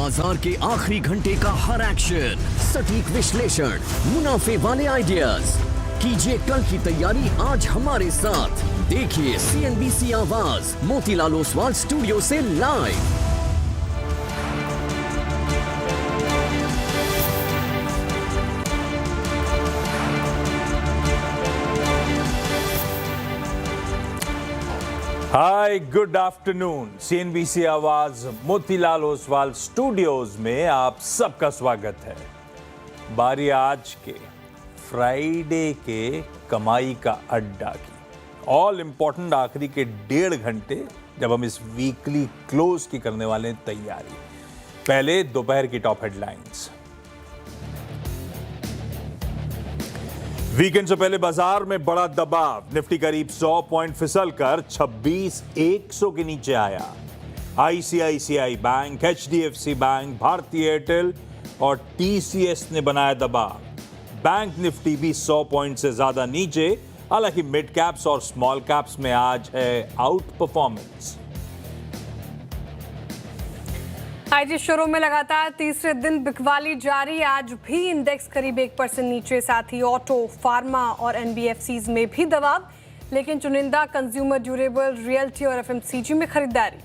बाजार के आखिरी घंटे का हर एक्शन, सटीक विश्लेषण, मुनाफे वाले आइडियाज। कीजिए कल की तैयारी आज हमारे साथ। देखिए CNBC आवाज मोतीलाल ओसवाल स्टूडियो से लाइव। हाय, गुड आफ्टरनून। CNBC आवाज मोतीलाल ओसवाल स्टूडियोज में आप सबका स्वागत है। बारी आज के फ्राइडे के कमाई का अड्डा की। ऑल इंपॉर्टेंट आखिरी के 1.5 घंटे जब हम इस वीकली क्लोज की करने वाले हैं तैयारी। पहले दोपहर की टॉप हेडलाइंस। वीकेंड से पहले बाजार में बड़ा दबाव, निफ्टी करीब 100 पॉइंट फिसलकर 26,100 के नीचे आया। ICICI बैंक, HDFC बैंक, भारतीय एयरटेल और TCS ने बनाया दबाव। बैंक निफ्टी भी 100 पॉइंट से ज्यादा नीचे, हालांकि मिड कैप्स और स्मॉल कैप्स में आज है आउट परफॉर्मेंस। आज शुरू में लगातार तीसरे दिन बिकवाली जारी। आज भी इंडेक्स करीब 1% नीचे, साथ ही ऑटो, फार्मा और NBFCs में भी दबाव, लेकिन चुनिंदा कंज्यूमर ड्यूरेबल, रियल्टी और FMCG में खरीदारी।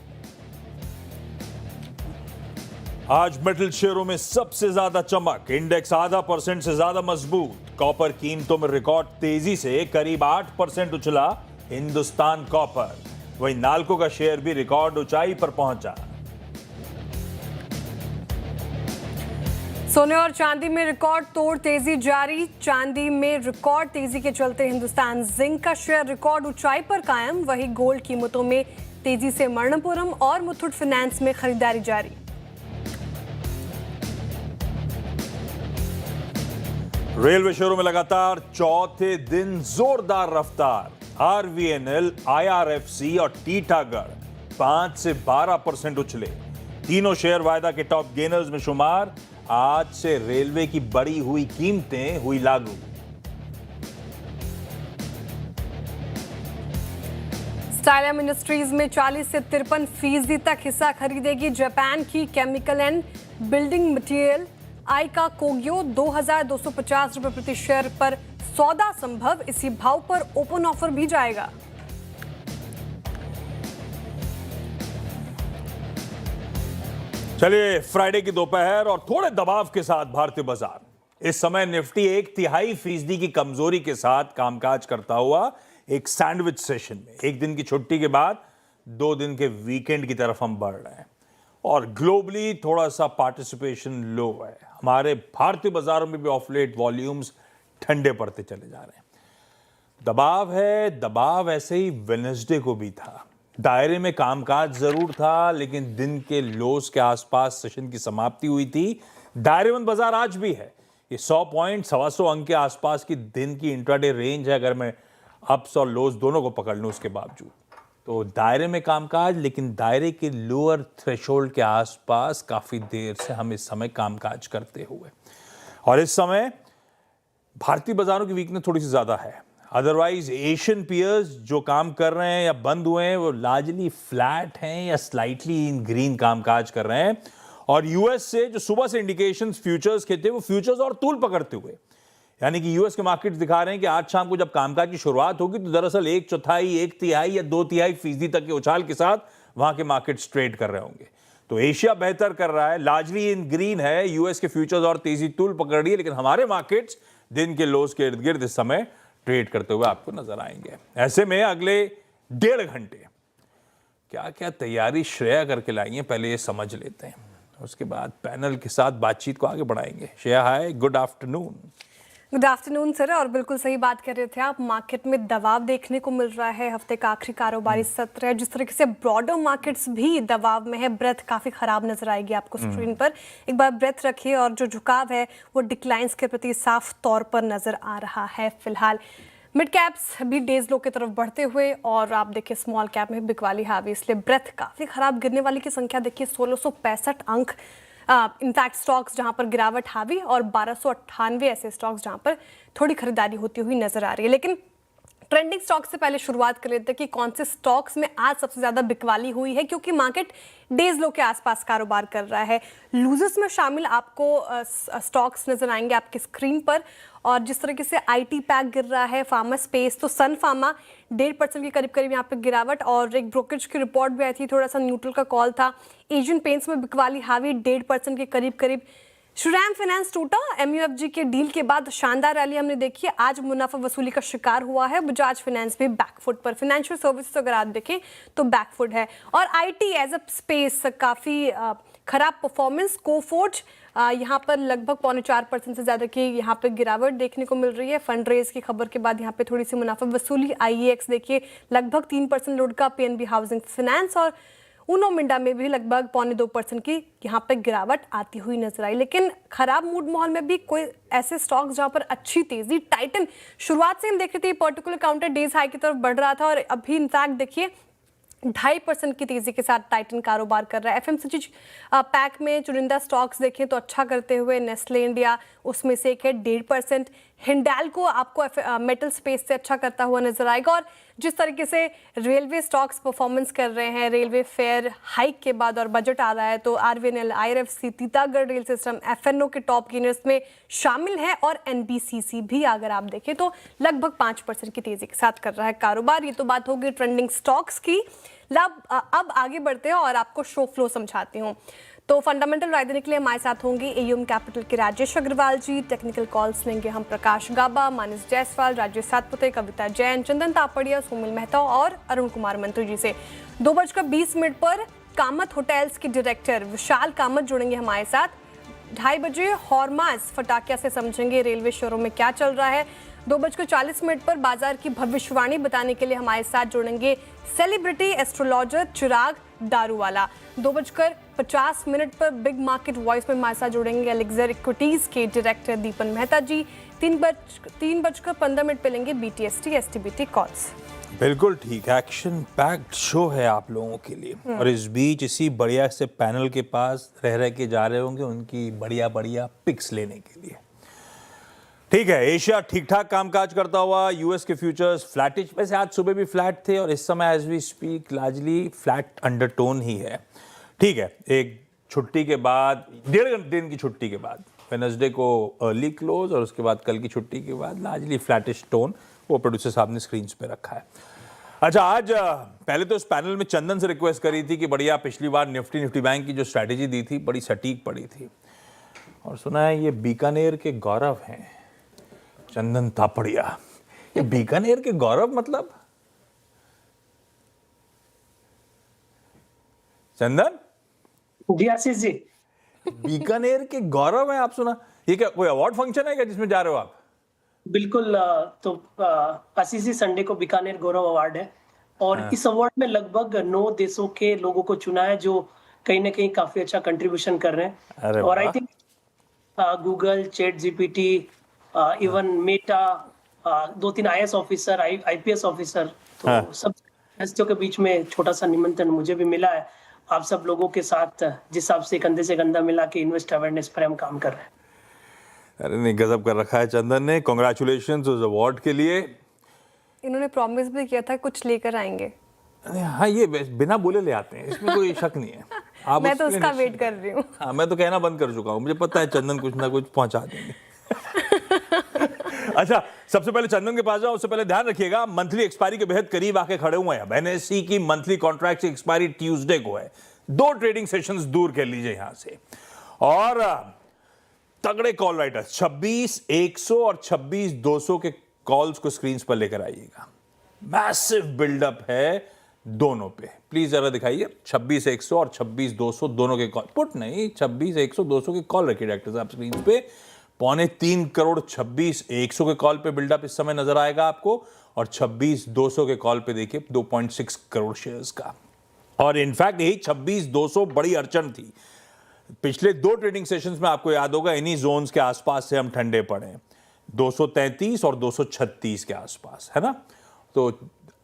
आज मेटल शेयरों में सबसे ज्यादा चमक, इंडेक्स 0.5% से ज्यादा मजबूत। कॉपर कीमतों में रिकॉर्ड तेजी से करीब 8% उछला हिंदुस्तान कॉपर। वहीं नाल्को का शेयर भी रिकॉर्ड ऊंचाई पर पहुंचा। सोने और चांदी में रिकॉर्ड तोड़ तेजी जारी। चांदी में रिकॉर्ड तेजी के चलते हिंदुस्तान जिंक का शेयर रिकॉर्ड ऊंचाई पर कायम। वहीं गोल्ड कीमतों में तेजी से मणप्पुरम और मुथूट फाइनेंस में खरीदारी जारी। रेलवे शेयरों में लगातार चौथे दिन जोरदार रफ्तार। RVNL, IRFC और टीटागढ़ 5 से 12% उछले। तीनों शेयर वायदा के टॉप गेनर्स में शुमार। आज से रेलवे की बढ़ी हुई कीमतें हुई लागू। स्टाइलम इंडस्ट्रीज में 40 से 53% तक हिस्सा खरीदेगी जापान की केमिकल एंड बिल्डिंग मटेरियल आइका कोग्यो। 2,250 रुपए प्रति शेयर पर सौदा संभव। इसी भाव पर ओपन ऑफर भी जाएगा। चलिए, फ्राइडे की दोपहर और थोड़े दबाव के साथ भारतीय बाजार। इस समय निफ्टी 0.5% की कमजोरी के साथ कामकाज करता हुआ एक सैंडविच सेशन में। एक दिन की छुट्टी के बाद 2 दिन के वीकेंड की तरफ हम बढ़ रहे हैं और ग्लोबली थोड़ा सा पार्टिसिपेशन लो है। हमारे भारतीय बाजारों में भी ऑफ लेट वॉल्यूम्स ठंडे पड़ते चले जा रहे हैं। दबाव है, दबाव ऐसे ही वेडनेसडे को भी था। दायरे में कामकाज जरूर था, लेकिन दिन के लोस के आसपास सेशन की समाप्ति हुई थी। दायरेबंद बाजार आज भी है। ये 100 पॉइंट, 125 अंक के आसपास की दिन की इंट्राडे रेंज है, अगर मैं अप्स और लोस दोनों को पकड़ लूं उसके बावजूद। तो दायरे में कामकाज, लेकिन दायरे के लोअर थ्रेशोल्ड के आसपास काफी देर से हम इस समय कामकाज करते हुए, और इस समय भारतीय बाजारों की वीकनेस थोड़ी सी ज्यादा है। अदरवाइज एशियन पीयर्स जो काम कर रहे हैं या बंद हुए हैं वो लार्जली फ्लैट हैं या स्लाइटली इन ग्रीन कामकाज कर रहे हैं। और यूएस से जो सुबह से इंडिकेशंस फ्यूचर्स के थे वो फ्यूचर्स और तूल पकड़ते हुए, यानी कि यूएस के मार्केट्स दिखा रहे हैं कि आज शाम को जब कामकाज की शुरुआत होगी तो दरअसल 1/4, 1/3 या 2/3% तक के उछाल के साथ वहां के मार्केट्स ट्रेड कर रहे होंगे। तो एशिया बेहतर कर रहा है, लार्जली इन ग्रीन है। यूएस के फ्यूचर्स और तेजी तूल पकड़ रही है, लेकिन हमारे मार्केट्स दिन के लोस के इर्द गिर्द इस समय ट्रेड करते हुए आपको नजर आएंगे। ऐसे में अगले 1.5 घंटे क्या क्या तैयारी श्रेया करके लाई है, पहले ये समझ लेते हैं। उसके बाद पैनल के साथ बातचीत को आगे बढ़ाएंगे। Shreya, hi, good afternoon. Good afternoon sir. और बिल्कुल सही बात कर रहे थे आप, मार्केट में दबाव देखने को मिल रहा है। हफ्ते का आखिरी कारोबारी सत्र है, जिस तरीके से ब्रॉडर मार्केट्स भी दबाव में है। ब्रेथ काफी खराब नजर आएगी आपको स्क्रीन पर। एक बार ब्रेथ रखिए, और जो झुकाव है वो डिक्लाइंस के प्रति साफ तौर पर नजर आ रहा है फिलहाल। मिड कैप्स भी डेज लो की तरफ बढ़ते हुए, और आप देखिए स्मॉल कैप में बिकवाली हावी, इसलिए ब्रेथ काफी खराब। गिरने वाली की संख्या देखिए 1665 अंक। इनफैक्ट स्टॉक्स जहां पर गिरावट हावी, और 1298 ऐसे स्टॉक्स जहां पर थोड़ी खरीदारी होती हुई नजर आ रही है। लेकिन ट्रेंडिंग स्टॉक से पहले शुरुआत कर लेते हैं कि कौन से स्टॉक्स में आज सबसे ज्यादा बिकवाली हुई है, क्योंकि मार्केट डेज लो के आसपास कारोबार कर रहा है। लूजर्स में शामिल आपको स्टॉक्स नजर आएंगे आपकी स्क्रीन पर, और जिस तरीके से आईटी पैक गिर रहा है, फार्मा स्पेस, तो सन फार्मा 1.5% के करीब करीब यहाँ पे गिरावट, और एक ब्रोकरेज की रिपोर्ट भी आई थी, थोड़ा सा न्यूट्रल का कॉल था। एशियन पेंट्स में बिकवाली हावी 1.5% के करीब करीब। श्रीराम फाइनेंस टूटा, एमयूएफजी के डील के बाद शानदार रैली हमने देखी है, आज मुनाफा वसूली का शिकार हुआ है। बजाज फाइनेंस भी बैकफुट पर, फाइनेंशियल सर्विसेज अगर आप देखें तो बैकफुट है, और आईटी एज अ स्पेस काफी खराब परफॉर्मेंस। कोफोर्ज यहाँ पर लगभग 4.25% से ज्यादा की यहाँ पे गिरावट देखने को मिल रही है। फंड रेज की खबर के बाद यहाँ पे थोड़ी सी मुनाफा वसूली। आईईएक्स देखिए लगभग 3% लुढ़ का। पीएनबी हाउसिंग फाइनेंस और उनो मिंडा में भी लगभग 0.25% की यहाँ पे गिरावट आती हुई नजर आई। लेकिन खराब मूड माहौल में भी कोई ऐसे स्टॉक्स जहाँ पर अच्छी तेजी, टाइटन शुरुआत से हम देख रहे थे पर्टिकुलर काउंटर डेज हाई की तरफ बढ़ रहा था, और अभी इनफैक्ट देखिए 2.5% की तेजी के साथ टाइटन कारोबार कर रहा है। एफएमसीजी पैक में चुनिंदा स्टॉक्स देखें तो अच्छा करते हुए नेस्ले इंडिया उसमें से एक है 1.5%। हिंडाल्को आपको मेटल स्पेस से अच्छा करता हुआ नजर आएगा। और जिस तरीके से रेलवे स्टॉक्स परफॉर्मेंस कर रहे हैं, रेलवे फेयर हाइक के बाद और बजट आ रहा है, तो RVNL, IRFC, Titagarh rail system, FNO के टॉप गेनर्स में शामिल है, और एनबीसीसी भी अगर आप देखें तो लगभग 5% की तेजी के साथ कर रहा है कारोबार। ये तो बात होगी ट्रेंडिंग स्टॉक्स की। अब आगे बढ़ते हैं और आपको शो फ्लो समझाती हूँ। तो फंडामेंटल राय देने के लिए हमारे साथ होंगे एयूएम कैपिटल के राजेश अग्रवाल जी। टेक्निकल कॉल्स लेंगे हम प्रकाश गाबा, मानस जायसवाल, राजेश सातपुते, कविता जैन, चंदन तापड़िया, सुमिल मेहता और अरुण कुमार मंत्री जी से। 2:20 पर कामत होटल्स के डायरेक्टर विशाल कामत जुड़ेंगे हमारे साथ। 2:30 बजे हॉर्माज फटाकिया से समझेंगे रेलवे शोरों में क्या चल रहा है। 2:40 पर बाजार की भविष्यवाणी बताने के लिए हमारे साथ जुड़ेंगे सेलिब्रिटी एस्ट्रोलॉजर चिराग दारूवाला। 2:50 पर बिग मार्केट वॉइस में हमारे साथ जुड़ेंगे एलेक्सर इक्विटीज के डायरेक्टर दीपन मेहता जी। 3:15 पे लेंगे बीटीएसटी एसटीबीटी कॉल्स। बिल्कुल ठीक, एक्शन पैक्ड शो है आप लोगों के लिए। और इस बीच इसी बढ़िया से पैनल के पास रह के जा रहे होंगे उनकी बढ़िया बढ़िया पिक्स लेने के लिए। ठीक है, एशिया ठीक ठाक कामकाज करता हुआ, यूएस के फ्यूचर्स फ्लैटिश, वैसे आज सुबह भी फ्लैट थे और इस समय as we speak largely flat undertone ही है। ठीक है, एक छुट्टी के बाद, 1.5 दिन की छुट्टी के बाद, वेडनेसडे को अर्ली क्लोज और उसके बाद कल की छुट्टी के बाद लार्जली फ्लैटिश टोन वो प्रोड्यूसर साहब ने स्क्रीन पे रखा है। अच्छा, आज पहले तो इस पैनल में चंदन से रिक्वेस्ट करी थी कि बढ़िया पिछली बार निफ्टी बैंक की जो स्ट्रैटेजी दी थी बड़ी सटीक पड़ी थी, और सुना है ये बीकानेर के गौरव हैं चंदन तापड़िया। ये बीकानेर के गौरव मतलब चंदन जी आशीष जी, बीकानेर के गौरव हैं आप, सुना ये क्या कोई अवार्ड फंक्शन है क्या जिसमें जा रहे हो आप? बिल्कुल। तो आशीष जी, संडे को बीकानेर गौरव अवार्ड है, और इस अवार्ड में लगभग 9 देशों के लोगों को चुना है जो कहीं ना कहीं काफी अच्छा कंट्रीब्यूशन कर रहे हैं। और I think Google, chat GPT, even Meta, 2-3 IAS officer, IPS officer, तो सब हस्तियों के बीच में छोटा सा निमंत्रण मुझे भी मिला है आप सब लोगों के साथ, जिस हिसाब से कंधे से कंधा मिला के इन्वेस्ट अवेयरनेस पर हम काम कर रहे हैं। अरे नहीं, गजब कर रखा है चंदन ने, कांग्रेचुलेशंस उस अवार्ड के लिए। इन्होंने प्रॉमिस भी किया था कुछ लेकर आएंगे। हाँ, ये बिना बोले ले आते हैं, इसमें कोई शक नहीं है। आप मैं तो उसका वेट कर रही हूँ। हाँ, मैं तो कहना बंद कर चुका हूँ, मुझे पता है चंदन कुछ ना कुछ पहुंचा देंगे। अच्छा, सबसे पहले चंदन के पास जाओ, उससे पहले ध्यान रखिएगा मंथली एक्सपायरी के बेहद करीब आके खड़े हुए हैं। एनएससी की मंथली कॉन्ट्रैक्ट की एक्सपायरी ट्यूसडे को है। 2 ट्रेडिंग सेशंस दूर कर लीजिए यहां से। और तगड़े कॉल राइटर्स 26,100 और 26,200 के कॉल्स को स्क्रीन पर लेकर आइएगा। मैसिव बिल्डअप है दोनों पे, प्लीज जरा दिखाइए। 26,100 और 26,200 दोनों के कॉल, पुट नहीं, 26,100 200 के कॉल रखिए डायरेक्टर आप स्क्रीन पे। 3.25 करोड़ 26,100 के कॉल पे बिल्डअप इस समय नजर आएगा आपको, और 26,200 के कॉल पे देखिए 2.6 करोड़ शेयर्स का। और इनफैक्ट यही 26,200 बड़ी अड़चन थी। पिछले 2 ट्रेडिंग सेशंस में आपको याद होगा इन्हीं जोन्स के आसपास से हम ठंडे पड़े, 233 और 236 के आसपास, है ना। तो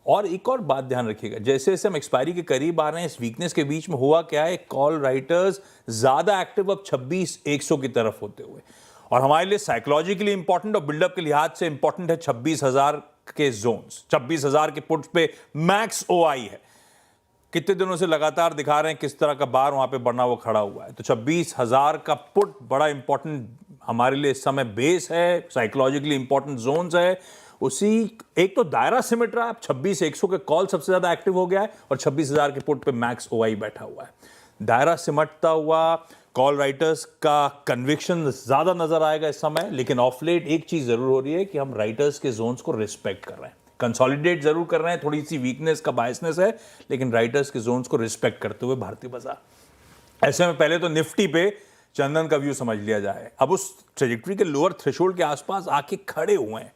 और एक और बात ध्यान रखिएगा, जैसे जैसे हम एक्सपायरी के करीब आ रहे हैं, इस वीकनेस के बीच में हुआ क्या है, कॉल राइटर्स ज्यादा एक्टिव अब 26,100 की तरफ होते हुए, और हमारे लिए साइकोलॉजिकली इंपॉर्टेंट और बिल्डअप के लिहाज से इंपॉर्टेंट है 26,000 के जोन्स, 26,000 के पुट्स पे मैक्स ओआई है। कितने दिनों से लगातार दिखा रहे हैं किस तरह का बार वहां पे बढ़ना वो खड़ा हुआ है। तो 26,000 का पुट बड़ा इंपॉर्टेंट हमारे लिए इस समय बेस है, साइकोलॉजिकली इंपॉर्टेंट जोन्स है। उसी एक तो दायरा सिमट रहा है, 26,100 के कॉल सबसे ज्यादा एक्टिव हो गया है और 26,000 के पुट पे मैक्स ओआई बैठा हुआ है। दायरा सिमटता हुआ कॉल राइटर्स का कन्विक्शन ज्यादा नजर आएगा इस समय, लेकिन ऑफ लेट एक चीज जरूर हो रही है कि हम राइटर्स के जोन्स को रिस्पेक्ट कर रहे हैं, कंसोलिडेट जरूर कर रहे हैं, थोड़ी सी वीकनेस का बायसनेस है, लेकिन राइटर्स के जोन्स को रिस्पेक्ट करते हुए भारतीय बाजार। ऐसे में पहले तो निफ्टी पे चंदन का व्यू समझ लिया जाए। अब उस ट्रेजेक्टरी के लोअर थ्रेशोल्ड के आसपास आके खड़े हुए हैं,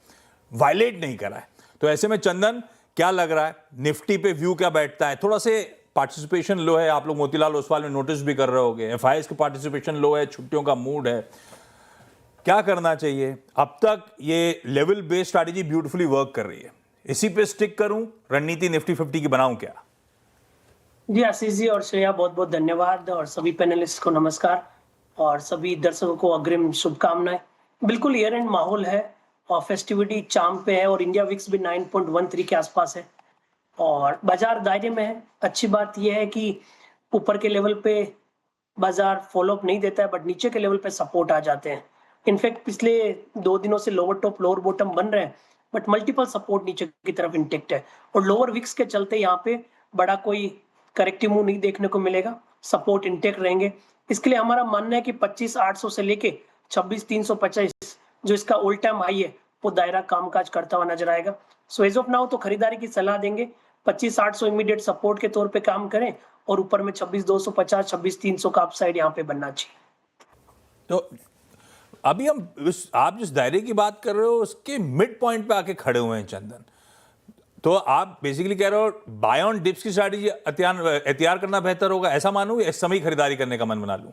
वायलेट नहीं करा है। तो ऐसे में चंदन क्या लग रहा है, निफ्टी पे व्यू क्या बैठता है? थोड़ा से पार्टिसिपेशन लो है, आप लोग मोतीलाल ओसवाल में नोटिस भी कर रहे होंगे, एफआईएस की पार्टिसिपेशन लो है, छुट्टियों का मूड है। क्या करना चाहिए? अब तक ये level based strategy beautifully work कर रही है, इसी पे स्टिक करूं, रणनीति निफ्टी 50 की बनाऊं क्या? जी आशीष जी और श्रेया, बहुत बहुत धन्यवाद, और सभी पैनलिस्ट को नमस्कार और सभी दर्शकों को अग्रिम शुभकामनाएं। बिल्कुल ईयर एंड माहौल है और फेस्टिविटी चार्म पे है और इंडिया विक्स भी 9.13 के आसपास है और बाजार दायरे में है। अच्छी बात यह है कि ऊपर के लेवल पे बाजार फॉलोअप नहीं देता है, बट नीचे के लेवल पे सपोर्ट आ जाते हैं। इनफैक्ट पिछले 2 दिनों से लोअर टॉप लोअर बॉटम बन रहे हैं, बट मल्टीपल सपोर्ट नीचे की तरफ इंटेक्ट है और लोअर विक्स के चलते यहाँ पे बड़ा कोई करेक्टिव मूव नहीं देखने को मिलेगा, सपोर्ट इंटेक्ट रहेंगे। इसके लिए हमारा मानना है कि 25,800 से लेके 26,325 जो इसका ऑल टाइम हाई है वो दायरा कामकाज करता हुआ नजर आएगा। सो एज ऑफ नाउ तो खरीदारी की सलाह देंगे। 25,800 इमीडिएट सपोर्ट के तौर पे काम करें और ऊपर में 26,250 26,300 का अपसाइड यहाँ पे बनना चाहिए। तो अभी हम आप जिस दायरे की बात कर रहे हो उसके मिड पॉइंट पे आके खड़े हुए हैं चंदन, तो आप बेसिकली कह रहे हो बाय ऑन डिप्स की स्ट्रैटेजी एहतियार करना बेहतर होगा, ऐसा मानूं या इस समय खरीदारी करने का मन बना लूं?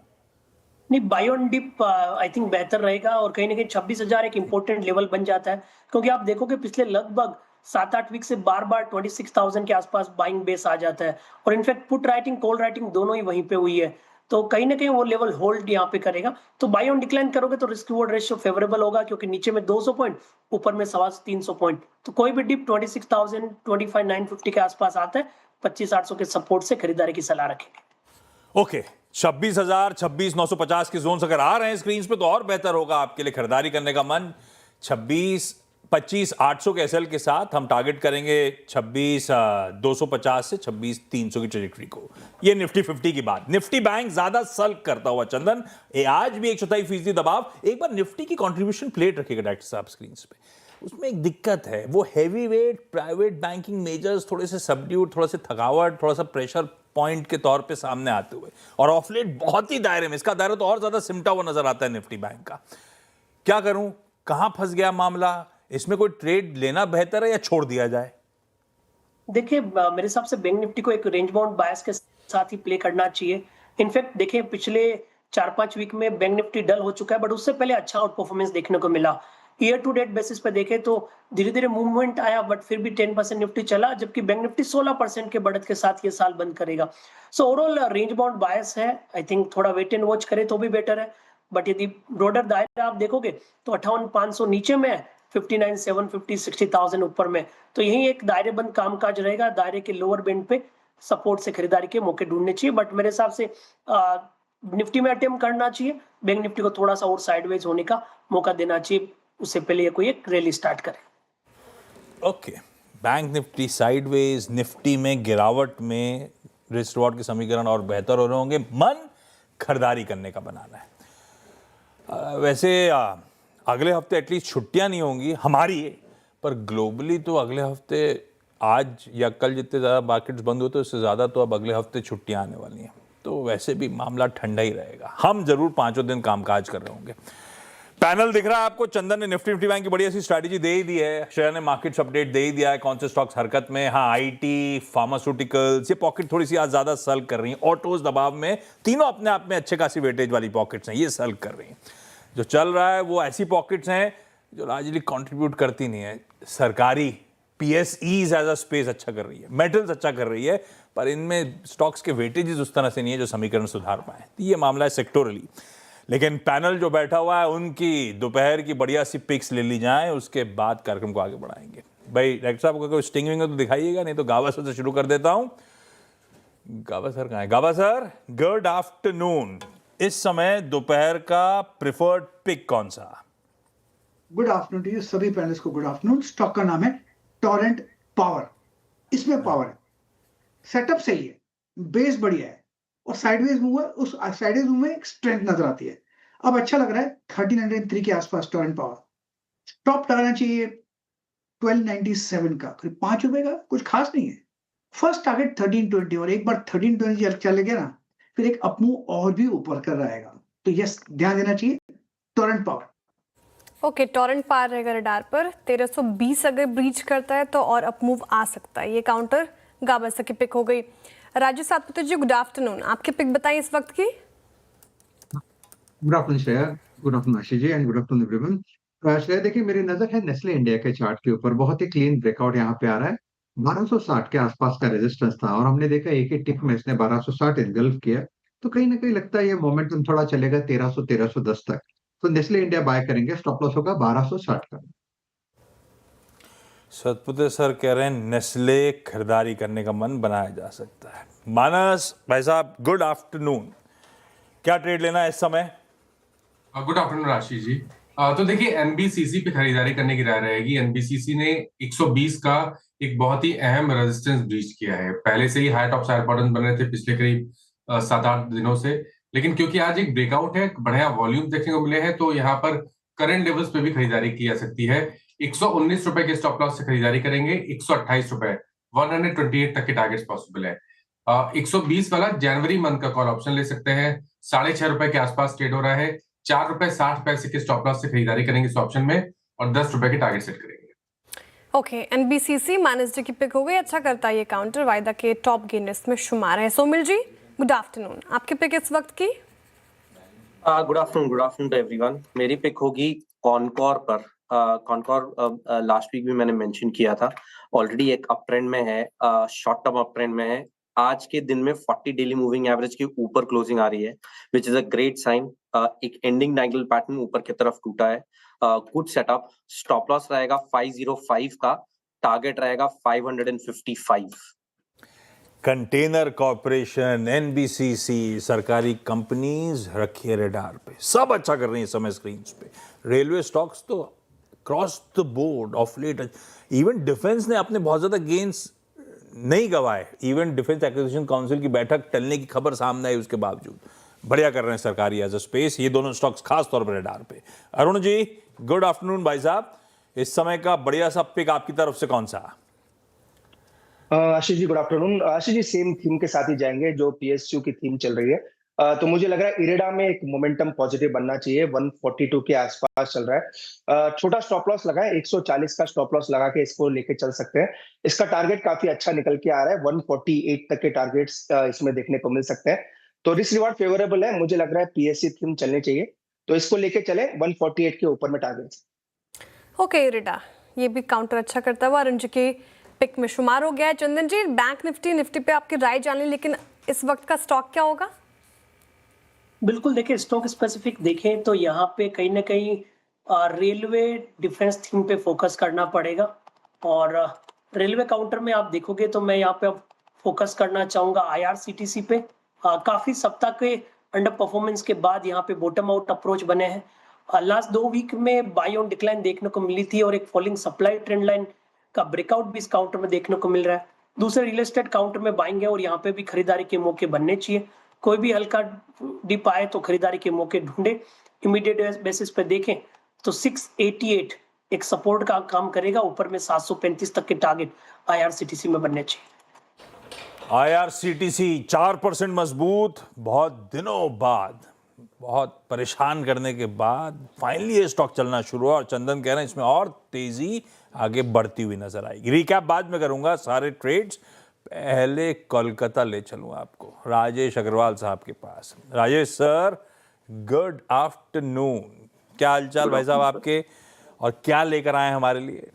नहीं, buy on dip I think बेहतर रहेगा और कहीं ना कहीं 26,000 एक इंपॉर्टेंट लेवल बन जाता है, क्योंकि आप देखोगे पिछले लगभग 7-8 वीक से बार बार 26,000 के आसपास बाइंग बेस आ जाता है और in fact put writing call writing दोनों ही वहीं पे हुई है, तो कहीं ना कहीं वो लेवल होल्ड यहाँ पे करेगा। तो बाय ऑन डिक्लाइन करोगे तो रिस्क रिवॉर्ड रेशियो फेवरेबल होगा, क्योंकि नीचे में 200 पॉइंट, ऊपर में 300 पॉइंट, तो कोई भी डिप 26,000 25,950 के आसपास आता है, 25,800 के सपोर्ट से खरीदारी की सलाह रखेंगे। ओके, 26,000 26,950 के जोन्स अगर आ रहे हैं स्क्रीन पे तो और बेहतर होगा आपके लिए खरीदारी करने का मन। 25,800 के एसएल के साथ हम टारगेट करेंगे 26,250 से 26,300 की ट्रेजेक्टरी को। ये निफ्टी 50 की बात। निफ्टी बैंक ज्यादा सल्क करता हुआ चंदन, आज भी 1.4% दबाव। एक बार निफ्टी की कंट्रीब्यूशन प्लेट रखिएगा डायरेक्टर साहब स्क्रीन पे, उसमें एक दिक्कत है, वो heavy weight private banking measures थोड़े से सबड्यूड, थोड़ा सा थकावट, थोड़ा सा प्रेशर पॉइंट के तौर पे सामने आते हुए, और ऑफलेट बहुत ही दायरे में, इसका दायरा तो और ज्यादा सिमटा हुआ नजर आता है निफ्टी बैंक का। क्या करूं, कहां फंस गया मामला, इसमें कोई ट्रेड लेना बेहतर है या छोड़ दिया जाए? देखिए, मेरे हिसाब से बैंक निफ्टी को एक रेंज बाउंड बायस के साथ ही प्ले करना चाहिए। इनफैक्ट देखिए, पिछले 4-5 वीक में बैंक निफ्टी डल हो चुका है, बट उससे पहले अच्छा आउट परफॉर्मेंस देखने को मिला। ईयर टू डेट बेसिस पे देखें तो धीरे धीरे मूवमेंट आया, बट फिर भी 10% निफ्टी चला, जबकि बैंक निफ्टी 16% के बढ़त के साथ ये साल बंद करेगा। सो ओवरऑल रेंज बाउंड बायस है, आई थिंक थोड़ा वेट एंड वॉच करे तो भी बेटर है। बट यदि ब्रॉडर दायरा आप देखोगे तो 58,500 नीचे में है, 59,750 60,000 ऊपर में, तो यही एक दायरे बंद कामकाज रहेगा। दायरे के लोअर बैंड पे सपोर्ट से खरीदारी के मौके ढूंढने चाहिए, बट मेरे हिसाब से निफ्टी में अटेम्प्ट करना चाहिए, बैंक निफ्टी को थोड़ा सा और साइडवेज होने का मौका देना चाहिए, उससे पहले कोई एक रैली स्टार्ट करे। Okay, bank Nifty sideways, Nifty में गिरावट में रिस्क रिवॉर्ड के समीकरण और बेहतर हो रहे होंगे, मन खरीदारी करने का बनाना है। वैसे अगले हफ्ते एटलीस्ट छुट्टियां नहीं होंगी हमारी, पर ग्लोबली तो अगले हफ्ते आज या कल जितने ज़्यादा मार्केट्स बंद होते हैं उससे ज़्यादा तो अब अगले हफ्ते छुट्टियां आने वाली हैं, तो वैसे भी मामला ठंडा ही रहेगा। हम जरूर 5 दिन कामकाज कर रहे होंगे। पैनल दिख रहा है आपको, चंदन ने निफ्टी बैंक की बढ़िया सी स्ट्रैटेजी दे ही दी है, श्रेया ने मार्केट्स अपडेट दे ही दिया है, कौन से स्टॉक्स हरकत में। हाँ, आईटी, फार्मास्यूटिकल्स, ये पॉकेट थोड़ी सी आज ज्यादा सल्क कर रही हैं। ऑटोज दबाव में, तीनों अपने आप में अच्छे खासी वेटेज वाली पॉकेट्स हैं, ये सल्क कर रही हैं। जो चल रहा है वो ऐसी पॉकेट्स हैं जो लार्जली कंट्रीब्यूट करती नहीं है। सरकारी पीएसईज एज अ स्पेस अच्छा कर रही है, मेटल्स अच्छा कर रही है, पर इनमें स्टॉक्स के वेटेजेस उस तरह से नहीं है जो समीकरण सुधार पाए। ये मामला है सेक्टोरली। लेकिन पैनल जो बैठा हुआ है उनकी दोपहर की बढ़िया सी पिक्स ले ली जाए, उसके बाद कार्यक्रम को आगे बढ़ाएंगे। भाई डायरेक्टर साहब को कोई स्टिंग विंग तो दिखाइएगा, नहीं तो गावस्कर से शुरू कर देता हूं। गावस्कर कहाँ है? Gavaskar, good afternoon. इस समय दोपहर का प्रिफर्ड पिक कौन सा? गुड आफ्टरनून टू यू सभी पैनलिस्ट को गुड आफ्टरनून। स्टॉक का नाम है टॉरेंट पावर। इसमें पावर है, सेटअप सही है, बेस बढ़िया है और साइडवेज मूव है। उस साइडवेज मूव में एक स्ट्रेंथ नजर आती है। अब अच्छा लग रहा है 1303 के आसपास टॉरेंट पावर। स्टॉप लगाना चाहिए 1297 का, करीब ₹5 का, कुछ खास नहीं है। फर्स्ट टारगेट 1320 और एक बार 1320 चले गया ना, फिर एक अपमूव और भी ऊपर कर रहेगा। तो यस, ध्यान देना चाहिए टॉरेंट पावर। ओके, टॉरेंट पार रहेगा रडार पर। 1320 अगर ब्रीच करता है तो और अपमूव आ सकता है। ये काउंटर गावस्कर की पिक हो गई। Raju Satpute ji, good afternoon. आपकी पिक बताइए इस वक्त की। Good afternoon Shreya, good afternoon Ashish ji and good afternoon everyone. Shreya देखिए, मेरी नजर है नेस्ले इंडिया के चार्ट के ऊपर। बहुत ही क्लीन ब्रेकआउट यहाँ पे आ रहा है। 1260 के आसपास का रेजिस्टेंस था और हमने देखा एक ही टिक में इसने 1260 इनगल्फ किया। तो कहीं ना कहीं लगता है ये मोमेंटम थोड़ा चलेगा 1300 1310 तक। तो नेस्ले इंडिया बाय करेंगे, स्टॉप लॉस होगा 1260 का। सतपुते सर कह रहे हैं नेस्ले खरीदारी करने का मन बनाया जा सकता है। मानस भाई साहब, गुड आफ्टरनून। क्या ट्रेड लेना है इस समय? गुड आफ्टरनून आशीष जी। तो देखिए, एनबीसीसी पे खरीदारी करने की राय रहेगी। एनबीसीसी ने 120 का एक बहुत ही अहम रेजिस्टेंस ब्रीच किया है। पहले से ही हाई टॉप साइड बटन बन रहे थे पिछले करीब 7-8 दिनों से, लेकिन क्योंकि आज एक ब्रेकआउट है, बढ़िया वॉल्यूम देखने को मिले हैं, तो यहाँ पर करंट लेवल्स पे भी खरीदारी की जा सकती है। 119 रुपए के स्टॉप लॉस से खरीदारी करेंगे। 128 रुपए, 128 तक के टारगेट्स पॉसिबल है। 120 वाला जनवरी मंथ का कॉल ऑप्शन ले सकते हैं। 6.5 रुपए के आसपास ट्रेड हो रहा है। 4 रुपए 60 पैसे के स्टॉप लॉस से खरीदारी करेंगे इस ऑप्शन में और 10 रुपए के टारगेट सेट करेंगे। ओके, एनबीसीसी माइनस की पिक हो गई। अच्छा करता है ये काउंटर, वायदा के टॉप गेनर्स में शुमार है। Somil ji, good afternoon. आपकी पिक इस वक्त की? Good afternoon to everyone. मेरी पिक होगी कॉनकॉर पर। कॉनकॉर लास्ट वीक भी मैंने मेंशन किया था। ऑलरेडी एक अप ट्रेंड में है, शॉर्ट टर्म अप ट्रेंड में है। आज के दिन में 40 डेली मूविंग एवरेज के ऊपर क्लोजिंग आ रही है, which is a great sign. एक एंडिंग डायगोनल पैटर्न ऊपर की तरफ टूटा है। Good setup. स्टॉप लॉस रहेगा 505 का, टारगेट रहेगा 555। कंटेनर कॉर्पोरेशन, एनबीसीसी, सरकारी कंपनीज रखिए रेडार पे। सब अच्छा कर रही है इस समय स्क्रीन पे। रेलवे स्टॉक्स तो cross the board of late. Even defence ने अपने बहुत ज्यादा गेन्स नहीं गवाए। इवन डिफेंस एक्विजिशन काउंसिल की बैठक टलने की खबर सामने आई, उसके बावजूद बढ़िया कर रहे हैं सरकारी एज अ स्पेस। ये दोनों स्टॉक्स खास तौर पर रेडार पे। अरुण जी, गुड आफ्टरनून भाई साहब। इस समय का बढ़िया सा पिक आपकी तरफ से कौन सा? Ashish ji, good afternoon. आशीष जी, सेम थीम के साथ ही जाएंगे जो पीएसयू की थीम चल रही है। तो मुझे लग रहा है इरेडा में एक मोमेंटम पॉजिटिव बनना चाहिए। 142 के आसपास चल रहा है। छोटा स्टॉप लॉस लगा है, 140 का स्टॉप लॉस लगा के इसको लेके चल सकते हैं। इसका टारगेट काफी अच्छा निकल के आ रहा है। 148 तक के टारगेट्स इसमें देखने को मिल सकते हैं। तो रिस्क रिवार्ड फेवरेबल है। मुझे लग रहा है पीएसयू थीम चलनी चाहिए, तो इसको लेके चले 148 के ऊपर में टारगेट। ओके, इरेडा ये भी काउंटर अच्छा करता हुआ अरुण जी की पिक में शुमार हो गया है। चंदन जी, बैंक निफ्टी पे आपकी राय जान ली, लेकिन इस वक्त का स्टॉक क्या होगा? बिल्कुल, देखिए स्टॉक स्पेसिफिक देखें तो यहाँ पे कहीं ना कहीं रेलवे डिफेंस थीम पे फोकस करना पड़ेगा। और रेलवे काउंटर में आप देखोगे तो मैं यहाँ पे अब फोकस करना चाहूंगा आईआरसीटीसी पे। काफी सप्ताह के अंडर परफॉर्मेंस के बाद यहाँ पे बॉटम आउट अप्रोच बने हैं। लास्ट 2 वीक में बाई ऑन डिक्लाइन देखने को मिली थी और एक फॉलिंग सप्लाई ट्रेंड लाइन का ब्रेकआउट भी इस काउंटर में देखने को मिल रहा है। दूसरे रियल एस्टेट काउंटर में बाइंग है और यहाँ पे भी खरीदारी के मौके बनने चाहिए। कोई भी हल्का डिप आए तो खरीदारी के मौके ढूंढे। इमीडिएट बेसिस पे देखें तो 688 एक सपोर्ट का काम करेगा। ऊपर में 735 तक के टारगेट आईआरसीटीसी में बनने चाहिए। आईआरसीटीसी 4% मजबूत। बहुत दिनों बाद, बहुत परेशान करने के बाद फाइनली ये स्टॉक चलना शुरू हुआ और चंदन कह रहे हैं इसमें और तेजी आगे बढ़ती हुई नजर आएगी। रिकैप बाद में करूंगा सारे ट्रेड्स। पहले कोलकाता ले चलूं आपको राजेश अग्रवाल साहब के पास। Rajesh sir, good afternoon. क्या हालचाल भाई साहब आपके, और क्या लेकर आए हमारे लिए?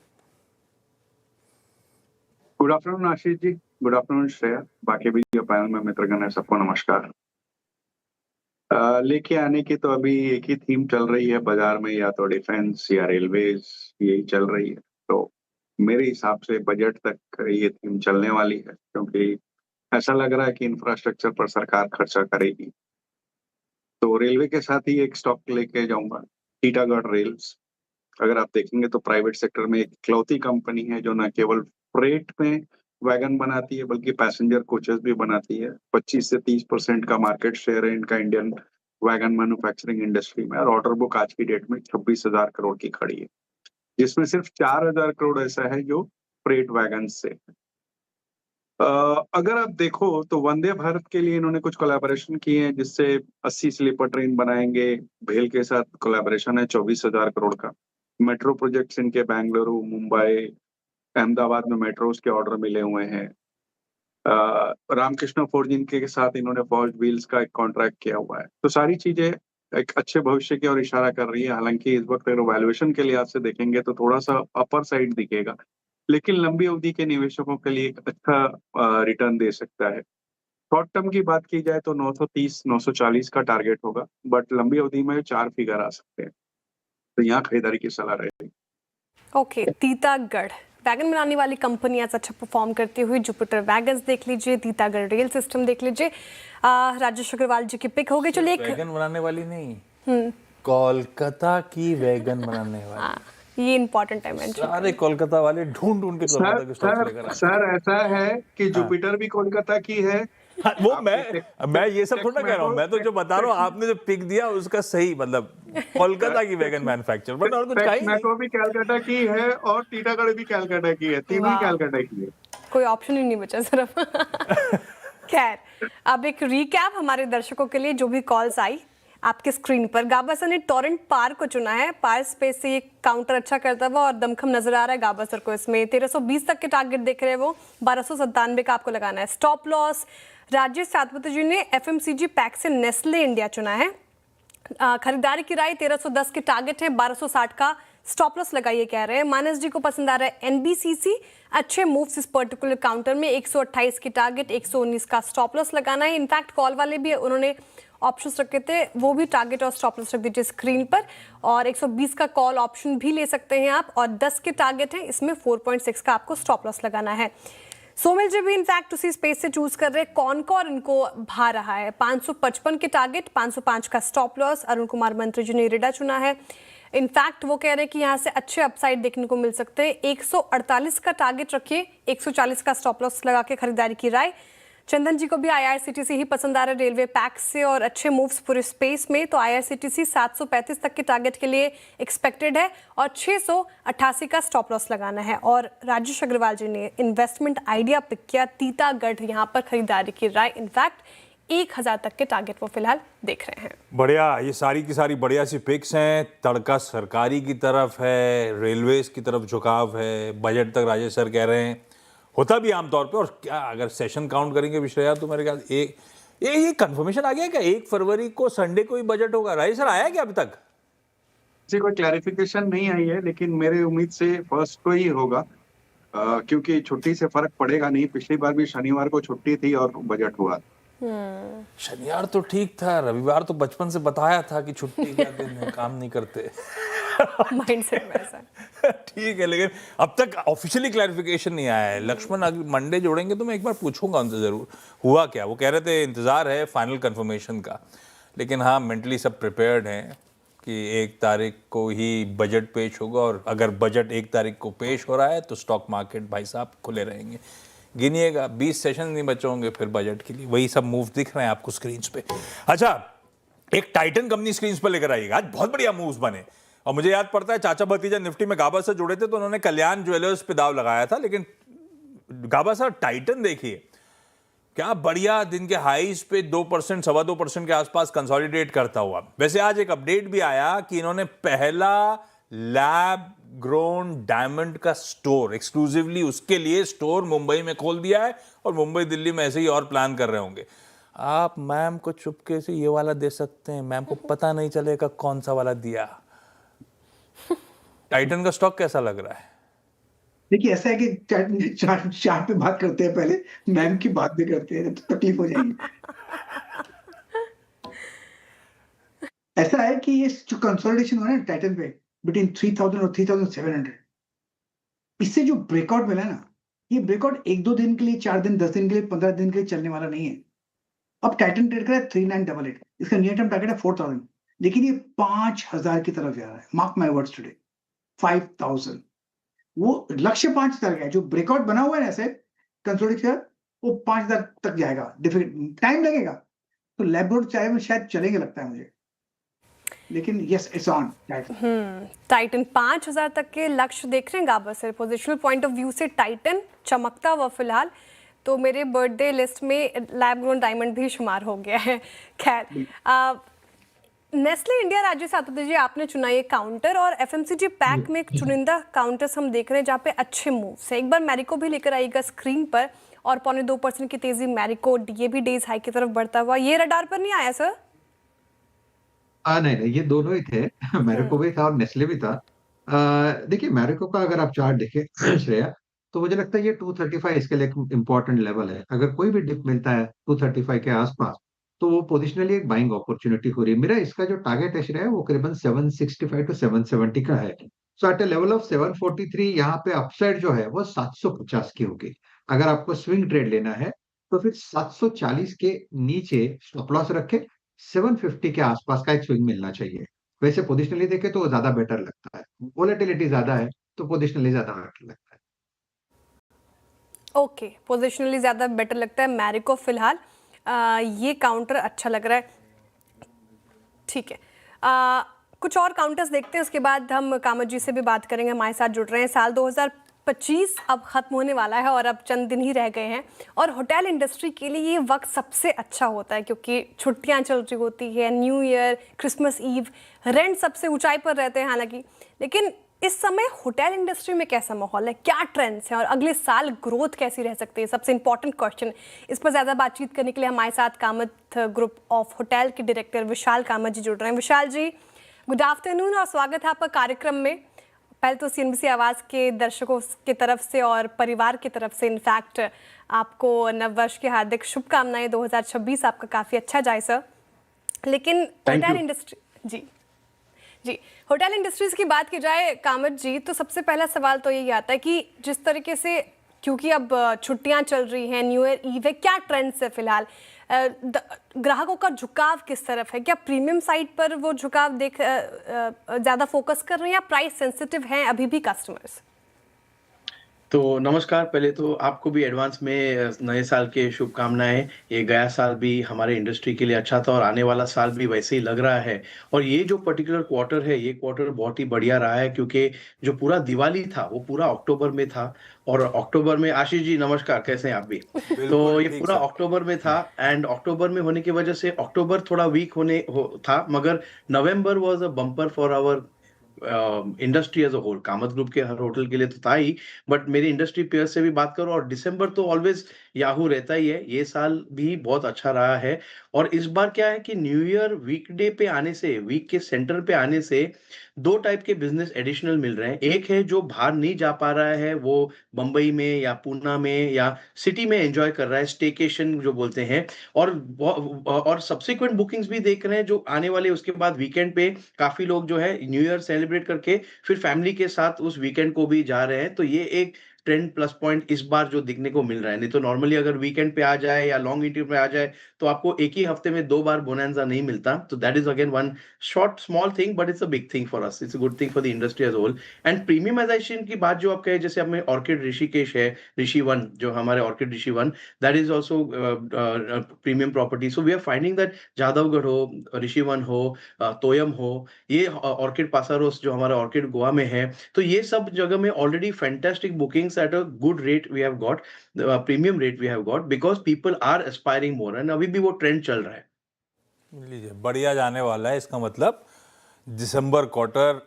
गुड आफ्टरनून आशीष जी, गुड आफ्टरनून श्रेया, बाकी भी जो पैनल में मित्रगण है सबको नमस्कार। लेके आने की तो अभी एक ही थीम चल रही है बाजार में, या तो डिफेंस या रेलवेज, यही चल रही है। तो मेरे हिसाब से बजट तक ये थीम चलने वाली है, क्योंकि ऐसा लग रहा है कि इंफ्रास्ट्रक्चर पर सरकार खर्चा करेगी। तो रेलवे के साथ ही एक स्टॉक लेके जाऊंगा, टीटागढ़ रेल्स। अगर आप देखेंगे तो प्राइवेट सेक्टर में एक इकलौती कंपनी है जो न केवल फ्रेट में वैगन बनाती है बल्कि पैसेंजर कोचेस भी बनाती है। 25 से 30% का मार्केट शेयर है इनका इंडियन वैगन मैन्युफैक्चरिंग इंडस्ट्री में, और ऑर्डर बुक आज की डेट में 26,000 करोड़ की खड़ी है, जिसमें सिर्फ 4,000 करोड़ ऐसा है जो फ्रेट वैगन से है। अगर आप देखो तो वंदे भारत के लिए इन्होंने कुछ कोलैबोरेशन किए हैं, जिससे 80 स्लीपर ट्रेन बनाएंगे। भेल के साथ कोलैबोरेशन है 24,000 करोड़ का। मेट्रो प्रोजेक्ट्स इनके बेंगलुरु, मुंबई, अहमदाबाद में मेट्रोस के ऑर्डर मिले हुए हैं। रामकृष्ण फोर्ज इनके साथ इन्होंने फॉर्ज व्हील्स का एक कॉन्ट्रैक्ट किया हुआ है। तो सारी चीजें एक अच्छे भविष्य की ओर इशारा कर रही है। हालांकि इस वक्त अगर वैल्यूएशन के लिहाज से देखेंगे तो थोड़ा सा अपर साइड दिखेगा, लेकिन लंबी अवधि के निवेशकों के लिए एक अच्छा रिटर्न दे सकता है। शॉर्ट टर्म की बात की जाए तो 930 940 का टारगेट होगा, बट लंबी अवधि में 4 फिगर आ सकते हैं, तो यहाँ खरीदारी की सलाह रहेगी। ओके, टीटागढ़ वैगन बनाने वाली कंपनी आज अच्छा परफॉर्म करती हुई जुपिटर वैगन्स देख लीजिए, टीटागढ़ रेल सिस्टम देख लीजिए। राजेश अग्रवाल जी की पिक हो गई। चलिए वैगन बनाने वाली नहीं, कोलकाता की वैगन बनाने वाली। ये इंपॉर्टेंट है मेंशन। सारे कोलकाता वाले ढूंढ ढूंढ के कोलकाता के स्टॉक लेकर आए। सर ऐसा है कि जुपिटर भी कोलकाता की है। हाँ, वो मैं ये सब थोड़ा कह रहा हूँ, मैं तो जो बता रहा हूँ, आपने जो पिक दिया उसका सही मतलब कोलकाता की वैगन मैन्युफैक्चर, बट और कुछ कहीं मेट्रो भी कलकत्ता की है और टीटागढ़ भी कलकत्ता की है, तीनों ही कलकत्ता की है। कोई ऑप्शन ही नहीं बचा सिर्फ। खैर, अब एक रिकैप हमारे दर्शकों के लिए, जो भी कॉल्स आई आपके स्क्रीन पर। गाबासर ने टोरेंट पार को चुना है। पार स्पेस से ये काउंटर अच्छा करता हुआ और दमखम नजर आ रहा है गाबासर को। इसमें 1320 तक के टारगेट देख रहे हैं वो, 1297 का आपको लगाना है स्टॉप लॉस। राजेश सातवती जी ने एफएमसीजी पैक से नेस्ले इंडिया चुना है। खरीदारी की राय 1310 के टारगेट है, 1260 का स्टॉप लॉस लगाइए कह रहे हैं। मानस जी को पसंद आ रहा है एनबीसीसी, अच्छे मूव्स इस पर्टिकुलर काउंटर में, 128 की टारगेट, 119 का स्टॉप लॉस लगाना है। इनफैक्ट कॉल वाले भी उन्होंने ऑप्शंस रखे थे, वो भी टारगेट और स्टॉप लॉस रख दीजिए स्क्रीन पर। और 120 का कॉल ऑप्शन भी ले सकते हैं आप, और 10 के टारगेट है, इसमें 4.6 का आपको स्टॉप लॉस लगाना है। सोमिल जी भी इनफैक्ट उसी स्पेस से चूज कर रहे हैं। कॉनकॉर इनको भा रहा है, 555 के टारगेट, 505 का स्टॉप लॉस। अरुण कुमार मंत्री जी ने इरेडा चुना है। इनफैक्ट वो कह रहे हैं कि यहाँ से अच्छे अपसाइड देखने को मिल सकते हैं। 148 का टारगेट रखिए, 140 का स्टॉप लॉस लगा के खरीदारी की राय। चंदन जी को भी आईआरसीटीसी ही पसंद आ रहा है रेलवे पैक से, और अच्छे मूव्स पूरे स्पेस में। तो आईआरसीटीसी 735 तक के टारगेट के लिए एक्सपेक्टेड है, और 688 का स्टॉप लॉस लगाना है। और राजेश अग्रवाल जी ने इन्वेस्टमेंट आइडिया पिक किया, टीटागढ़ यहाँ पर खरीदारी की राय। इनफैक्ट 1000 तक के टारगेट वो फिलहाल देख रहे हैं। बढ़िया, ये सारी की सारी बढ़िया सी पिक्स हैं। तड़का सरकारी की तरफ है, रेलवेज की तरफ झुकाव है, बजट तक राजेश सर कह रहे हैं, होता भी आमतौर पे। और क्या अगर सेशन काउंट करेंगे विश्वया, तो मेरे ख्याल ये कंफर्मेशन आ गया क्या 1 फरवरी को संडे को ही बजट होगा? राजेश सर आया क्या अभी तक? जी कोई क्लैरिफिकेशन नहीं आई है, लेकिन मेरे उम्मीद से फर्स्ट को ही होगा, क्योंकि छुट्टी से फर्क पड़ेगा नहीं। पिछली बार भी शनिवार को छुट्टी थी और बजट हुआ। शनिवार तो ठीक था, रविवार तो बचपन से बताया था कि छुट्टी का दिन है, काम नहीं करते। माइंडसेट वैसा ठीक है, लेकिन अब तक ऑफिशियली क्लैरिफिकेशन नहीं आया है। लक्ष्मण अगर मंडे जोड़ेंगे तो मैं एक बार पूछूंगा उनसे जरूर हुआ क्या। वो कह रहे थे इंतजार है फाइनल कंफर्मेशन का, लेकिन हाँ मेंटली सब प्रिपेयर्ड हैं कि 1 तारीख को ही बजट पेश होगा, और अगर बजट 1 तारीख को पेश हो रहा है तो स्टॉक मार्केट भाई साहब खुले रहेंगे। गिनिएगा 20 सेशन नहीं बचे होंगे फिर बजट के लिए। वही सब मूव दिख रहे हैं आपको स्क्रीन पे। अच्छा, एक टाइटन कंपनी स्क्रीन पर लेकर आइएगा, आज बहुत बढ़िया मूव्स बने। और मुझे याद पड़ता है चाचा भतीजा निफ्टी में गाबा से जुड़े थे तो उन्होंने कल्याण ज्वेलर्स पे दाव लगाया था, लेकिन गाबा सर टाइटन देखिए क्या बढ़िया, दिन के हाईज पे 2% 2.25% के आसपास कंसोलिडेट करता हुआ। वैसे आज एक अपडेट भी आया कि इन्होंने पहला लैब ग्रोन डायमंड का स्टोर, एक्सक्लूसिवली उसके लिए स्टोर मुंबई में खोल दिया है, और मुंबई दिल्ली में ऐसे ही और प्लान कर रहे होंगे। आप मैम को चुपके से ये वाला दे सकते हैं, मैम को पता नहीं चलेगा कौन सा वाला दिया। टाइटन का स्टॉक कैसा लग रहा है? देखिए ऐसा है कि चार्ट पे बात करते हैं, पहले मैम की बात भी करते हैं तो तकलीफ हो जाएगी। ऐसा है कि ये जो कंसोलिडेशन हुआ है टाइटन पे बिटवीन 3000 और 3700, इससे जो ब्रेकआउट मिला है ना, ये ब्रेकआउट 1-2 दिन के लिए, 4 दिन, 10 दिन के लिए, 15 दिन के लिए चलने वाला नहीं है। अब टाइटन ट्रेड कर रहा है 3988, इसका नियर टर्म टारगेट है 4000, लेकिन ये 5000 की तरफ जा रहा है। मार्क माय वर्ड्स टुडे, 5000, वो लक्ष्य 5000 का है। जो ब्रेकआउट बना हुआ है ना ऐसे कंसोलिडेशन, वो 5000 तक जाएगा। टाइम लगेगा, तो लैबोरेटरी चाहे में शायद चलेंगे लगता है मुझे, लेकिन यस इट्स ऑन टाइटन 5000 तक के लक्ष्य देख रहे हैं Gabar sir. Positional point of view से टाइटन चमकता हुआ फिलहाल, तो मेरे बर्थडे लिस्ट में लैब ग्रोन डायमंड भी शुमार हो गया है। खैर, नेस्ले इंडिया राज्य सातुदे जी, आपने चुना ये काउंटर, और एफएमसीजी पैक में एक चुनिंदा काउंटर्स हम देख रहे हैं जहाँ पे अच्छे मूव्स हैं। एक बार मैरिको भी लेकर आएगा स्क्रीन पर, और 0.25% की तेजी मैरिको, डीएबी डेज हाई की तरफ बढ़ता हुआ। ये रडार पर नहीं आया सर? नहीं, ये दोनों ही थे। मैरिको भी था और नेस्ले भी था। देखिए, मैरिको का अगर आप चार्ट देखें श्रेया, तो मुझे लगता है ये 235 इसके लिए एक इम्पोर्टेंट लेवल है। अगर कोई भी डिप मिलता है 235 के आसपास, तो वो पोजिशनली एक बाइंग अपॉर्चुनिटी हो रही है। मेरा इसका जो टारगेट है श्रेया, वो करीबन 765 टू 770 का है। सो एट ए लेवल ऑफ 743 यहाँ पे अपसाइड जो है वो 750 की होगी। अगर आपको स्विंग ट्रेड लेना है, तो फिर 740 के नीचे स्टॉप लॉस रखे, 750 के आसपास का एक स्विंग मिलना चाहिए। वैसे पोजिशनली देखे तो ज्यादा बेटर लगता है, वोलेटिलिटी ज्यादा है तो पोजिशनली ज्यादा बेटर लगता है। ओके, पोजिशनली ज़्यादा बेटर लगता है मैरिको फिलहाल। ये काउंटर अच्छा लग रहा है, ठीक है। कुछ और काउंटर्स देखते हैं, उसके बाद हम कामत जी से भी बात करेंगे, हमारे साथ जुड़ रहे हैं। साल 2025 अब ख़त्म होने वाला है और अब चंद दिन ही रह गए हैं, और होटल इंडस्ट्री के लिए ये वक्त सबसे अच्छा होता है क्योंकि छुट्टियां चल रही होती है, new year, Christmas eve, rent सबसे ऊंचाई पर रहते हैं हालांकि। लेकिन इस समय होटल इंडस्ट्री में कैसा माहौल है, क्या ट्रेंड्स हैं, और अगले साल ग्रोथ कैसी रह सकती है, सबसे इंपॉर्टेंट क्वेश्चन। इस पर ज़्यादा बातचीत करने के लिए हमारे साथ कामत ग्रुप ऑफ होटल के डायरेक्टर विशाल कामत जी जुड़ रहे हैं। विशाल जी, गुड आफ्टरनून और स्वागत है आपका कार्यक्रम में। पहले तो सीएनबीसी आवाज़ के दर्शकों की तरफ से और परिवार की तरफ से इनफैक्ट आपको नववर्ष की हार्दिक शुभकामनाएं। 2026 आपका काफ़ी अच्छा जाए सर। लेकिन होटल इंडस्ट्री जी होटल इंडस्ट्रीज की बात की जाए कामत जी, तो सबसे पहला सवाल तो यही आता है कि जिस तरीके से, क्योंकि अब छुट्टियां चल रही हैं, न्यू ईयर ईव है, क्या ट्रेंड्स है फिलहाल, ग्राहकों का झुकाव किस तरफ है? क्या प्रीमियम साइड पर वो झुकाव ज़्यादा फोकस कर रहे हैं, या प्राइस सेंसिटिव हैं अभी भी कस्टमर्स? तो नमस्कार, पहले तो आपको भी एडवांस में नए साल के शुभकामनाएं। ये गया साल भी हमारे इंडस्ट्री के लिए अच्छा था और आने वाला साल भी वैसे ही लग रहा है। और ये जो पर्टिकुलर क्वार्टर है, ये क्वार्टर बहुत ही बढ़िया रहा है क्योंकि जो पूरा दिवाली था वो पूरा अक्टूबर में था, और अक्टूबर में, आशीष जी नमस्कार, कैसे हैं आप भी? तो ये पूरा अक्टूबर में था, एंड अक्टूबर में होने की वजह से अक्टूबर थोड़ा वीक था, मगर November was a bumper for our industry as a whole. Kamat group के हर होटल के लिए तो था ही, बट मेरी इंडस्ट्री पेयर से भी बात करो, और दिसंबर तो ऑलवेज याहू रहता ही है। ये साल भी बहुत अच्छा रहा है, और इस बार क्या है कि न्यू ईयर वीकडे पे आने से, वीक के सेंटर पे आने से दो टाइप के बिजनेस एडिशनल मिल रहे हैं। एक है जो बाहर नहीं जा पा रहा है, वो बंबई में या पूना में या सिटी में एंजॉय कर रहा है, स्टेकेशन जो बोलते हैं, और सब्सिक्वेंट बुकिंग्स भी देख रहे हैं जो आने वाले, उसके बाद वीकेंड पे काफी लोग जो है न्यू ईयर सेलिब्रेट करके फिर फैमिली के साथ उस वीकेंड को भी जा रहे हैं। तो ये एक ट्रेंड प्लस पॉइंट इस बार जो दिखने को मिल रहा है। नहीं तो नॉर्मली अगर वीकेंड पे आ जाए या लॉन्ग वीकेंड पे आ जाए तो आपको एक ही हफ्ते में 2 बार बोनांजा नहीं मिलता। तो that is again one short small thing, but it's a big thing for us, it's a good thing for the industry as whole. And premiumization की बात जो आप कहे, जैसे हमें ऑर्किड ऋषिकेश है, ऋषि वन, जो हमारे Orchid Rishi Van, that is also premium property. So we are finding that Jadavgarh हो, ऋषि वन हो, तोयम हो, ये ऑर्किड पासारोस जो हमारा ऑर्किड गोवा में है, तो ये सब जगह में already fantastic bookings at a good rate we have got, premium rate we have got, because people are aspiring more, and अभी भी वो ट्रेंड चल रहा है। लीजिए, बढ़िया जाने वाला है। इसका मतलब दिसंबर क्वार्टर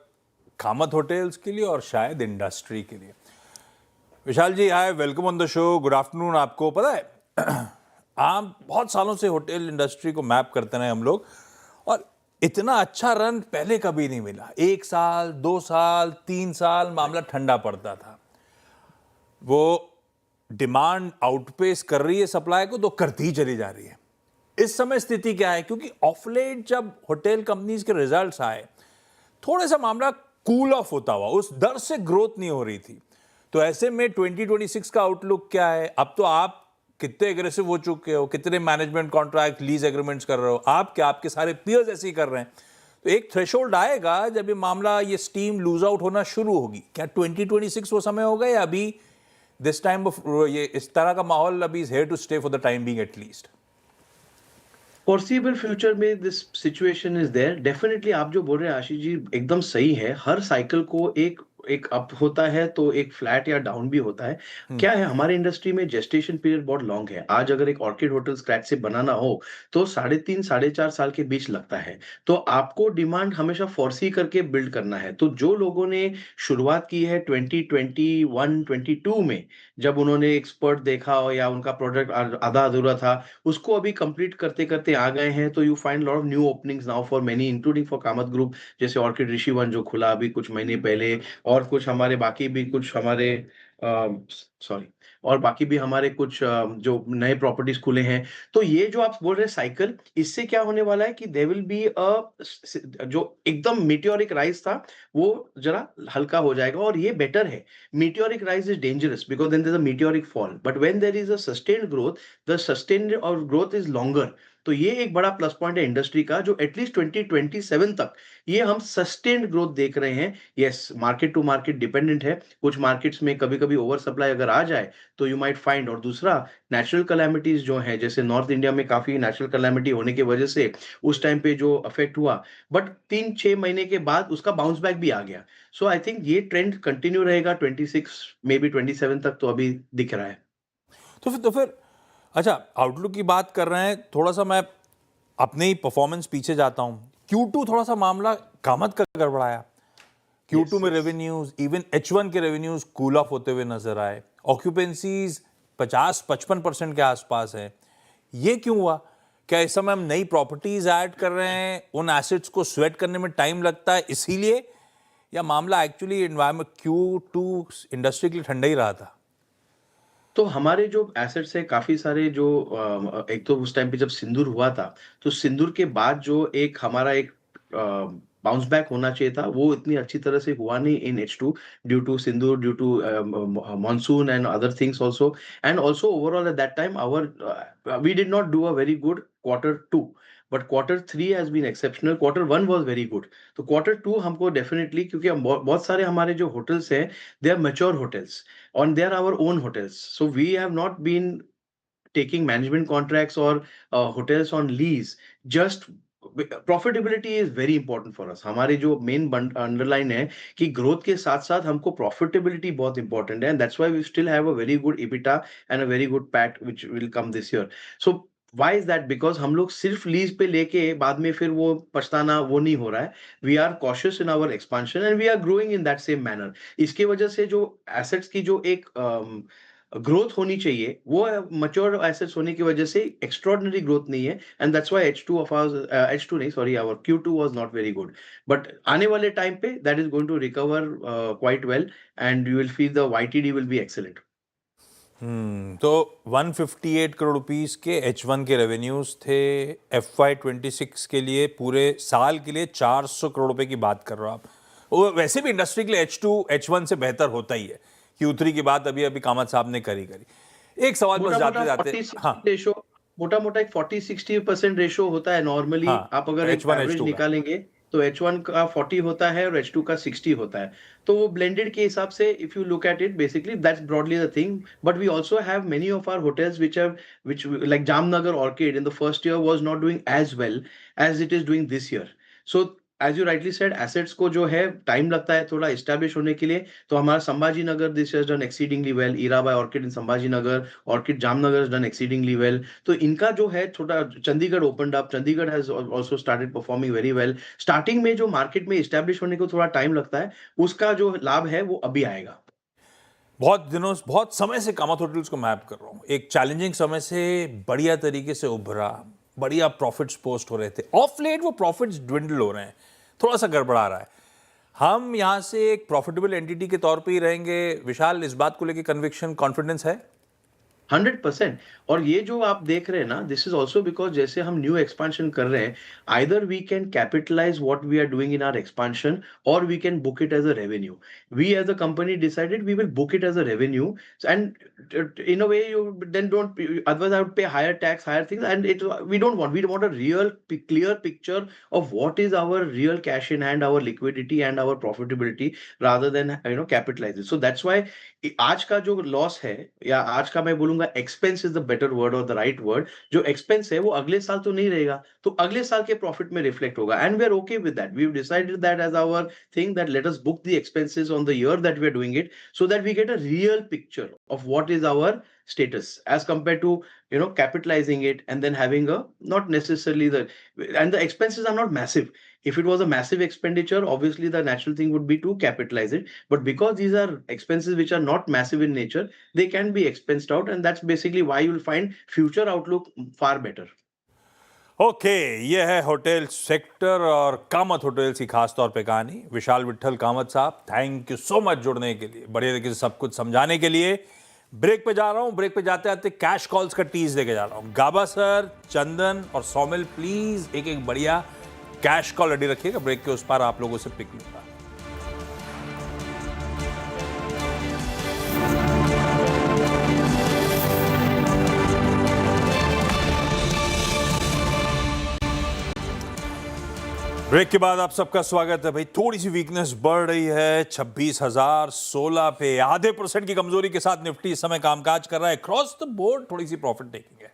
कामत होटल्स के लिए और शायद इंडस्ट्री के लिए। Vishal ji, hi, welcome on the show, good afternoon. आपको पता है आप बहुत सालों से होटल इंडस्ट्री को मैप करते रहे हम लोग, और इतना अच्छा रन पहले कभी नहीं मिला। 1 साल, 2 साल, 3 साल मामला ठंडा पड़ता था। वो डिमांड आउटपेस कर रही है सप्लाई को, तो करती ही चली जा रही है। इस समय स्थिति क्या है? क्योंकि ऑफलेट जब होटल कंपनीज के रिजल्ट्स आए, थोड़ा सा मामला कूल ऑफ होता हुआ, उस दर से ग्रोथ नहीं हो रही थी। तो ऐसे में 2026 का आउटलुक क्या है? अब तो आप कितने एग्रेसिव हो चुके हो, कितने मैनेजमेंट कॉन्ट्रैक्ट लीज एग्रीमेंट्स कर रहे हो, आप क्या आपके सारे पीयर्स ऐसे ही कर रहे हैं, तो एक थ्रेशोल्ड आएगा जब ये मामला, ये स्टीम लूज आउट होना शुरू होगी। क्या 2026 वो समय होगा या अभी दिस टाइम ऑफ ये इस तरह का माहौल अभी is here to stay for the time being at least? Foreseeable future में this situation is there definitely. आप जो बोल रहे हैं आशीष जी एकदम सही है। हर साइकिल को एक अप होता है तो एक फ्लैट या डाउन भी होता है। क्या है, हमारे इंडस्ट्री में जेस्टेशन पीरियड बहुत लॉन्ग है। आज अगर एक ऑर्किड होटल स्क्रैच से बनाना हो तो 3.5 4.5 साल के बीच लगता है। तो आपको डिमांड हमेशा फोर्सी करके बिल्ड करना है। तो जो लोगों ने शुरुआत की है 2021 22 में, जब उन्होंने एक्सपर्ट देखा हो या उनका प्रोडक्ट आधा अधूरा था, उसको अभी कंप्लीट करते करते आ गए हैं। तो you find lot of new openings now for many, including for Kamat group, जैसे ऑर्किड ऋषि वन जो खुला अभी कुछ महीने पहले, और कुछ हमारे बाकी भी कुछ हमारे सॉरी और बाकी भी हमारे कुछ जो नए प्रॉपर्टीज खुले हैं। तो ये जो आप बोल रहे हैं साइकिल, इससे क्या होने वाला है कि देयर विल बी जो एकदम मीटियोरिक राइज था वो जरा हल्का हो जाएगा, और ये बेटर है। Meteoric rise is dangerous because then there is a meteoric fall, but when there is a sustained growth, the sustained और ग्रोथ इज लॉन्गर। तो ये एक बड़ा प्लस पॉइंट है इंडस्ट्री का, जो एटलीस्ट 2027 तक ये हम सस्टेन्ड ग्रोथ देख रहे हैं। Yes, market to market dependent है। कुछ मार्केट्स में कभी कभी ओवर सप्लाई अगर आ जाए तो यू माइट फाइंड, और दूसरा नेचुरल कैलामिटीज जो है, जैसे नॉर्थ इंडिया में काफी नेचुरल कैलामिटी होने की वजह से उस टाइम पे जो अफेक्ट हुआ, बट 3-6 महीने के बाद उसका बाउंस बैक भी आ गया। सो आई थिंक ये ट्रेंड कंटिन्यू रहेगा 26 मे बी 27 तक, तो अभी दिख रहा है। तो फिर अच्छा, आउटलुक की बात कर रहे हैं, थोड़ा सा मैं अपने ही परफॉर्मेंस पीछे जाता हूं। Q2 थोड़ा सा मामला कामत का गड़बड़ाया। Q2 में रेवेन्यूज, इवन H1 के रेवेन्यूज कूल ऑफ होते हुए नजर आए। ऑक्यूपेंसीज 50-55% के आसपास है। ये क्यों हुआ? क्या इस समय हम नई प्रॉपर्टीज ऐड कर रहे हैं, उन एसेट्स को स्वेट करने में टाइम लगता है इसीलिए, या मामला एक्चुअली एनवायरमेंट Q2 इंडस्ट्री के लिए ठंडा ही रहा था? तो हमारे जो एसेट्स है काफी सारे, जो एक तो उस टाइम पे जब सिंदूर हुआ था, तो सिंदूर के बाद जो एक हमारा एक बाउंस बैक होना चाहिए था, वो इतनी अच्छी तरह से हुआ नहीं in H2 due to Sindoor, due to monsoon and other things also. And also overall at that time our we did not do a very good quarter 2, but quarter 3 has been exceptional. quarter 1 was very good. तो quarter 2 हमको definitely, क्योंकि हम बहुत सारे हमारे जो hotels हैं, they are mature hotels and they are our own hotels, so we have not been taking management contracts or hotels on lease. Just profitability is very important for us. हमारे जो main underline है कि growth के साथ साथ हमको profitability बहुत important है, and that's why we still have a very good EBITDA and a very good PAT which will come this year. So why is that? Because हम लोग सिर्फ लीज पे लेके बाद में फिर वो पछताना, वो नहीं हो रहा है. We are cautious in our expansion and we are growing in that same manner. इसकी वजह से जो एसेट्स की जो एक ग्रोथ होनी चाहिए, वो मैच्योर एसेट्स होने की वजह से एक्स्ट्राऑर्डिनरी ग्रोथ नहीं है, and that's why H2 of our H2 नहीं sorry our Q2 was not very good. But आने वाले टाइम पे that is going to recover quite well and you will feel the YTD will be excellent. तो 158 crore rupees के H1 के revenues थे. FY26 के लिए पूरे साल के लिए 400 करोड़ रुपए की बात कर रहे हो आप. वो वैसे भी इंडस्ट्री के लिए H2 H1 से बेहतर होता ही है. Q3 की बात अभी कामत साहब ने करी. एक सवाल बस जाते जाते, हाँ, मोटा मोटा एक 40-60% रेशो होता है नॉर्मली. हाँ, आप अगर एक एवरेज निकालेंगे तो H1 का 40 होता है और H2 का 60 होता है. तो वो ब्लेंडेड के हिसाब से if you look at it, basically that's broadly the thing. But we also have many of our hotels which like Jamnagar Orchid in the first year was not doing as well as it is doing this year. So as you rightly said, assets को जो है time लगता है थोड़ा establish होने के लिए. तो हमारा Sambhaji Nagar this has done exceedingly well. ईराबाई Orchid in Sambhaji Nagar, Orchid Jamnagar done exceedingly well. तो इनका जो है थोड़ा, Chandigarh opened up, Chandigarh has also started performing very well. Starting में जो मार्केट में एस्टैब्लिश होने को थोड़ा टाइम लगता है, उसका जो लाभ है वो अभी आएगा. बहुत समय से कामत होटल्स को मैप कर रहा हूँ. एक चैलेंजिंग समय से बढ़िया तरीके से उभरा, बढ़िया प्रॉफिट्स पोस्ट हो रहे थे. ऑफ लेट वो प्रॉफिट्स ड्विंडल हो रहे हैं, थोड़ा सा गड़बड़ा रहा है. हम यहां से एक प्रॉफिटेबल एंटिटी के तौर पे ही रहेंगे. विशाल, इस बात को लेकर कन्विक्शन, कॉन्फिडेंस है? 100%। और ये जो आप देख रहे हैं ना, दिस इज ऑल्सो बिकॉज जैसे हम न्यू एक्सपांशन कर रहे हैं, either we can capitalize what we are doing in our expansion और we can book it as a revenue. We as a company decided we will book it as a revenue, and in a way you then don't, otherwise I would pay higher tax, higher things, and we don't want a real clear picture of what is our real cash in hand, our liquidity and our profitability, rather than capitalize it. So that's why आज का जो loss है, या आज का मैं बोलूंगा expense is the better word और द राइट वर्ड, जो एक्सपेंस है वो अगले साल तो नहीं रहेगा, तो अगले साल के प्रॉफिट में रिफ्लेक्ट होगा, and we are okay with that. We have decided that as our thing, that let us book the expenses on the year that we are doing it, so that we get a real picture of what is our status as compared to capitalizing it and then having a not necessarily the, and the expenses are not massive. If it was a massive expenditure, obviously the natural thing would be to capitalize it, but because these are expenses which are not massive in nature, they can be expensed out, and that's basically why you'll find future outlook far better. Okay, ये है hotel sector और Kamat hotels की खास तौर पे कहानी। विशाल विट्ठल कामत साहब, thank you so much जुड़ने के लिए, बढ़िया तरीके से सब कुछ समझाने के लिए। ब्रेक पे जा रहा हूं, ब्रेक पे जाते आते कैश कॉल्स का टीज लेके जा रहा हूं। गाबा सर, चंदन और सौमिल, प्लीज एक एक बढ़िया कैश कॉल रेडी रखिएगा, ब्रेक के उस पार आप लोगों से पिक लूंगा। ब्रेक के बाद आप सबका स्वागत है। भाई थोड़ी सी वीकनेस बढ़ रही है, 26,016 पे आधे % की कमजोरी के साथ निफ्टी इस समय कामकाज कर रहा है। क्रॉस द बोर्ड थोड़ी सी प्रॉफिट टेकिंग है।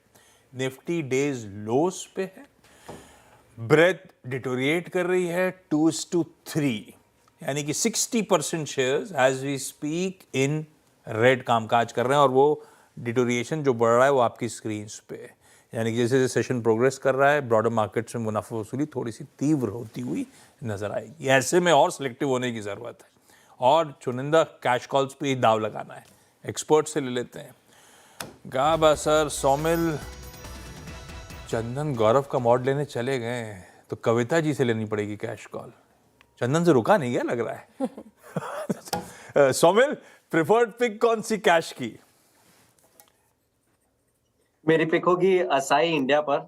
निफ्टी डेज लोस पे है, ब्रेथ डिटोरिएट कर रही है 2:3, यानी कि 60% shares as we speak in red कामकाज कर रहे हैं, और वो डिटोरिएशन जो बढ़ रहा है वो आपकी स्क्रीन पे है। यानी कि जैसे जैसे सेशन प्रोग्रेस कर रहा है, ब्रॉडर मार्केट्स में मुनाफा वसूली थोड़ी सी तीव्र होती हुई नजर आएगी। ऐसे में और सिलेक्टिव होने की ज़रूरत है, और चुनिंदा कैश कॉल्स पे ही दाव लगाना है। एक्सपर्ट से ले लेते हैं। गाबा सर, सौमिल, चंदन गौरव का मॉड लेने चले गए, तो कविता जी से लेनी पड़ेगी कैश कॉल। चंदन से रुका नहीं गया लग रहा है। सौमिल, प्रिफर्ड पिक कौन सी कैश की? मेरी पिक होगी असाई इंडिया पर।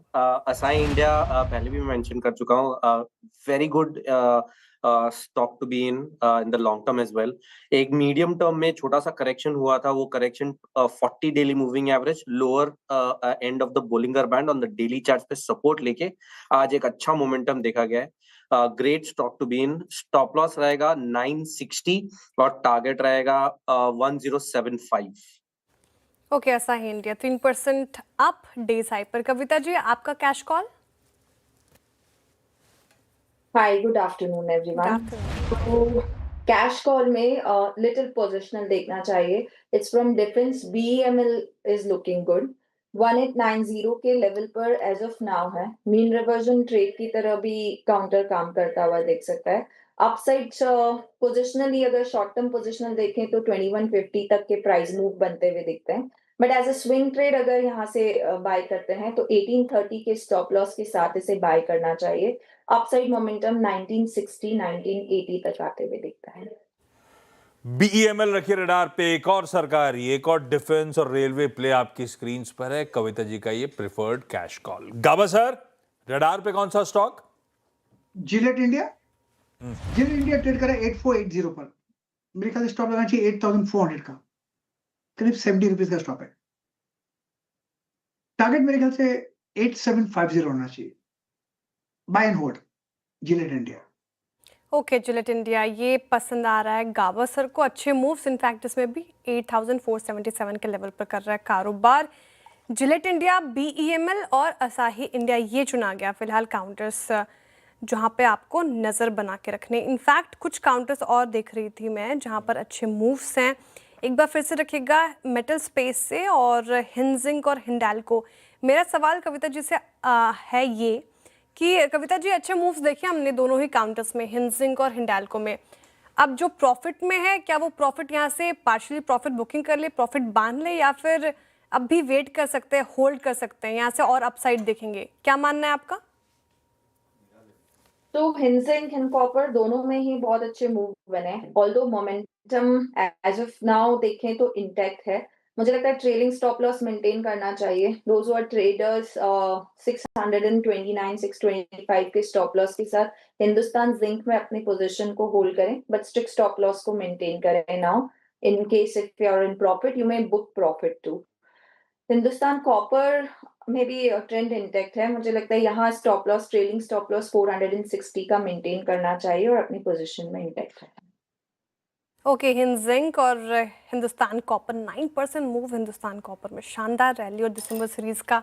असाई इंडिया पहले भी मैं मेंशन कर चुका हूँ, very good stock to be in the long term as well. एक मीडियम टर्म में छोटा सा करेक्शन हुआ था, वो correction 40 daily moving average lower end of the Bollinger band on the daily chart पे सपोर्ट लेके आज एक अच्छा मोमेंटम देखा गया है। Great stock to be in. Stop loss रहेगा 960 और टारगेट रहेगा 1075। ओके, ऐसा ही इंडिया 3% अप डेज हाई पर। कविता जी, आपका कैश कॉल? हाय, गुड आफ्टरनून एवरीवन। तो कैश कॉल में लिटिल पोजिशनल देखना चाहिए। It's from defence, BEML is looking good. 1890 के लेवल पर एज ऑफ नाउ है। मीन रिवर्जन ट्रेड की तरह भी काउंटर काम करता हुआ देख सकता है। अपसाइड पोजिशनली अगर शॉर्ट टर्म पोजिशनल देखें तो 2150 तक के प्राइस मूव बनते हुए दिखते हैं, but as a swing trade अगर यहाँ से बाय करते हैं तो 1830 के स्टॉप लॉस के साथ इसे बाय करना चाहिए। अपसाइड मोमेंटम 1960 1980 तक आते हुए दिखता है। BEML रखिए रडार पे। एक और सरकारी, एक और डिफेंस और रेलवे प्ले आपकी स्क्रीन पर है। कविता जी का ये प्रिफर्ड कैश कॉल। गाबा सर, रडार पे कौन सा stock? Gillette India. Gillette India trade कर रहा है 8480 पर। मेरे ख्याल से स्टॉप लगाना चाहिए 8400 का, करीब 70 रुपीज का स्टॉप है। टारगेट मेरे ख्याल से 8750 होना चाहिए। Buy and hold Gillette India. Okay, Gillette India ये पसंद आ रहा है गाबा सर को। अच्छे मूव्स इनफैक्ट इसमें भी 8477 के लेवल पर कर रहा है कारोबार। जिलेट इंडिया, BEML और असाही इंडिया ये चुना गया फिलहाल काउंटर्स जहाँ पे आपको नज़र बना के रखने। इनफैक्ट कुछ काउंटर्स और देख रही थी मैं जहाँ पर अच्छे मूव्स हैं। एक बार फिर से रखिएगा मेटल स्पेस से और हिंजिंक और हिंडाल्को। मेरा सवाल कविता जी से है ये कि कविता जी, अच्छे मूव्स देखे हमने दोनों ही काउंटर्स में, हिंजिंक और हिंडाल्को में। अब जो प्रॉफिट में है, क्या वो प्रॉफिट यहाँ से पार्शियली प्रॉफिट बुकिंग कर ले, प्रॉफिट बांध ले, या फिर अब भी वेट कर सकते हैं, होल्ड कर सकते हैं, यहाँ से और अपसाइड देखेंगे? क्या मानना है आपका? तो हिंजिंक एंड कॉपर दोनों में ही बहुत अच्छे मूव बने। Although momentum as of now देखें तो इंटैक्ट है, मुझे लगता है ट्रेलिंग स्टॉप लॉस मेंटेन करना चाहिए। दोज हु आर ट्रेडर्स 629 625 के स्टॉप लॉस के साथ हिंदुस्तान जिंक में अपनी पोजीशन को होल्ड करें, बट स्ट्रिक्ट स्टॉप लॉस को मेंटेन करें now. In case if you are in profit you may book profit too. Hindustan copper में भी ट्रेंड इंटेक्ट है। मुझे लगता है यहाँ stop loss, trailing stop loss 460 का मेंटेन करना चाहिए और अपनी पोजीशन में इंटेक्ट है। ओके, हिंद जिंक और Hindustan copper 9% move. Hindustan copper में शानदार रैली और दिसंबर सीरीज का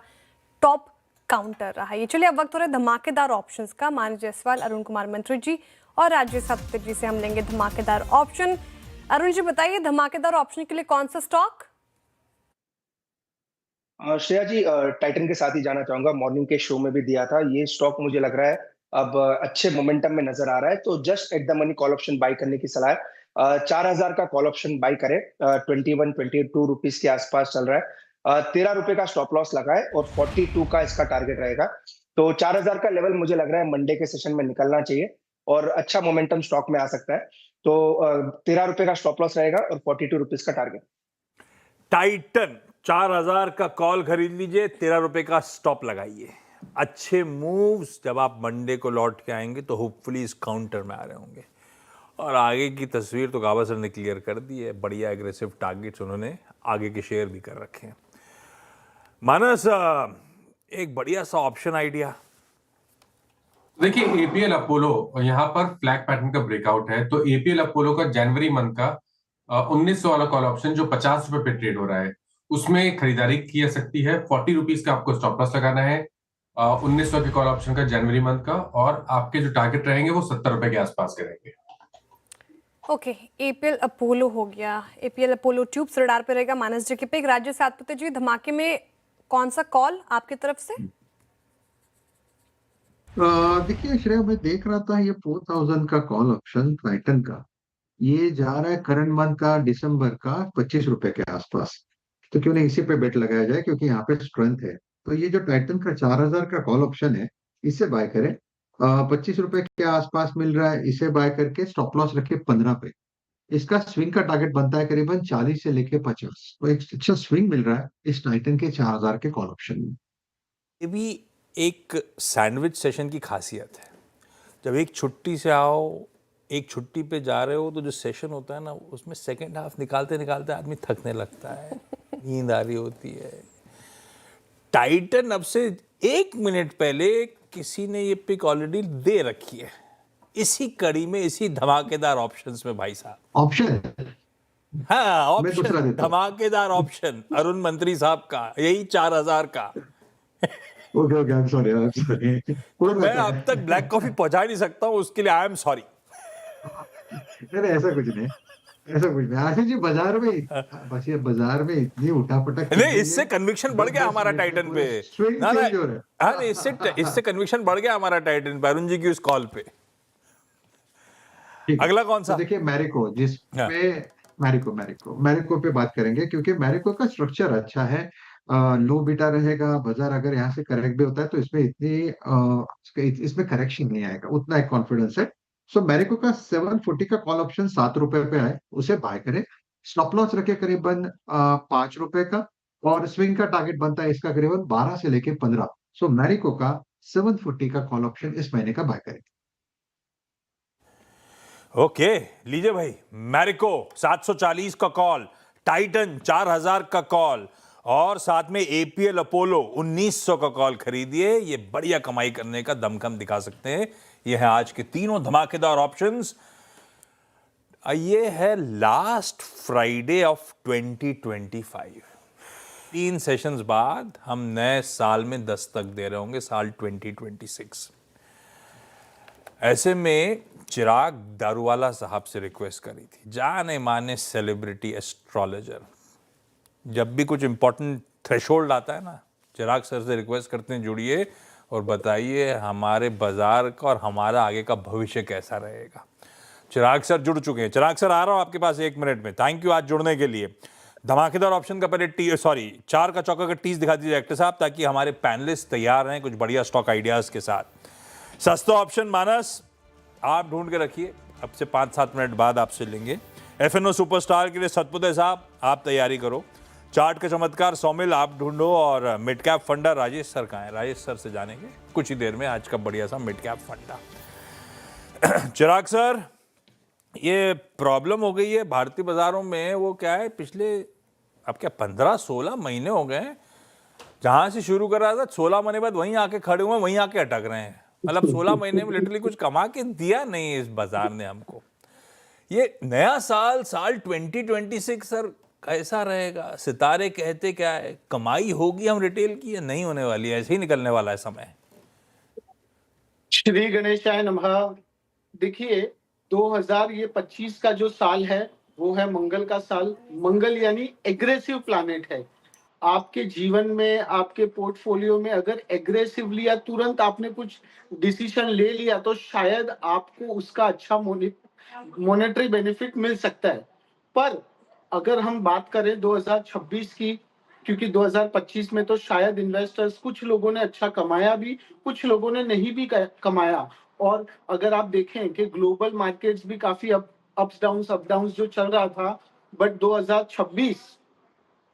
टॉप काउंटर रहा। ये चलिए अब वक्त हो रहा है धमाकेदार ऑप्शंस का। मानव जायसवाल, अरुण कुमार मंत्री जी और राजेश सप्ते जी से हम लेंगे धमाकेदार ऑप्शन। अरुण जी बताइए, धमाकेदार ऑप्शन के लिए कौन सा स्टॉक? श्रेया जी, टाइटन के साथ ही जाना चाहूंगा। मॉर्निंग के शो में भी दिया था ये स्टॉक। मुझे लग रहा है अब अच्छे मोमेंटम में नजर आ रहा है, तो just at the money call option buy करने की सलाह है। 4000 का कॉल ऑप्शन बाय करें। 21-22 रुपीज के आसपास चल रहा है। 13 रुपए का स्टॉप लॉस लगा है और 42 का इसका टारगेट रहेगा। तो 4000 का लेवल मुझे लग रहा है मंडे के सेशन में निकलना चाहिए और अच्छा मोमेंटम स्टॉक में आ सकता है। तो 13 रुपए का स्टॉप लॉस रहेगा और 42 रुपीज का टारगेट। टाइटन 4000 का कॉल खरीद लीजिए, 13 रुपए का स्टॉप लगाइए। अच्छे मूव्स जब आप मंडे को लौट के आएंगे तो होपफुली इस काउंटर में आ रहे होंगे। और आगे की तस्वीर तो गाबा सर ने क्लियर कर दी है। बढ़िया एग्रेसिव टारगेट्स उन्होंने आगे के शेयर भी कर रखे हैं। मानस, एक बढ़िया सा ऑप्शन आइडिया। देखिए, एपीएल अपोलो यहाँ पर फ्लैग पैटर्न का ब्रेकआउट है, तो एपीएल अपोलो का जनवरी मंथ का 1900 वाला कॉल ऑप्शन जो 50 रुपए पे ट्रेड हो रहा है, उसमें खरीदारी की जा सकती है। 40 रुपीज का आपको स्टॉप लॉस लगाना है 1900 के कॉल ऑप्शन का जनवरी मंथ का, और आपके जो टारगेट रहेंगे वो 70 रुपए के आसपास के रहेंगे। ओके, एपीएल अपोलो हो गया। एपीएल अपोलो ट्यूब्स रडार पे रहेगा मानस जी के पे। राज्य सातपुते जी, धमाके में कौन सा कॉल आपकी तरफ से? देखिए श्रेया, मैं देख रहा था ये 4000 का कॉल ऑप्शन टाइटन का, ये जा रहा है करंट मंथ का दिसंबर का 25 रुपए के आसपास। तो क्यों नहीं इसी पे बेट लगाया जाए, क्योंकि यहाँ पे स्ट्रेंथ है। तो ये जो टाइटन का 4000 का कॉल ऑप्शन है, इसे बाय करें। 25 रुपए के आसपास मिल रहा है, इसे बाय करके स्टॉप लॉस रखे 15 पे। इसका स्विंग का टारगेट बनता है करीबन 40 से लेके 50। तो एक अच्छा स्विंग मिल रहा है इस टाइटन के 4000 के कॉल ऑप्शन में। ये भी एक सैंडविच सेशन की खासियत है। जब एक छुट्टी से आओ, एक छुट्टी पे जा रहे हो, तो जो सेशन होता है ना, उसमें सेकेंड हाफ निकालते निकालते आदमी थकने लगता है, नींद आ रही होती है। टाइटन अब से 1 मिनट पहले किसी ने ये पिक ऑलरेडी दे रखी है, इसी कड़ी में, इसी धमाकेदार ऑप्शंस में भाई साहब। ऑप्शन, हाँ ऑप्शन, धमाकेदार ऑप्शन अरुण मंत्री साहब का, यही 4000 का। Okay, I am sorry. मैं अब तक ब्लैक कॉफी पहुंचा नहीं सकता हूं, उसके लिए आई एम सॉरी। नहीं, ऐसा कुछ नहीं, ऐसा कुछ नहीं। आशीष जी, बाजार में इतनी उठापटक नहीं, इससे कन्विक्शन बढ़ गया हमारा टाइटन पे। ना हाँ, इससे कन्विक्शन बढ़ गया हमारा टाइटन पे, अरुण जी की उस कॉल पे। अगला कौन सा? तो देखिए मैरिको, जिसमें मैरिको पे बात करेंगे, क्योंकि मैरिको का स्ट्रक्चर अच्छा है। लो बीटा रहेगा। बाजार अगर यहाँ से करेक्ट भी होता है तो इसमें करेक्शन नहीं आएगा, उतना एक कॉन्फिडेंस है। सो मैरिको का 740 का कॉल ऑप्शन 7 रुपए पे है, उसे बाय करें। स्टॉप लॉस रखे करीबन 5 रुपए का, और स्विंग का टारगेट बनता है इसका करीबन 12 से लेके 15। सो मैरिको का 740 का कॉल ऑप्शन इस महीने का बाय करें। ओके, लीजिए भाई, मैरिको 740 का कॉल, टाइटन 4000 का कॉल, और साथ में एपीएल अपोलो 1900 का कॉल खरीदिए। ये बढ़िया कमाई करने का दमखम दिखा सकते हैं। ये है आज के तीनों धमाकेदार ऑप्शंस। ये है लास्ट फ्राइडे ऑफ 2025। 3 सेशंस बाद हम नए साल में दस्तक दे रहे होंगे, साल 2026। ऐसे में चिराग दारूवाला साहब से रिक्वेस्ट करी थी, जाने माने सेलिब्रिटी एस्ट्रोलॉजर, जब भी कुछ इंपॉर्टेंट थ्रेशोल्ड आता है ना, चिराग सर से रिक्वेस्ट करते हैं जुड़िए और बताइए हमारे बाजार का और हमारा आगे का भविष्य कैसा रहेगा। चिराग सर जुड़ चुके हैं। चिराग सर, आ रहा हूं आपके पास 1 मिनट में। थैंक यू आज जुड़ने के लिए। धमाकेदार ऑप्शन का पहले 4 का चौका का टीज दिखा दीजिए एक्टर साहब, ताकि हमारे पैनलिस्ट तैयार हैं कुछ बढ़िया स्टॉक आइडियाज के साथ। सस्ता ऑप्शन मानस आप ढूंढ के रखिए, अब से 5-7 मिनट बाद आपसे लेंगे। एफएनओ सुपरस्टार के लिए सतपुते साहब आप तैयारी करो। चार्ट का चमत्कार सौमिल आप ढूंढो और मिड कैप फंडा राजेश सर कहाँ है? राजेश सर से जानेंगे कुछ ही देर में आज का बढ़िया सा मिड कैप फंडा। चिराग सर, ये प्रॉब्लम हो गई है भारतीय बाजारों में, वो क्या है, पिछले अब क्या 15-16 महीने हो गए हैं, जहां से शुरू कर रहा था 16 महीने बाद वहीं आके खड़े हुए, वहीं आके अटक रहे हैं। मतलब 16 महीने में लिटरली कुछ कमा के दिया नहीं इस बाजार ने हमको। ये नया साल 2026 सर कैसा रहेगा? सितारे कहते क्या है, कमाई होगी हम रिटेल की या नहीं होने वाली है? ऐसे ही निकलने वाला है समय। श्री गणेशाय नमः। देखिए 2025 का जो साल है वो है मंगल का साल। मंगल यानी एग्रेसिव प्लैनेट है। आपके जीवन में, आपके पोर्टफोलियो में अगर एग्रेसिवली या तुरंत आपने कुछ डिसीजन ले लिया तो शायद आपको उसका अच्छा मॉनेटरी बेनिफिट मिल सकता है। पर अगर हम बात करें 2026 की, क्योंकि 2025 में तो शायद इन्वेस्टर्स, कुछ लोगों ने अच्छा कमाया भी, कुछ लोगों ने नहीं भी कमाया। और अगर आप देखें कि ग्लोबल मार्केट्स भी काफी अप्स डाउन्स जो चल रहा था, बट 2026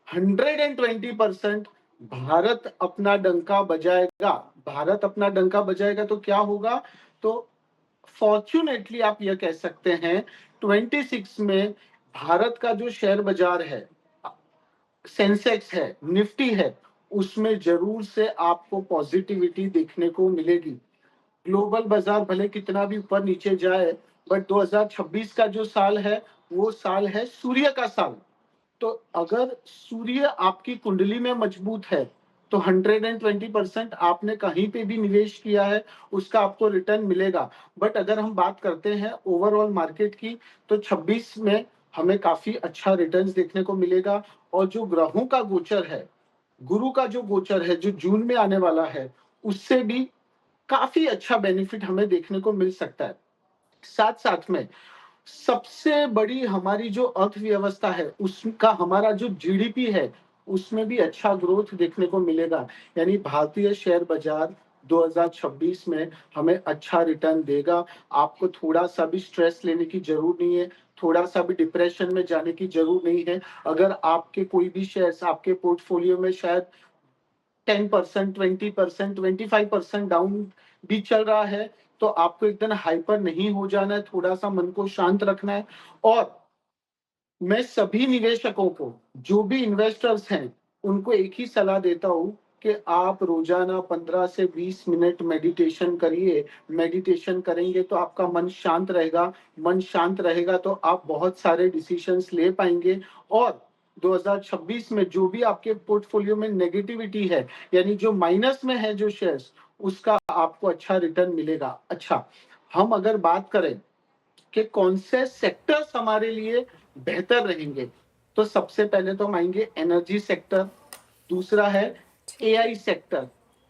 120% भारत अपना डंका बजाएगा। भारत अपना डंका बजाएगा तो क्या होगा? तो फॉर्चुनेटली आप यह कह सकते हैं 26 में भारत का जो शेयर बाजार है, सेंसेक्स है, निफ्टी है, उसमें जरूर से आपको पॉजिटिविटी देखने को मिलेगी। ग्लोबल बाजार भले कितना भी ऊपर नीचे जाए, बट 2026 का जो साल है वो साल है सूर्य का साल। तो अगर सूर्य आपकी कुंडली में मजबूत है तो 120% आपने कहीं पे भी निवेश किया है उसका आपको रिटर्न मिलेगा। बट अगर हम बात करते हैं ओवरऑल मार्केट की, तो 26 में हमें काफी अच्छा रिटर्न्स देखने को मिलेगा। और जो ग्रहों का गोचर है, गुरु का जो गोचर है जो जून में आने वाला है, उससे भी काफी अच्छा बेनिफिट हमें देखने को मिल सकता है। साथ साथ में सबसे बड़ी हमारी जो अर्थव्यवस्था है उसका, हमारा जो जीडीपी है, उसमें भी अच्छा ग्रोथ देखने को मिलेगा। यानी भारतीय शेयर बाजार 2026 में हमें अच्छा रिटर्न देगा। आपको थोड़ा सा भी स्ट्रेस लेने की जरूरत नहीं है, थोड़ा सा भी डिप्रेशन में जाने की जरूरत नहीं है। अगर आपके कोई भी शेयर्स आपके पोर्टफोलियो में शायद 10%, 20%, 25% डाउन भी चल रहा है, तो आपको एकदम हाइपर नहीं हो जाना है, थोड़ा सा मन को शांत रखना है। और मैं सभी निवेशकों को, जो भी इन्वेस्टर्स हैं, उनको एक ही सलाह देता हूं कि आप रोजाना 15 से 20 मिनट मेडिटेशन करिए। मेडिटेशन करेंगे तो आपका मन शांत रहेगा। मन शांत रहेगा तो आप बहुत सारे डिसीजंस ले पाएंगे। और 2026 में जो भी आपके पोर्टफोलियो में नेगेटिविटी है, यानी जो माइनस में है जो शेयर्स, उसका आपको अच्छा रिटर्न मिलेगा। अच्छा, हम अगर बात करें कि कौन से सेक्टर्स हमारे लिए बेहतर रहेंगे, तो सबसे पहले तो हम आएंगे एनर्जी सेक्टर, दूसरा है एआई सेक्टर,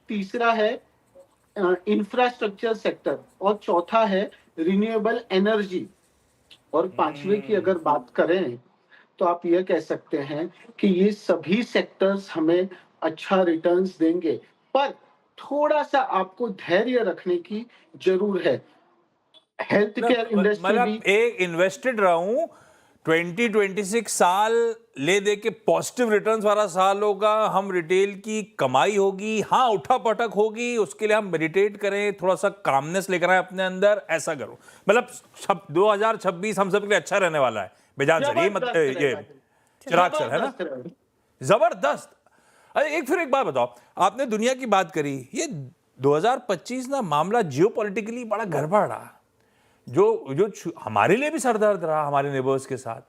तीसरा है इंफ्रास्ट्रक्चर सेक्टर, और चौथा है रिन्यूएबल एनर्जी। और पांचवे की अगर बात करें तो आप यह कह सकते हैं कि ये सभी सेक्टर्स हमें अच्छा रिटर्न्स देंगे, पर थोड़ा सा आपको धैर्य रखने की जरूर है। हेल्थ केयर इंडस्ट्री मतलब भी एक इन्वेस्टेड रहा हूं, 2026 साल ले दे के पॉजिटिव रिटर्न्स वाला साल होगा। हम रिटेल की कमाई होगी, हाँ उठा पटक होगी, उसके लिए हम मेडिटेट करें, थोड़ा सा कामनेस लेकर आए अपने अंदर, ऐसा करो। मतलब 2026 हम सब के लिए अच्छा रहने वाला है। बेजान सर, ये चिराग सर है ना, जबरदस्त। अरे एक बात बताओ, आपने दुनिया की बात करी, ये 2025 ना मामला जियोपॉलिटिकली बड़ा गड़बड़ रहा, जो हमारे लिए भी सरदर्द रहा, हमारे नेबर्स के साथ।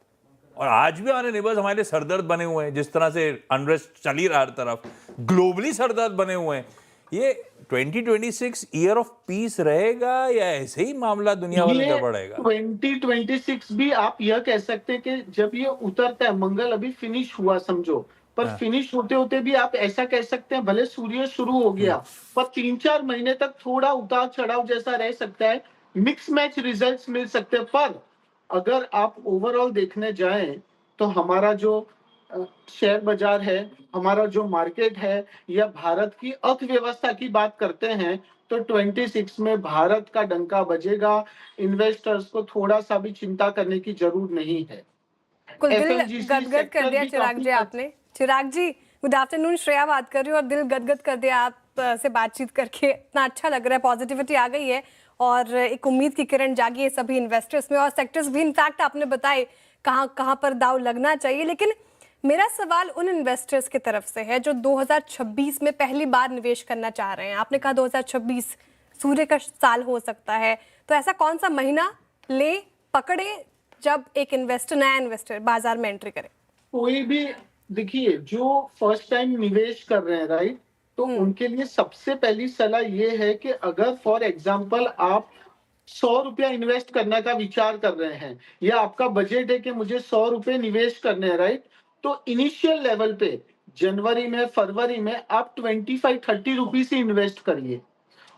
और आज भी हमारे नेबर्स हमारे लिए सरदर्द बने हुए हैं। जिस तरह से अनरेस्ट चली रहा हर तरफ, ग्लोबली सरदर्द बने हुए हैं। ये 2026 ईयर ऑफ पीस रहेगा या ऐसे ही मामला दुनिया भर में गड़बड़ेगा? 2026 भी आप यह कह सकते हैं कि जब ये उतरता है, मंगल अभी फिनिश हुआ समझो, पर फिनिश होते होते भी आप ऐसा कह सकते हैं, भले सूर्य शुरू हो गया पर 3-4 महीने तक थोड़ा उतार चढ़ाव जैसा रह सकता है, मिक्स मैच रिजल्ट्स मिल सकते हैं। पर अगर आप ओवरऑल देखने जाएं तो हमारा जो शेयर बाजार है, हमारा जो मार्केट है, या भारत की अर्थव्यवस्था की बात करते हैं, तो 26 में भारत का डंका बजेगा। इन्वेस्टर्स को थोड़ा सा भी चिंता करने की जरूरत नहीं है। कुल दिल FMGC गदगद कर सेक्टर दिया भी चिराग काफी जी आपने। चिराग जी, गुड आफ्टरनून। श्रेया बात कर रही हूँ और दिल गदगद कर दिया आप से बातचीत करके। इतना अच्छा लग रहा है, पॉजिटिविटी आ गई है और एक उम्मीद की किरण जागी है सभी इन्वेस्टर्स में और सेक्टर्स भी। इनफैक्ट आपने बताए कहाँ पर दाव लगना चाहिए। लेकिन मेरा सवाल उन इन्वेस्टर्स की तरफ से है जो 2026 में पहली बार निवेश करना चाह रहे हैं। आपने कहा 2026 सूर्य का साल हो सकता है, तो ऐसा कौन सा महीना ले पकड़े जब एक इन्वेस्टर, नया इन्वेस्टर बाजार में एंट्री करे? कोई भी देखिए जो फर्स्ट टाइम निवेश कर रहे हैं, राइट, तो उनके लिए सबसे पहली सलाह ये है कि अगर फॉर एग्जांपल आप 100 रुपया इन्वेस्ट करने का विचार कर रहे हैं या आपका बजट है कि मुझे 100 रुपए निवेश करने हैं, राइट, तो इनिशियल लेवल पे जनवरी में, फरवरी में आप 25-30 रुपीज से इन्वेस्ट करिए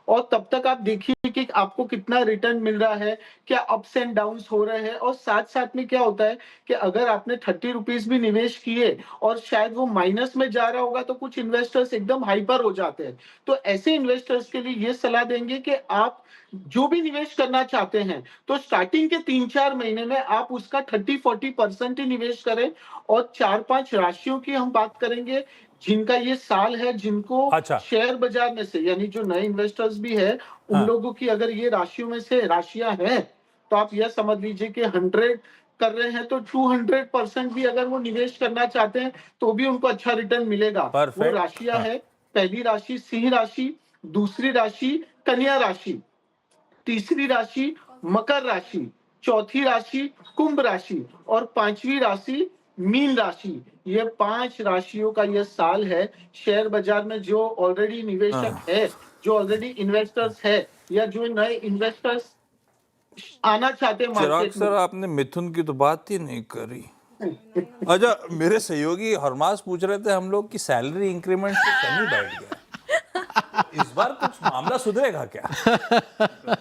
और तब तक आप देखिए कि आपको कितना रिटर्न मिल रहा है, क्या अप्स एंड डाउन्स हो रहे हैं। और साथ साथ में क्या होता है कि अगर आपने 30 रुपीज भी निवेश किए और शायद वो माइनस में जा रहा होगा तो कुछ इन्वेस्टर्स एकदम हाइपर हो जाते हैं। तो ऐसे इन्वेस्टर्स के लिए ये सलाह देंगे कि आप जो भी निवेश करना चाहते हैं तो स्टार्टिंग के 3-4 महीने में आप उसका 30-40% ही निवेश करें। और 4-5 राशियों की हम बात करेंगे जिनका ये साल है, जिनको शेयर बाजार में से, यानी जो नए इन्वेस्टर्स भी है उन लोगों की अगर ये राशियों में से राशियां हैं तो आप यह समझ लीजिए कि 100 कर रहे हैं तो 200% भी अगर वो निवेश करना चाहते हैं तो भी उनको अच्छा रिटर्न मिलेगा। वो राशियां है, पहली राशि सिंह राशि, दूसरी राशि कन्या राशि, तीसरी राशि मकर राशि, चौथी राशि कुंभ राशि और पांचवी राशि मीन राशि। ये 5 राशियों का ये साल है। शेयर बाजार में जो ऑलरेडी निवेशक है, जो ऑलरेडी इन्वेस्टर्स है या जो नए इन्वेस्टर्स आना चाहते हैं मार्केट में। सर, आपने मिथुन की तो बात ही नहीं करी। अच्छा, मेरे सहयोगी हरमास पूछ रहे थे हम लोग की सैलरी इंक्रीमेंट से कमी बैठ गया, इस बार कुछ मामला सुधरेगा क्या?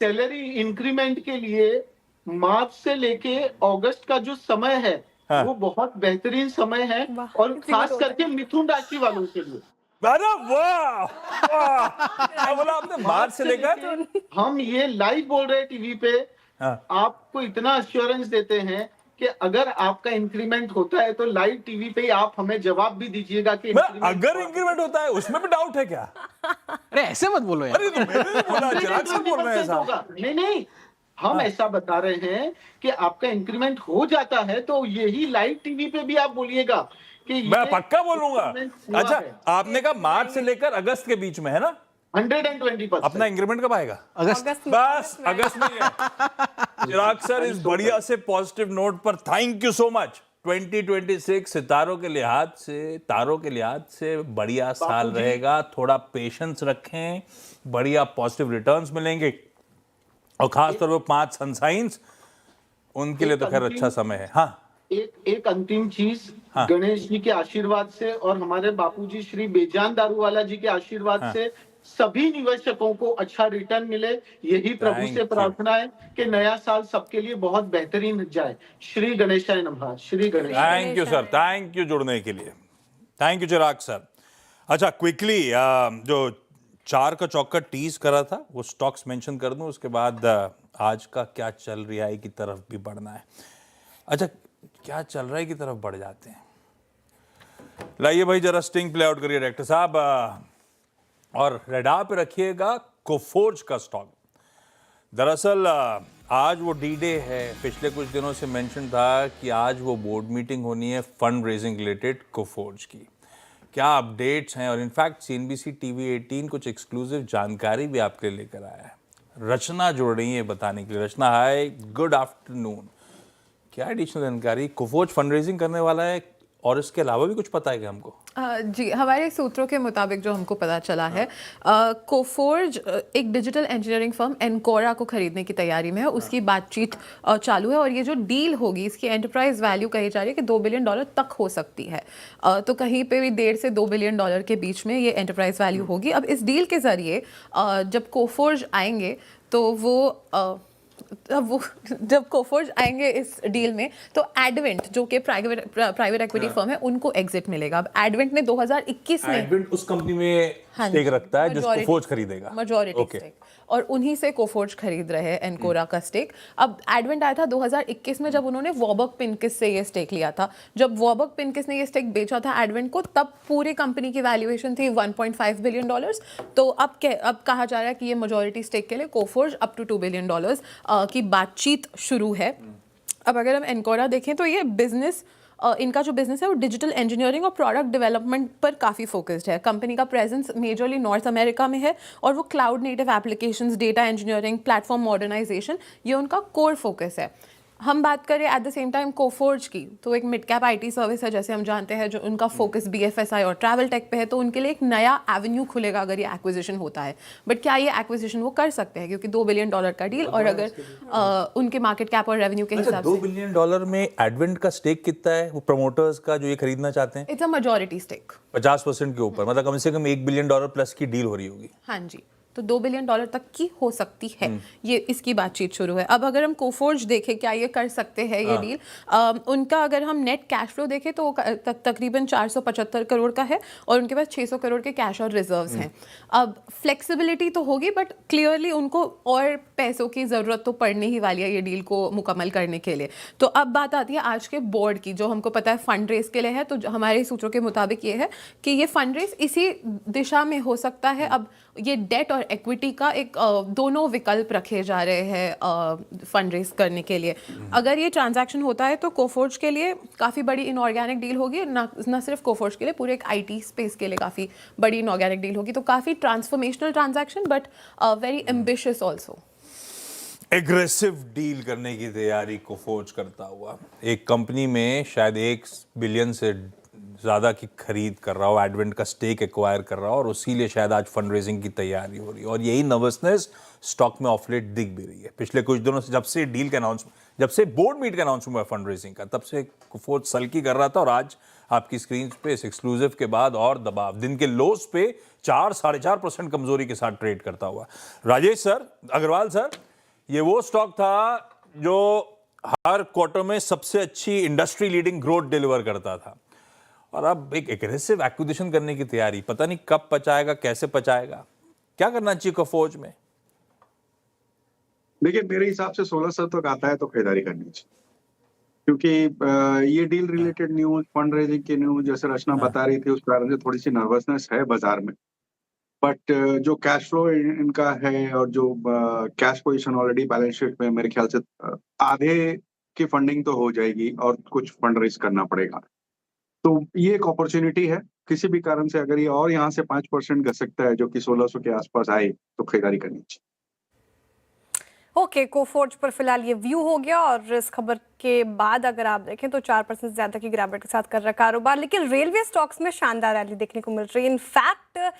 सैलरी इंक्रीमेंट के लिए मार्च से लेके अगस्त का जो समय है वो बहुत बेहतरीन समय है और खास करके मिथुन राशि वालों के लिए। अरे वाह, क्या बोला आपने? मार्च से लेकर हम ये लाइव बोल रहे हैं टीवी पे। आपको इतना अश्योरेंस देते हैं कि अगर आपका इंक्रीमेंट होता है तो लाइव टीवी पे आप हमें जवाब भी दीजिएगा कि अगर इंक्रीमेंट होता है उसमें भी डाउट है क्या? अरे ऐसे मत बोलो यार। अरे तो मैंने नहीं बोला, चिराग सर बोल रहे हैं साहब। नहीं, हम ऐसा बता रहे हैं कि आपका इंक्रीमेंट हो जाता है तो यही लाइव टीवी पे भी आप बोलिएगा कि मैं पक्का बोलूंगा। अच्छा, आपने कहा मार्च से लेकर अगस्त के बीच में है ना? 120%। अपना इंक्रीमेंट कब आएगा? अगस्त। बस अगस्त में है। चिराग सर, इस बढ़िया से पॉजिटिव नोट पर थैंक यू सो मच। 2026 सितारों के लिहाज से, तारों के लिहाज से बढ़िया साल रहेगा। थोड़ा पेशेंस रखें, बढ़िया पॉजिटिव रिटर्न्स मिलेंगे और खासतौर पर 5 सनसाइंस, उनके लिए तो खैर अच्छा समय है। हाँ, एक अंतिम चीज, गणेश जी के आशीर्वाद से और हमारे बापूजी श्री बेजान दारूवाला जी के आशीर्वाद से सभी निवेशकों को अच्छा रिटर्न मिले, यही प्रभु से प्रार्थना है कि नया साल सबके लिए बहुत बेहतरीन जाए। श्री गणेशाय नमः। Shri Ganesh. Thank you sir, thank you जुड़ने के लिए। Thank you Chirag sir. अच्छा, क्विकली जो 4 का चौका टीज करा था वो स्टॉक्स मेंशन कर दूं, उसके बाद आज का क्या चल रहा है की तरफ भी बढ़ना है। अच्छा, क्या चल रहा है की तरफ बढ़ जाते हैं। लाइए भाई, जरा स्टिंग प्ले आउट करिए डायरेक्टर साहब और रेडार पे रखिएगा कोफोर्ज का स्टॉक। दरअसल आज वो डी डे है। पिछले कुछ दिनों से मेंशन था कि आज वो बोर्ड मीटिंग होनी है फंड रेजिंग रिलेटेड कोफोर्ज की। क्या अपडेट्स हैं और इनफैक्ट CNBC TV 18 कुछ एक्सक्लूसिव जानकारी भी आपके लिए लेकर आया है। रचना जुड़ रही है बताने के लिए। रचना, हाय, गुड आफ्टरनून। क्या एडिशनल जानकारी? कोफोर्ज फंड रेजिंग करने वाला है और इसके अलावा भी कुछ पता है क्या हमको? जी, हमारे सूत्रों के मुताबिक जो हमको पता चला है, कोफोर्ज एक डिजिटल इंजीनियरिंग फर्म एनकोरा को खरीदने की तैयारी में है। उसकी बातचीत चालू है और ये जो डील होगी इसकी एंटरप्राइज वैल्यू कही जा रही है कि $2 बिलियन तक हो सकती है। तो कहीं पे भी $1.5 से $2 बिलियन के बीच में ये एंटरप्राइज वैल्यू होगी। अब इस डील के जरिए जब कोफोर्ज आएंगे तो वो अब वो जब कोफोर्ज आएंगे इस डील में तो एडवेंट जो कि प्राइवेट एक्विटी फर्म है उनको एग्जिट मिलेगा। अब एडवेंट ने 2021 में एडवेंट उस कंपनी में स्टेक रखता है जिसको कोफोर्ज खरीदेगा, मेजॉरिटी स्टेक, और उन्हीं से कोफोर्ज खरीद रहे हैं एनकोरा का स्टेक। अब एडवेंट आया था 2021 में जब उन्होंने वॉबर्ग पिनकिस से ये स्टेक लिया था। जब वॉबर्ग पिनकिस ने ये स्टेक बेचा था एडवेंट को, तब पूरी कंपनी की वैल्यूएशन थी $1.5 बिलियन। तो अब कहा जा रहा है कि ये मेजॉरिटी स्टेक के लिए कोफोर्ज अप टू $2 बिलियन की बातचीत शुरू है। अब अगर हम एनकोरा देखें तो ये बिजनेस इनका जो बिजनेस है वो डिजिटल इंजीनियरिंग और प्रोडक्ट डेवलपमेंट पर काफ़ी फोकस्ड है। कंपनी का प्रेजेंस मेजरली नॉर्थ अमेरिका में है और वो cloud native applications, data engineering, platform modernisation, ये उनका कोर फोकस है। हम बात करें at the same time Coforge की, तो एक मिड कैप आईटी सर्विस है जैसे हम जानते हैं, जो उनका फोकस बीएफएसआई और ट्रैवल टेक पे है, तो उनके लिए एक नया एवेन्यू खुलेगा अगर ये एक्विजिशन होता है। बट क्या ये एक्विजिशन वो कर सकते हैं, क्योंकि $2 बिलियन का डील, और अगर उनके मार्केट कैप और रेवेन्यू के हिसाब से $2 बिलियन में एडवेंट का स्टेक कितना है वो प्रमोटर्स का जो ये खरीदना चाहते हैं? इट्स अ मेजॉरिटी स्टेक 50% के ऊपर, मतलब कम से कम $1 बिलियन प्लस की डील हो रही होगी। हाँ जी, तो $2 बिलियन तक की हो सकती है, ये इसकी बातचीत शुरू है। अब अगर हम कोफोर्ज देखें क्या ये कर सकते हैं ये डील, उनका अगर हम नेट कैश फ्लो देखें तो तकरीबन 475 करोड़ का है और उनके पास 600 करोड़ के कैश और रिजर्व्स हैं। अब फ्लेक्सिबिलिटी तो होगी, बट क्लियरली उनको और पैसों की ज़रूरत तो पड़ने ही वाली है ये डील को मुकम्मल करने के लिए। तो अब बात आती है आज के बोर्ड की, जो हमको पता है फंड रेस के लिए है। तो हमारे सूत्रों के मुताबिक ये है कि ये फंड रेस इसी दिशा में हो सकता है। अब ये डेट और एक्विटी का एक दोनों विकल्प रखे जा रहे हैं फंड रेस करने के लिए। अगर ये ट्रांजैक्शन होता है तो कोफोर्ज के लिए काफ़ी बड़ी इनऑर्गेनिक डील होगी, ना सिर्फ कोफोर्ज के लिए, पूरे एक आईटी स्पेस के लिए काफ़ी बड़ी इनऑर्गेनिक डील होगी। तो काफ़ी transformational transaction, but very ambitious also. Aggressive deal करने की तैयारी कोफोर्ज करता हुआ एक कंपनी में शायद $1 बिलियन से ज़्यादा की खरीद कर रहा हो, एडवेंट का स्टेक एक्वायर कर रहा हो, और उसी लिए शायद आज फंड रेजिंग की तैयारी हो रही है। और यही नर्वसनेस स्टॉक में ऑफ लेट दिख भी रही है। पिछले कुछ दिनों से जब से बोर्ड मीट का अनाउंसमेंट हुआ फंड रेजिंग का, तब से कोफोर्ज सल्की कर रहा था, और आज आपकी स्क्रीन पे इस एक्सक्लूसिव के बाद और दबाव, दिन के लोस पे 4-4.5% कमजोरी के साथ ट्रेड करता हुआ। राजेश सर, अग्रवाल सर, ये वो स्टॉक था जो हर क्वार्टर में सबसे अच्छी इंडस्ट्री लीडिंग ग्रोथ डिलीवर करता था, और अब एक एग्रेसिव एक्विजिशन करने की तैयारी। पता नहीं कब पचाएगा, कैसे पचाएगा, क्या करना चाहिए कोफोर्ज में? देखिए, मेरे हिसाब से 1600 तक आता है तो खरीदारी करनी चाहिए, क्योंकि ये deal related news, fund raising की न्यूज जैसे रचना बता रही थी, उस कारण से थोड़ी सी नर्वसनेस है बाजार में। बट जो कैश फ्लो इनका है और जो cash position already balance sheet में, मेरे ख्याल से आधे की फंडिंग तो हो जाएगी और कुछ फंड रेज करना पड़ेगा। तो ये एक अपॉर्चुनिटी है। किसी भी कारण से अगर ये और यहाँ से 5% घट सकता है, जो कि 1600 के आसपास आए, तो खरीदारी करनी चाहिए। ओके, कोफोर्ज पर फिलहाल ये व्यू हो गया, और इस खबर के बाद अगर आप देखें तो 4% ज्यादा की गिरावट के साथ कर रहा है कारोबार। लेकिन रेलवे स्टॉक्स में शानदार रैली देखने को मिल रही है। इनफैक्ट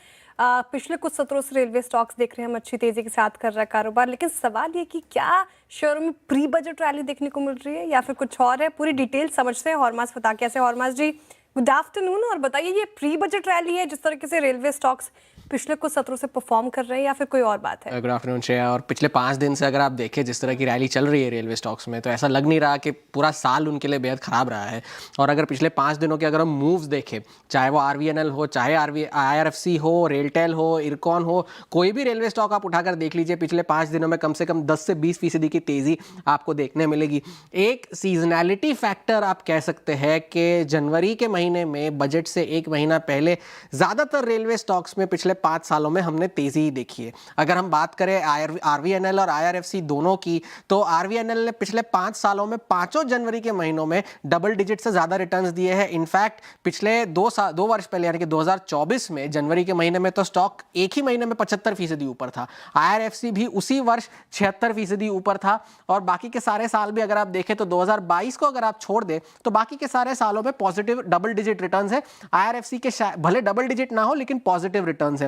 पिछले कुछ सत्रों से रेलवे स्टॉक्स देख रहे हैं हम अच्छी तेजी के साथ कर रहा है कारोबार। लेकिन सवाल ये कि क्या शेयरों में प्री बजट रैली देखने को मिल रही है या फिर कुछ और है? पूरी डिटेल समझते हैं हॉर्मास फताकिया से। हॉर्मास जी, गुड आफ्टरनून, और बताइए ये प्री बजट रैली है जिस तरीके से रेलवे स्टॉक्स पिछले कुछ सत्रों से परफॉर्म कर रहे हैं, या फिर कोई और बात है? Good afternoon Shreya. और पिछले 5 दिन से अगर आप देखें जिस तरह की रैली चल रही है रेलवे स्टॉक्स में, तो ऐसा लग नहीं रहा कि पूरा साल उनके लिए बेहद ख़राब रहा है। और अगर पिछले 5 दिनों के अगर हम मूव्स देखें, चाहे वो RVNL हो, चाहे IRFC हो, रेलटेल हो, इरकॉन हो, कोई भी रेलवे स्टॉक आप उठाकर देख लीजिए, पिछले 5 दिनों में कम से कम 10 से 20% की तेज़ी आपको देखने मिलेगी। एक सीजनैलिटी फैक्टर आप कह सकते हैं कि जनवरी के महीने में बजट से 1 महीना पहले ज़्यादातर रेलवे स्टॉक्स में पिछले 5 सालों में हमने तेजी ही देखी है। अगर हम बात करें RVNL और IRFC दोनों की, तो RVNL ने पिछले 5 सालों में 5 जनवरी के महीनों में डबल डिजिट से ज्यादा रिटर्न्स दिए हैं। इनफैक्ट पिछले 2 वर्ष पहले यानी कि 2024 में जनवरी के महीने में तो स्टॉक एक ही महीने में 75% ऊपर था। IRFC भी उसी वर्ष 76% ऊपर था। और बाकी के सारे साल भी अगर आप देखें तो 2022 को अगर आप छोड़ दें तो बाकी के सारे सालों में पॉजिटिव डबल डिजिट रिटर्न्स है। IRFC के भले डबल डिजिट ना हो लेकिन पॉजिटिव रिटर्न्स है।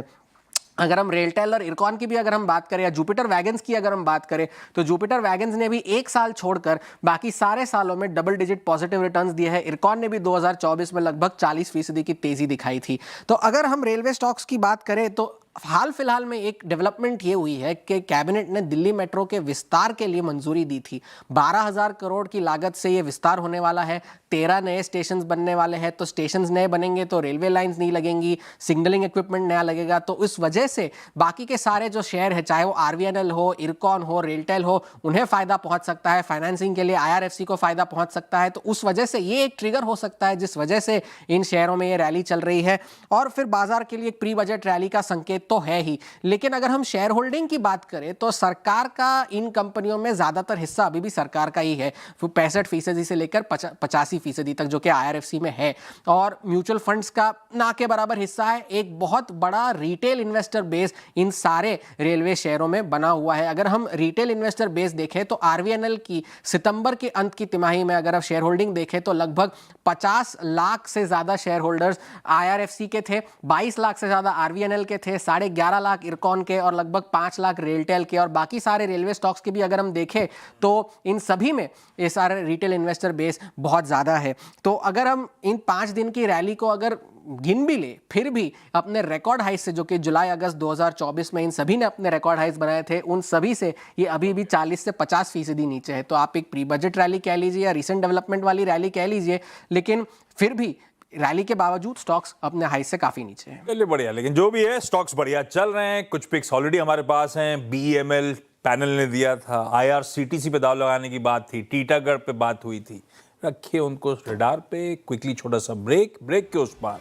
अगर हम रेलटेल और इरकॉन की भी अगर हम बात करें, या जुपिटर वैगन्स की अगर हम बात करें, तो जुपिटर वैगन्स ने भी 1 साल छोड़कर बाकी सारे सालों में डबल डिजिट पॉजिटिव रिटर्न्स दिए हैं। इरकॉन ने भी 2024 में लगभग 40% की तेजी दिखाई थी। तो अगर हम रेलवे स्टॉक्स की बात करें तो हाल फिलहाल में एक डेवलपमेंट ये हुई है कि कैबिनेट ने दिल्ली मेट्रो के विस्तार के लिए मंजूरी दी थी। 12,000 करोड़ की लागत से ये विस्तार होने वाला है। 13 नए स्टेशंस बनने वाले हैं। तो स्टेशंस नए बनेंगे तो रेलवे लाइंस नहीं लगेंगी, सिग्नलिंग इक्विपमेंट नया लगेगा। तो इस वजह से बाकी के सारे जो शहर है, चाहे वो आरवीएनएल हो, इरकॉन हो, रेलटेल हो, उन्हें फायदा पहुंच सकता है। फाइनेंसिंग के लिए आईआरएफसी को फायदा पहुंच सकता है। तो उस वजह से ये एक ट्रिगर हो सकता है जिस वजह से इन शहरों में ये रैली चल रही है। और फिर बाजार के लिए एक प्री बजट रैली का संकेत तो है ही, लेकिन अगर हम शेयर होल्डिंग की बात करें तो सरकार का इन कंपनियों में ज्यादातर हिस्सा अभी भी सरकार का ही है, 65% से लेकर 85% तक, जो कि आईआरएफसी में है। और म्यूचुअल फंड्स का ना के बराबर हिस्सा है। एक बहुत बड़ा रिटेल इन्वेस्टर बेस इन सारे रेलवे शहरों में बना हुआ है। अगर हम रिटेल इन्वेस्टर बेस देखें तो आरवीएनएल की सितंबर के अंत की तिमाही में अगर आप शेयर होल्डिंग देखें तो लगभग 50 लाख से ज्यादा शेयर होल्डर्स आईआरएफसी के थे, 22 लाख से ज्यादा आरवीएनएल के थे, 11.5 लाख इरकॉन के और लगभग 5 लाख रेलटेल के। और बाकी सारे रेलवे स्टॉक्स के भी अगर हम देखें तो इन सभी में ये सारे रिटेल इन्वेस्टर बेस बहुत ज़्यादा है। तो अगर हम इन 5 दिन की रैली को अगर गिन भी ले, फिर भी अपने रिकॉर्ड हाइस से, जो कि जुलाई अगस्त 2024 में इन सभी ने अपने रिकॉर्ड हाइस बनाए थे, उन सभी से ये अभी भी 40 से 50% नीचे है। तो आप एक प्री बजट रैली कह लीजिए या रिसेंट डेवलपमेंट वाली रैली कह लीजिए, लेकिन फिर भी रैली के बावजूद स्टॉक्स अपने हाई से काफी नीचे हैं। चलिए बढ़िया, लेकिन जो भी है स्टॉक्स बढ़िया चल रहे हैं। कुछ पिक्स ऑलरेडी हमारे पास हैं। बीईएमएल पैनल ने दिया था, आईआरसीटीसी पे दाव लगाने की बात थी, टीटागढ़ पे बात हुई थी, रखिए उनको रडार पे। क्विकली छोटा सा ब्रेक के उस पार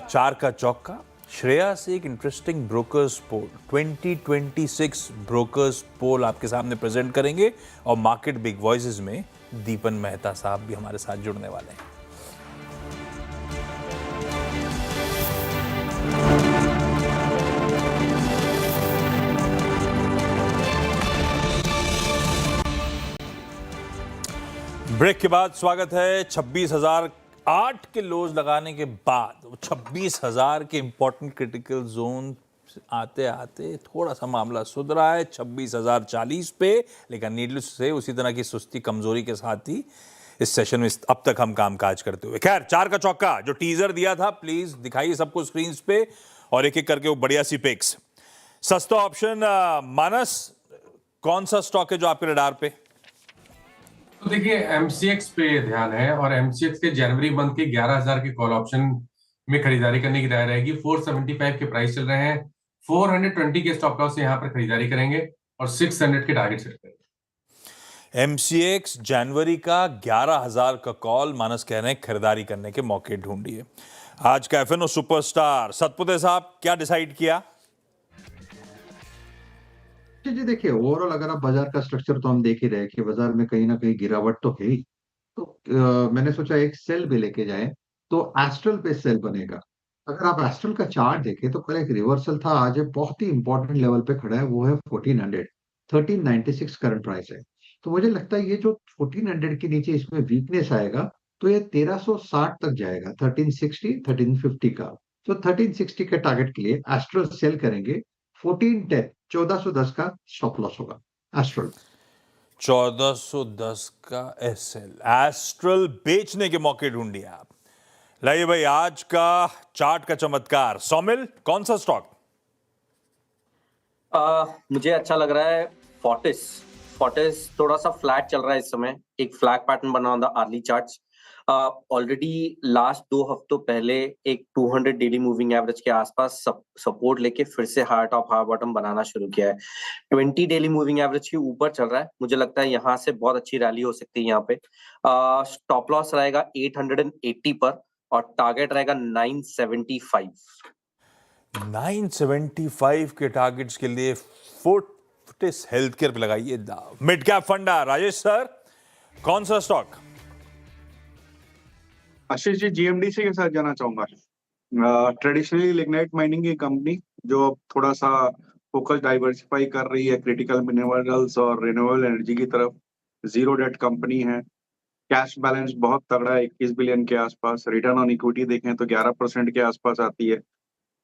4 का चौका। श्रेया से एक इंटरेस्टिंग ब्रोकर्स पोल, 2026 ब्रोकर्स पोल आपके सामने प्रेजेंट करेंगे। और मार्केट बिग वॉइसेस में दीपन मेहता साहब भी हमारे साथ जुड़ने वाले हैं। ब्रेक के बाद स्वागत है। 26,008 के लोज लगाने के बाद 26,000 के इंपॉर्टेंट क्रिटिकल जोन आते आते थोड़ा सा मामला सुधरा है 26,040 पे, लेकिन नीडलेस से उसी तरह की सुस्ती कमजोरी के साथ ही इस सेशन में अब तक हम कामकाज करते हुए। खैर, 4 का चौका जो टीजर दिया था, प्लीज दिखाइए सबको स्क्रीन पे और एक एक करके वो बढ़िया सी पिक्स। सस्ता ऑप्शन मानस, कौन सा स्टॉक है जो आपके रडार पे? तो देखिए एमसीएक्स पे ध्यान है और एमसीएक्स के जनवरी मंथ के 11,000 के कॉल ऑप्शन में खरीदारी करने की राय रहेगी। 475 के प्राइस चल रहे हैं। 420 के स्टॉप लॉस से यहाँ पर खरीदारी करेंगे और 600 के टारगेट सेट करेंगे। एमसीएक्स जनवरी का 11,000 का कॉल, मानस कह रहे हैं खरीदारी करने के मौके ढूंढिए। आज का एफएनओ सुपरस्टार सतपुते साहब क्या डिसाइड किया? जी देखिए, ओवरऑल अगर आप बाजार का स्ट्रक्चर तो हम देख ही रहे कि बाजार में कहीं ना कहीं गिरावट तो है ही। तो मैंने सोचा एक सेल भी लेके जाए, तो एस्ट्रल पे सेल बनेगा। अगर आप एस्ट्रल का चार्ट देखें तो कल एक रिवर्सल था, आज एक बहुत ही इंपॉर्टेंट लेवल पे खड़ा है, वो है 1400, 1396 करंट प्राइस है। तो मुझे लगता है ये जो 1400 के नीचे इसमें वीकनेस आएगा तो ये 1360 तक जाएगा, 1360 1350 का। तो 1360 के टारगेट के लिए एस्ट्रल सेल करेंगे। 1410 1410 का स्टॉप लॉस होगा एस्ट्रल। 1410 का एस्ट्रल बेचने के मौके ढूंढिए आप। लाइए भाई, आज का चार्ट का चमत्कार। सौमिल, कौन सा स्टॉक? मुझे अच्छा लग रहा है फोर्टिस थोड़ा सा फ्लैट चल रहा है इस समय। एक फ्लैग पैटर्न बना हुआ अर्ली चार्ट्स। ऑलरेडी लास्ट 2 हफ्तों पहले एक 200 डेली मूविंग एवरेज के आसपास सपोर्ट लेके फिर से हाई टॉप हाई बॉटम बनाना शुरू किया है। 20 डेली मूविंग एवरेज के ऊपर चल रहा है। मुझे लगता है यहाँ से बहुत अच्छी रैली हो सकती है। यहाँ पे स्टॉप लॉस रहेगा 880 पर और टारगेट रहेगा 975। 975 के टारगेट्स के लिए फोर्टिस हेल्थकेयर पे लगाइए दाव। मिड कैप फंडा, राजेश सर, कौन सा स्टॉक? आशीष जी, जीएमडीसी के साथ जाना चाहूंगा। ट्रेडिशनली लिग्नाइट माइनिंग की कंपनी जो अब थोड़ा सा फोकस डाइवर्सिफाई कर रही है क्रिटिकल मिनरल्स और रिन्यूएबल एनर्जी की तरफ। जीरो डेट कंपनी है। कैश बैलेंस बहुत तगड़ा है, 21 बिलियन के आसपास। रिटर्न ऑन इक्विटी देखें तो 11% के आसपास आती है।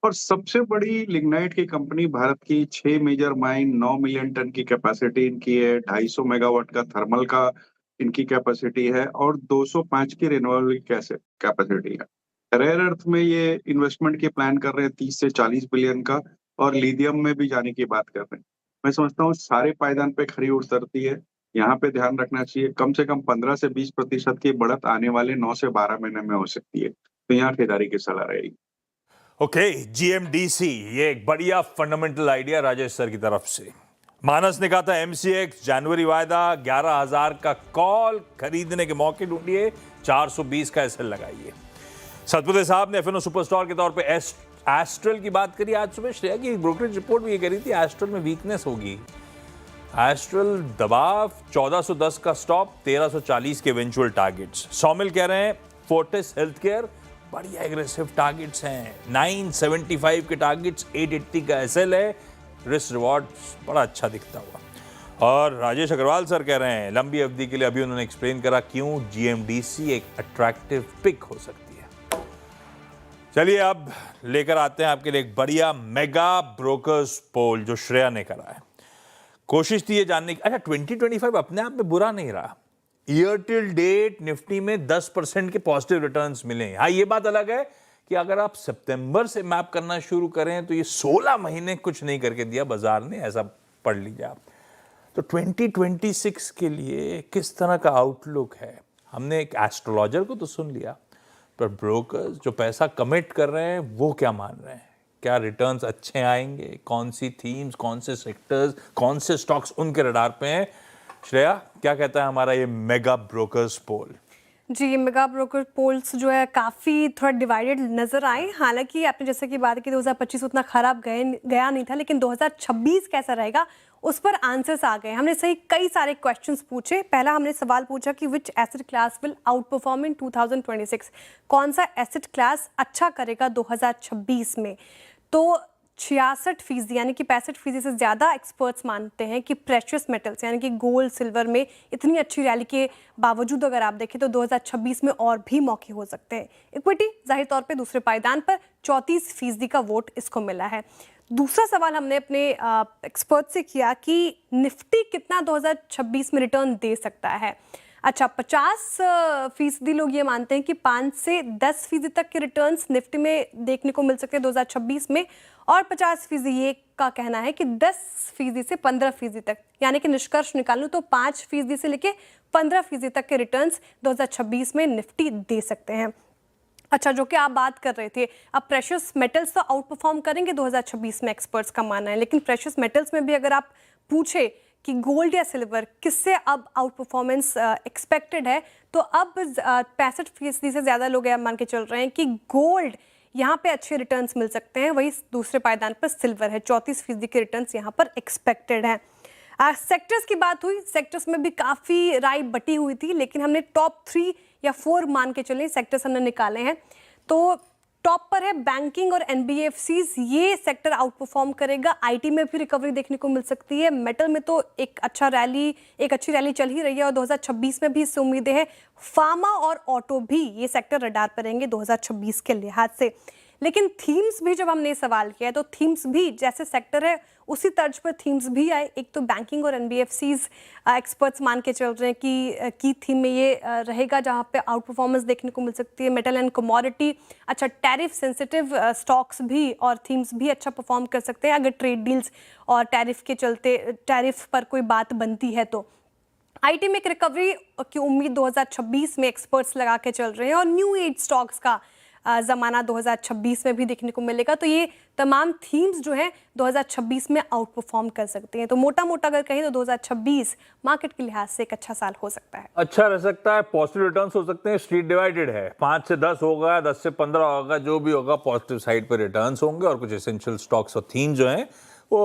और सबसे बड़ी लिग्नाइट की कंपनी भारत की 6 मेजर माइन, 9 मिलियन टन की कैपेसिटी इनकी है, 250 मेगावाट का थर्मल का इनकी कैपेसिटी है और 205 की रिन्यूएबल कैपेसिटी है। रेयर अर्थ में ये इन्वेस्टमेंट के प्लान कर रहे हैं 30 से 40 बिलियन का, और लिथियम में भी जाने की बात कर रहे हैं। मैं समझता हूँ सारे पायदान पे खरी उतरती है। यहाँ पे ध्यान रखना चाहिए, कम से कम 15 से 20% की बढ़त आने वाले 9 से 12 महीने में हो सकती है, तो यहाँ खरीदारी की सलाह रहेगी। ओके, जीएमडीसी, ये एक बढ़िया फंडामेंटल आइडिया राजेश सर की तरफ से। मानस ने कहा था एमसीएक्स जनवरी वायदा 11,000 का कॉल, खरीदने के मौके ढूंढिए, 420 का एसएल लगाइए। सतपति साहब ने एफएनओ सुपरस्टार के तौर पे एस्ट्रल की बात करी आज सुबह। श्रेया की ब्रोकरेज रिपोर्ट भी ये कह रही थी एस्ट्रल में वीकनेस होगी। एस्ट्रल दबाव 1410 का स्टॉप, 1340 के इवेंचुअल टारगेट्स। सौमिल कह रहे हैं फोर्टिस हेल्थकेयर बढ़िया एग्रेसिव टारगेट्स हैं, 975 के टारगेट्स, 880 का एसएल है, रिस्क रिवॉर्ड बड़ा अच्छा दिखता हुआ। और राजेश अग्रवाल सर कह रहे हैं लंबी अवधि के लिए, अभी उन्होंने एक्सप्लेन करा क्यों जीएमडीसी एक अट्रैक्टिव पिक हो सकती है। चलिए अब लेकर आते हैं आपके लिए एक बढ़िया मेगा ब्रोकर्स पोल जो श्रेया ने करा है। कोशिश थी ये जानने की, अच्छा 2025 अपने आप में बुरा नहीं रहा। ईयर टिल डेट निफ्टी में 10% के पॉजिटिव रिटर्न्स मिले। हाँ, ये बात अलग है कि अगर आप सितंबर से मैप करना शुरू करें तो ये 16 महीने कुछ नहीं करके दिया बाजार ने, ऐसा पढ़ लीजिए आप। तो 2026 के लिए किस तरह का आउटलुक है, हमने एक एस्ट्रोलॉजर को तो सुन लिया, पर ब्रोकर्स जो पैसा कमिट कर रहे हैं वो क्या मान रहे हैं? क्या रिटर्न्स अच्छे आएंगे? कौन सी थीम्स, कौन से सेक्टर्स, कौन से स्टॉक्स उनके रडार पे हैं? श्रेया, क्या कहता है हमारा ये मेगा ब्रोकर्स पोल? जी, मेगा ब्रोकर पोल्स जो है काफ़ी थोड़ा डिवाइडेड नज़र आए। हालांकि आपने जैसे कि बात की 2025 उतना ख़राब गया नहीं था, लेकिन 2026 कैसा रहेगा उस पर आंसर्स आ गए। हमने सही कई सारे क्वेश्चंस पूछे। पहला हमने सवाल पूछा कि which asset class will outperform in 2026, कौन सा एसेट क्लास अच्छा करेगा 2026 में। तो 66% यानी कि 65% से ज़्यादा एक्सपर्ट्स मानते हैं कि प्रेशियस मेटल्स यानी कि गोल्ड सिल्वर में इतनी अच्छी रैली के बावजूद अगर आप देखें तो 2026 में और भी मौके हो सकते हैं। इक्विटी जाहिर तौर पे दूसरे पायदान पर 34% का वोट इसको मिला है। दूसरा सवाल हमने अपने एक्सपर्ट से किया कि निफ्टी कितना 2026 में रिटर्न दे सकता है। अच्छा, 50% लोग ये मानते हैं कि 5 से 10% तक के रिटर्न्स निफ्टी में देखने को मिल सकते हैं 2026 में, और 50% ये का कहना है कि 10% से 15% तक, यानी कि निष्कर्ष निकालूं तो 5% से लेके 15% तक के रिटर्न्स 2026 में निफ्टी दे सकते हैं। अच्छा, जो कि आप बात कर रहे थे, अब प्रेशियस मेटल्स तो आउट परफॉर्म करेंगे 2026 में, एक्सपर्ट्स का मानना है, लेकिन प्रेशियस मेटल्स में भी अगर आप पूछे कि गोल्ड या सिल्वर किससे अब आउट परफॉर्मेंस एक्सपेक्टेड है, तो अब 65% से ज़्यादा लोग मान के चल रहे हैं कि गोल्ड यहाँ पे अच्छे रिटर्न्स मिल सकते हैं। वही दूसरे पायदान पर सिल्वर है, 34% के रिटर्न्स यहाँ पर एक्सपेक्टेड हैं। सेक्टर्स की बात हुई, सेक्टर्स में भी काफ़ी राय बटी हुई थी, लेकिन हमने टॉप 3 या 4 मान के चले सेक्टर्स हमने निकाले हैं। तो टॉप पर है बैंकिंग और एनबीएफसीज, ये सेक्टर आउट परफॉर्म करेगा। आईटी में भी रिकवरी देखने को मिल सकती है। मेटल में तो एक अच्छी रैली चल ही रही है और 2026 में भी इससे उम्मीदें हैं। फार्मा और ऑटो भी ये सेक्टर रडार पर रहेंगे 2026 के लिहाज से। लेकिन थीम्स भी जब हमने सवाल किया तो थीम्स भी जैसे सेक्टर है उसी तर्ज पर थीम्स भी आए। एक तो बैंकिंग और एनबीएफसीज एक्सपर्ट्स मान के चल रहे हैं कि की थीम में ये रहेगा जहां पे आउट परफॉर्मेंस देखने को मिल सकती है। मेटल एंड कमोडिटी, अच्छा टैरिफ सेंसिटिव स्टॉक्स भी और थीम्स भी अच्छा परफॉर्म कर सकते हैं अगर ट्रेड डील्स और टैरिफ के चलते टैरिफ पर कोई बात बनती है तो। आईटी में एक रिकवरी की उम्मीद 2026 में एक्सपर्ट्स लगा के चल रहे हैं और न्यू एज स्टॉक्स का ज़माना 2026 में भी देखने को मिलेगा। तो ये तमाम थीम्स जो हैं 2026 में आउट परफॉर्म कर सकते हैं। तो मोटा मोटा अगर कहें तो 2026 मार्केट के लिहाज से एक अच्छा साल हो सकता है, अच्छा रह सकता है। पॉजिटिव रिटर्न्स हो सकते हैं। स्ट्रीट डिवाइडेड है, 5 से 10 होगा, 10 से 15 होगा, जो भी होगा पॉजिटिव साइड पर रिटर्न्स होंगे। और कुछ एसेंशियल स्टॉक्स और थीम जो हैं वो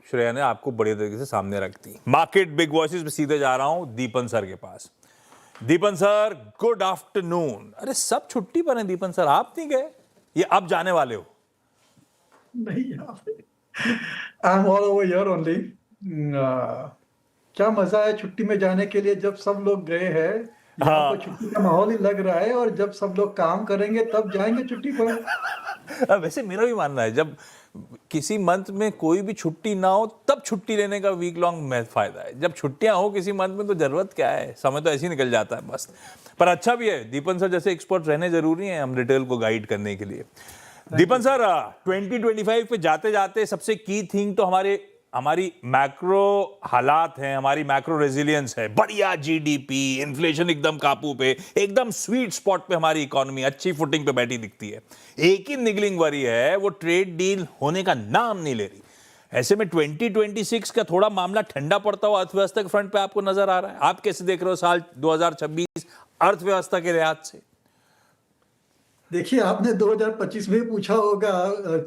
श्रेया ने आपको बड़े तरीके से सामने रख दी। मार्केट बिग वॉइसेस में सीधे जा रहा हूं दीपन सर के पास। दीपन सर, गुड आफ्टरनून। अरे सब छुट्टी पर हैं दीपन सर, आप नहीं गए? ये अब जाने वाले हो? नहीं, I am all over here only. क्या मजा है छुट्टी में जाने के लिए जब सब लोग गए हैं। हाँ, छुट्टी का माहौल ही लग रहा है और जब सब लोग काम करेंगे तब जाएंगे छुट्टी पर। वैसे मेरा भी मानना है, जब किसी मंथ में कोई भी छुट्टी ना हो तब छुट्टी लेने का वीक लॉन्ग में फायदा है। जब छुट्टियां हो किसी मंथ में तो जरूरत क्या है, समय तो ऐसे ही निकल जाता है बस। पर अच्छा भी है, दीपन सर जैसे एक्सपर्ट रहने जरूरी हैं हम रिटेल को गाइड करने के लिए। दीपन सर 2025 पे जाते जाते सबसे की थिंग तो हमारी मैक्रो हालात हैं, हमारी मैक्रो रेजिलियंस है, बढ़िया जीडीपी, इन्फ्लेशन एकदम काबू पे, एकदम स्वीट स्पॉट पे हमारी इकोनॉमी अच्छी फुटिंग पे बैठी दिखती है। एक ही निगलिंग वरी है, वो ट्रेड डील होने का नाम नहीं ले रही। ऐसे में 2026 का थोड़ा मामला ठंडा पड़ता हुआ अर्थव्यवस्था के फ्रंट पे आपको नजर आ रहा है। आप कैसे देख रहे हो साल 2026 अर्थव्यवस्था के लिहाज से? देखिए, आपने 2025 में पूछा होगा,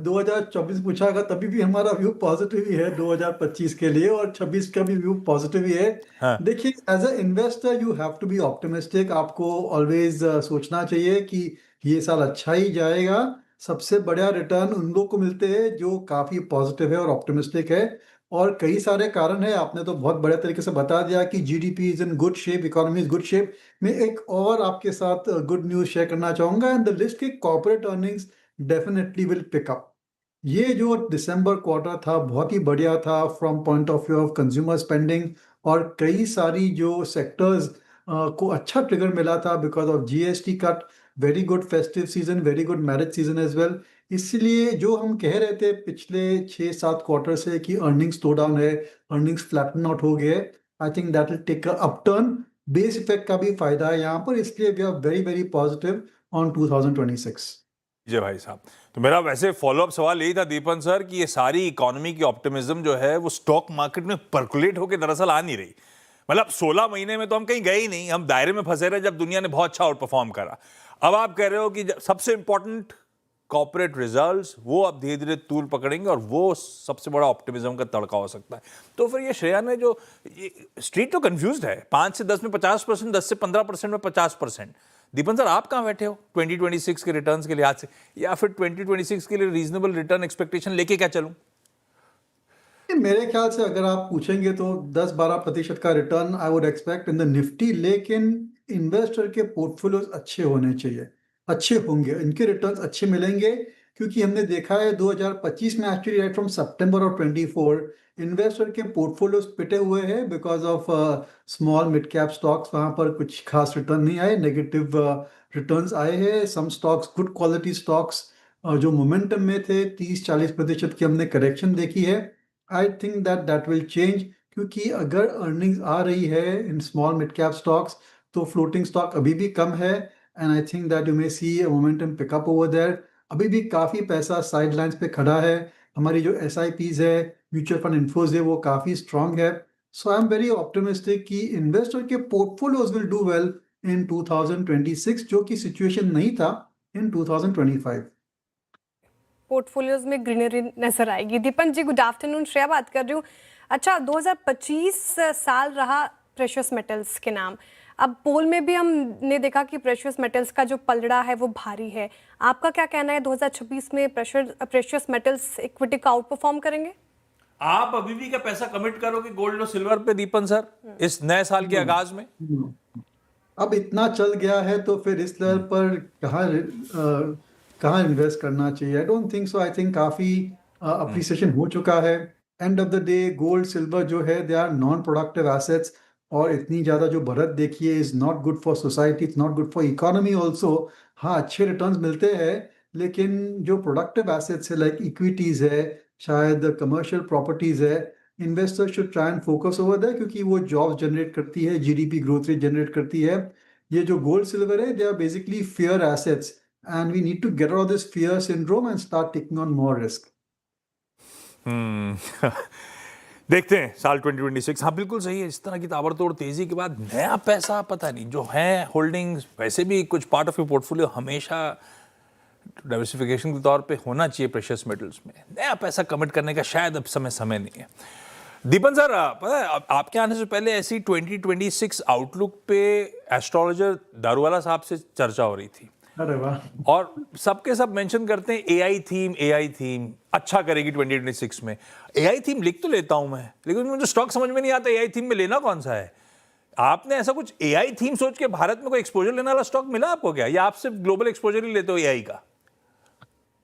2024 पूछा होगा, तभी भी हमारा व्यू पॉजिटिव ही है 2025 के लिए, और 26 का भी व्यू पॉजिटिव ही है। हाँ। देखिए, as a investor you have to be optimistic. आपको ऑलवेज सोचना चाहिए कि ये साल अच्छा ही जाएगा। सबसे बड़ा रिटर्न उन लोगों को मिलते हैं जो काफी पॉजिटिव है और ऑप्टिमिस्टिक है, और कई सारे कारण है। आपने तो बहुत बड़े तरीके से बता दिया कि GDP is in good shape, economy is good shape. मैं एक और आपके साथ गुड न्यूज़ शेयर करना चाहूँगा, एंड द लिस्ट के corporate earnings definitely will pick up. ये जो दिसंबर क्वार्टर था बहुत ही बढ़िया था from point of view of consumer spending, और कई सारी जो सेक्टर्स को अच्छा ट्रिगर मिला था because of GST cut, very good festive season, very good marriage season as well. इसलिए जो हम कह रहे थे पिछले 6-7 क्वार्टर से कि अर्निंग्स स्लो डाउन है, अर्निंग्स फ्लैटन आउट हो गए, I think that will take a upturn. Base effect का भी फायदा है यहाँ पर, इसलिए we are very very positive on 2026। Jai भाई साहब, तो मेरा वैसे फॉलोअप सवाल यही था दीपन सर कि ये सारी इकोनॉमी की ऑप्टिमिज्म जो है वो स्टॉक मार्केट में परकुलेट होकर दरअसल आ नहीं रही। मतलब 16 महीने में तो हम कहीं गए ही नहीं, हम दायरे में फंसे रहे जब दुनिया ने बहुत अच्छा आउट परफॉर्म करा। अब आप कह रहे हो कि सबसे इंपॉर्टेंट कॉर्पोरेट रिजल्ट्स वो अब धीरे धीरे तूल पकड़ेंगे और वो सबसे बड़ा ऑप्टिमिज्म का तड़का हो सकता है। तो फिर ये श्रेया ने जो स्ट्रीट तो कंफ्यूज्ड है, 5 से 10 में 50%, 10 से 15% में 50%। दीपन सर आप कहाँ बैठे हो 2026 के रिटर्न्स के लिहाज से, या फिर 2026 के लिए रीजनेबल रिटर्न एक्सपेक्टेशन लेके क्या चलूं? मेरे ख्याल से अगर आप पूछेंगे तो 10-12% का return I would expect in the Nifty, लेकिन इन्वेस्टर के पोर्टफोलियोज अच्छे होने चाहिए, अच्छे होंगे, इनके रिटर्न्स अच्छे मिलेंगे। क्योंकि हमने देखा है 2025 में एक्चुअली राइट फ्रॉम सितंबर और 24 इन्वेस्टर के पोर्टफोलियोज पिटे हुए हैं because of small mid cap stocks, वहाँ पर कुछ खास रिटर्न नहीं आए, नेगेटिव रिटर्न्स आए हैं। Some stocks, good quality stocks जो मोमेंटम में थे, 30-40% की हमने करेक्शन देखी है। I think that will change, क्योंकि अगर अर्निंग्स आ रही है in small mid cap stocks तो फ्लोटिंग स्टॉक अभी भी कम है, and I think that you may see a momentum pickup over there. अभी भी काफ़ी पैसा साइड लाइन्स पे खड़ा है। हमारी जो SIPs है, म्यूचुअल फंड इन्फ्लोज है, वो काफ़ी स्ट्रांग है। So I am very optimistic कि इन्वेस्टर के portfolios will do well in 2026, जो कि सिचुएशन नहीं था इन 2025। पोर्टफोलियोज में ग्रीनरी नजर आएगी। दीपन जी गुड आफ्टरनून, श्रेया बात कर रही हूँ। अच्छा, 2025 साल रहा प्रेशियस मेटल्स के नाम। अब पोल में भी हमने देखा कि प्रेशियस मेटल्स का जो पलड़ा है वो भारी है। आपका क्या कहना है 2026 में प्रेशियस मेटल्स इक्विटी का आउट परफॉर्म करेंगे? आप अभी भी क्या पैसा कमिट करोगे गोल्ड और सिल्वर पे दीपन सर इस नए साल के आगाज में? अब इतना चल गया है तो फिर इस लेवल पर कहाँ इन्वेस्ट करना चाहिए? I don't think so. I think काफी अप्रिसिएशन हो चुका है। End of the day gold silver जो है they are non productive assets, और इतनी ज्यादा जो बढ़त देखिए is not good for society, it's not good for economy also. हाँ, अच्छे रिटर्न्स मिलते हैं, लेकिन जो प्रोडक्टिव एसेट्स है लाइक इक्विटीज है, शायद कमर्शियल प्रॉपर्टीज है, investor should try and focus over that, क्योंकि वो जॉब्स जनरेट करती है, जीडीपी ग्रोथ रेट जनरेट करती है। ये जो गोल्ड सिल्वर है they are basically fear assets, and we need to get out of this fear syndrome and start taking on more risk. देखते हैं साल 2026। हाँ बिल्कुल सही है, इस तरह की ताबड़तोड़ तेजी के बाद नया पैसा पता नहीं जो है होल्डिंग्स, वैसे भी कुछ पार्ट ऑफ योर पोर्टफोलियो हमेशा डाइवर्सिफिकेशन के तौर पे होना चाहिए प्रेशियस मेटल्स में। नया पैसा कमिट करने का शायद अब समय नहीं है। दीपन सर पता है आपके आने से पहले ऐसी 2026 आउटलुक पे एस्ट्रोलॉजर दारूवाला साहब से चर्चा हो रही थी। अरे वाह। और सबके सब मेंशन करते हैं एआई थीम अच्छा करेगी 2026 में। एआई थीम लिख तो लेता हूं मैं, लेकिन मुझे स्टॉक समझ में नहीं आता एआई थीम में लेना कौन सा है। आपने ऐसा कुछ एआई थीम सोच के भारत में कोई एक्सपोजर लेने वाला स्टॉक मिला आपको क्या, या आप सिर्फ ग्लोबल एक्सपोजर ही लेते हो एआई का?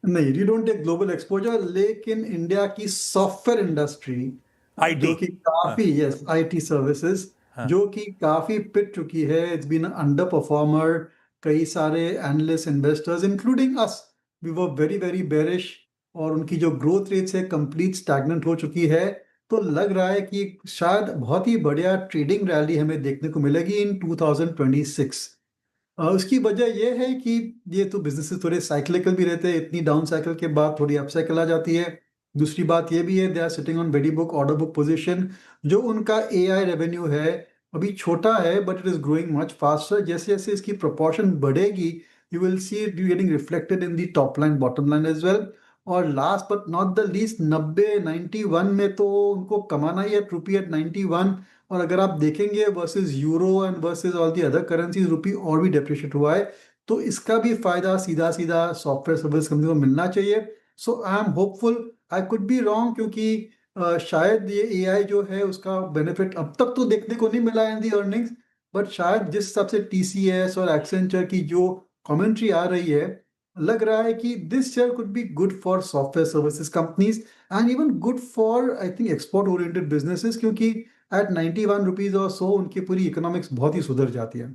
नहीं, we don't take global exposure, लेकिन इंडिया की सॉफ्टवेयर इंडस्ट्री जो कि काफी, यस, आईटी सर्विसेज जो कि काफी पिट चुकी है, इट्स बीन अंडर परफॉर्मर। कई सारे analyst, investors including us, we were very very bearish, और उनकी जो ग्रोथ रेट्स है कंप्लीट स्टैग्नेंट हो चुकी है। तो लग रहा है कि शायद बहुत ही बढ़िया ट्रेडिंग रैली हमें देखने को मिलेगी इन 2026। उसकी वजह यह है कि ये तो बिजनेसेस थोड़े साइक्लिकल भी रहते हैं, इतनी डाउन साइकिल के बाद थोड़ी अप साइकिल आ जाती है। दूसरी बात ये भी है, they are sitting on very book order book position. जो उनका एआई रेवेन्यू है अभी छोटा है, but it is growing much faster. जैसे जैसे इसकी प्रोपोर्शन बढ़ेगी, you will see it getting reflected in the top line, bottom line as well. और last but not the least, 91 में तो उनको कमाना ही है रुपी एट 91। और अगर आप देखेंगे versus euro and versus all the other currencies, rupee और भी डेप्रिशिएट हुआ है। तो इसका भी फायदा सीधा सीधा सॉफ्टवेयर सर्विस कंपनी को मिलना चाहिए। So I am hopeful, I could be wrong, क्योंकि शायद ये एआई जो है उसका बेनिफिट अब तक तो देखने को नहीं मिला है इन दी अर्निंग्स, बट शायद जिस हिसाब से टीसीएस और एक्सेंचर की जो कमेंट्री आ रही है, लग रहा है कि this year could be good for software services companies and even good for, I think, export oriented businesses, क्योंकि एट 91 रुपीज और सो उनकी पूरी इकोनॉमिक्स बहुत ही सुधर जाती है।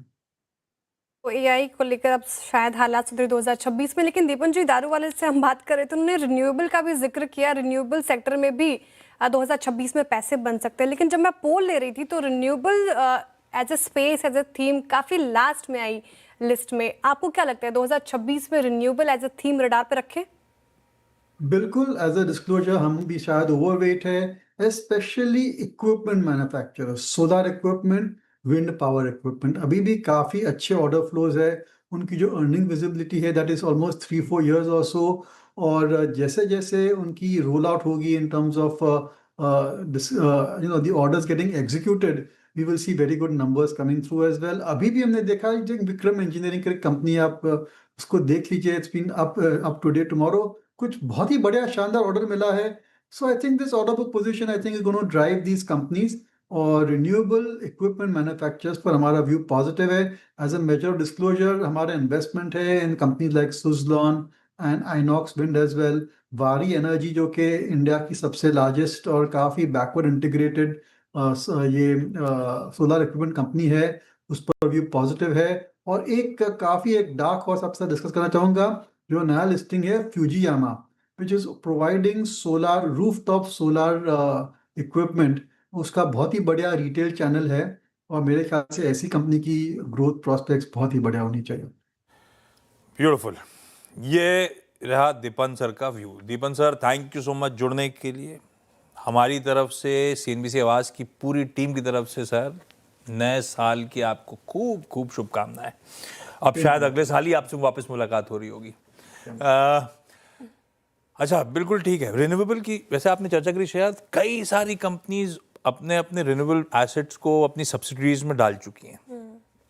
तो एआई को लेकर अब शायद हालात सुधरे 2026 में। लेकिन दीपन जी, दारू वाले से हम बात करें तो उन्होंने रिन्यूएबल का भी जिक्र किया। रिन्यूएबल सेक्टर में भी 2026 में पैसे बन सकते हैं। लेकिन जब मैं पोल ले रही थी तो renewable as a space, as a theme काफ़ी लास्ट में आई लिस्ट में। आपको क्या लगता है 2026 में renewable as a theme radar पे रखें? बिल्कुल, एज अ डिस्क्लोजर हम भी शायद ओवरवेट है, specially equipment manufacturers, solar equipment, wind power equipment. अभी भी काफ़ी अच्छे ऑर्डर फ्लोज है। उनकी जो अर्निंग विजिबिलिटी है दैट इज ऑलमोस्ट 3-4 years और सो। और जैसे जैसे उनकी रोल आउट होगी in terms of the orders getting executed, we will see very good numbers coming through as well. अभी भी हमने देखा है, जो विक्रम इंजीनियरिंग की कंपनी, आप उसको देख लीजिए, it's been up to date tomorrow, कुछ बहुत ही बढ़िया शानदार ऑर्डर मिला है। So I think this order book position, I think, is gonna drive these companies. और रिन्यूएबल इक्विपमेंट मैन्युफैक्चरर्स पर हमारा व्यू पॉजिटिव है। As a measure of disclosure, हमारा इन्वेस्टमेंट है in companies like Suzlon and Inox Wind as well. Waaree Energy, जो कि India की सबसे लार्जेस्ट और काफ़ी बैकवर्ड इंटीग्रेटेड ये सोलर इक्विपमेंट कंपनी है, उस पर व्यू पॉजिटिव है। और एक काफ़ी एक डार्क हॉर्स आपके साथ डिस्कस करना चाहूँगा, जो नया लिस्टिंग है Fujiyama, which is providing solar rooftop solar equipment. उसका बहुत ही बढ़िया रिटेल चैनल है, और मेरे ख्याल से ऐसी कंपनी की ग्रोथ प्रोस्पेक्ट्स बहुत ही बढ़िया होनी चाहिए। ब्यूटीफुल। ये रहा दीपन सर का view. Deepan sir, thank you so much जुड़ने के लिए। हमारी तरफ से, सीएनबीसी आवाज़ की पूरी टीम की तरफ से सर, नए साल की आपको खूब खूब शुभकामनाएं। अब शायद अगले साल ही आपसे वापस मुलाकात हो रही होगी। अच्छा, बिल्कुल ठीक है। रिन्यूएबल की वैसे आपने चर्चा करी, शायद कई सारी कंपनीज अपने अपने रिन्यूएबल एसेट्स को अपनी सब्सिडीज में डाल चुकी हैं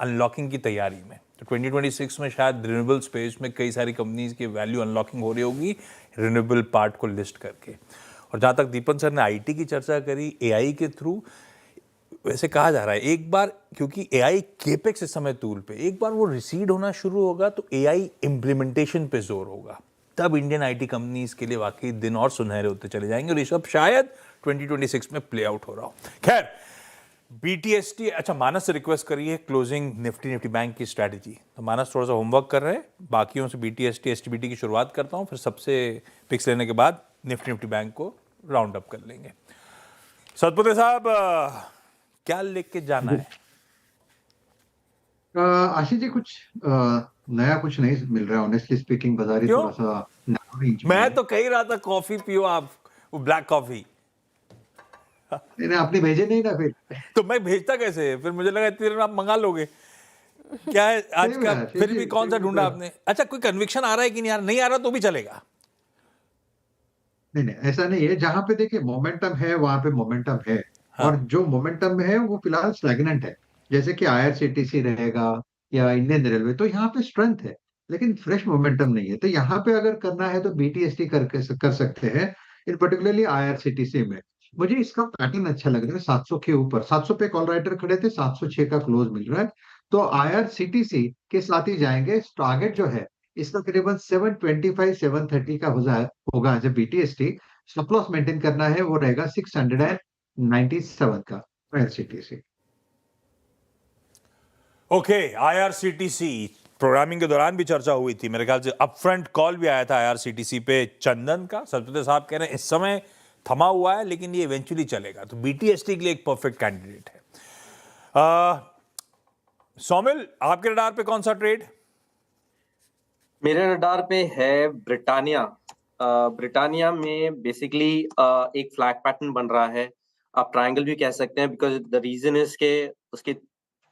अनलॉकिंग की तैयारी में। तो 2026 में शायद रिन्यूएबल स्पेस में कई सारी कंपनीज की वैल्यू अनलॉकिंग हो रही होगी रिन्यूएबल पार्ट को लिस्ट करके। और जहाँ तक दीपन सर ने आईटी की चर्चा करी, एआई के थ्रू, वैसे कहा जा रहा है एक बार, क्योंकि एआई केपेक्स इस समय टूल पे, एक बार वो रिसीड होना शुरू होगा तो एआई इम्प्लीमेंटेशन पे जोर होगा। तब इंडियन आईटी कंपनीज के लिए वाकई दिन और सुनहरे होते चले जाएंगे, और ये सब शायद 2026 में प्ले आउट हो रहा हो। खैर, बीटीएसटी, अच्छा, मानस से रिक्वेस्ट करिए क्लोजिंग निफ्टी बैंक की स्ट्रैटेजी। तो मानस थोड़ा सा होमवर्क कर रहे हैं, बाकियों से बीटीएसटी एसटीबीटी की शुरुआत करता हूँ, फिर सबसे पिक्स लेने के बाद निफ्टी बैंक को राउंड अप कर लेंगे। सतपुते साहब, क्या लेके जाना है? आशीष जी, कुछ नया कुछ नहीं मिल रहा है ऑनेस्टली स्पीकिंग। बाजारी थोड़ा सा मैं तो कह रहा था कॉफी पियो आप, वो ब्लैक कॉफी। नहीं, आपने भेजे नहीं ना फिर। तो मैं भेजता कैसे? फिर मुझे लगा इतनी देर में आप मंगा लोगे। क्या है आज का? फिर भी कौन सा ढूंढा आपने? अच्छा, कोई कन्विक्शन आ रहा है कि नहीं आ रहा? नहीं आ रहा तो भी चलेगा। नहीं, ऐसा नहीं है। जहां पे देखिए मोमेंटम है, वहां पे मोमेंटम है। हाँ। और जो मोमेंटम है वो फिलहाल स्टैग्नेंट है, जैसे कि आईआरसीटीसी रहेगा या इंडियन रेलवे, तो यहाँ पे स्ट्रेंथ है लेकिन फ्रेश मोमेंटम नहीं है। तो यहाँ पे अगर करना है तो बीटीएसटी कर सकते हैं, इन पर्टिकुलरली आईआरसीटीसी में। मुझे इसका पैटर्न अच्छा लग रहा है। 700 के ऊपर, 700 पे कॉल राइटर खड़े थे, 706 का क्लोज मिल रहा है। तो आईआरसीटीसी के साथ ही जाएंगे। टारगेट जो है इसका करीबन 725 730 का होगा as a BTST। Stop loss maintain करना है, वो रहेगा 697 का IRCTC। ओके, IRCTC प्रोग्रामिंग के दौरान भी चर्चा हुई थी, मेरे ख्याल से अपफ्रंट कॉल भी आया था IRCTC पे चंदन का। सरस्वती साहब कह रहे हैं इस समय थमा हुआ है लेकिन ये इवेंचुअली चलेगा, तो BTST के लिए एक परफेक्ट कैंडिडेट है। सौमिल, आपके रडार पे कौन सा ट्रेड? मेरे रडार पे है ब्रिटानिया। ब्रिटानिया में बेसिकली एक फ्लैग पैटर्न बन रहा है, आप ट्रायंगल भी कह सकते हैं, बिकॉज द रीजन इज के उसके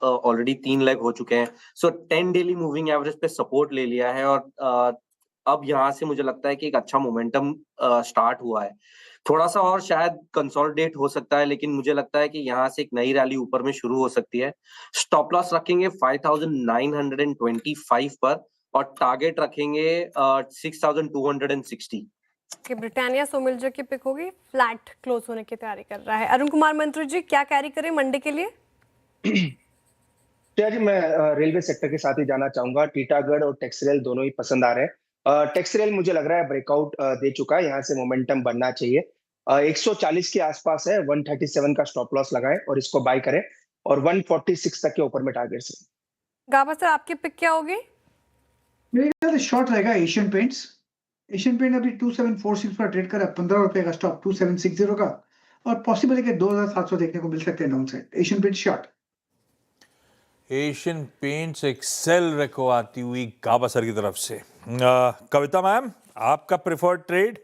ऑलरेडी 3 लेग हो चुके हैं। सो 10 डेली मूविंग एवरेज पे सपोर्ट ले लिया है और अब यहाँ से मुझे लगता है कि एक अच्छा मोमेंटम स्टार्ट हुआ है। थोड़ा सा और शायद कंसोलिडेट हो सकता है, लेकिन मुझे लगता है कि यहाँ से एक नई रैली ऊपर में शुरू हो सकती है। स्टॉप लॉस रखेंगे 5925 पर और टारगेट रखेंगे 6260। कि ब्रिटानिया सोमिल जी की पिक होगी, फ्लैट क्लोज होने की तैयारी कर रहा है। अरुण कुमार मंत्री जी, क्या कैरी करें मंडे के लिए? जी, मैं रेलवे सेक्टर के साथ ही जाना चाहूंगा। टीटागढ़ और टेक्सरेल दोनों ही पसंद आ रहे हैं। टेक्सरेल मुझे लग रहा है ब्रेकआउट दे चुका है, यहाँ से मोमेंटम बनना चाहिए। 140 के आसपास है, 137 का स्टॉप लॉस लगाएं और इसको बाय करें और 146 तक के ऊपर में टारगेट से। गाबा सर, आपकी पिक क्या होगी? मेरे ख्याल से शॉर्ट रहेगा एशियन पेंट्स। एशियन पेंट अभी 2746 पर ट्रेड करा, 15 रुपए का स्टॉप 2760 का, और पॉसिबल है कि 2700 देखने को मिल सकते हैं down side. Asian paint short. Asian paints एक सेल रेको आती हुई गाबा सर की तरफ से। कविता मैम, आपका प्रेफर्ड ट्रेड?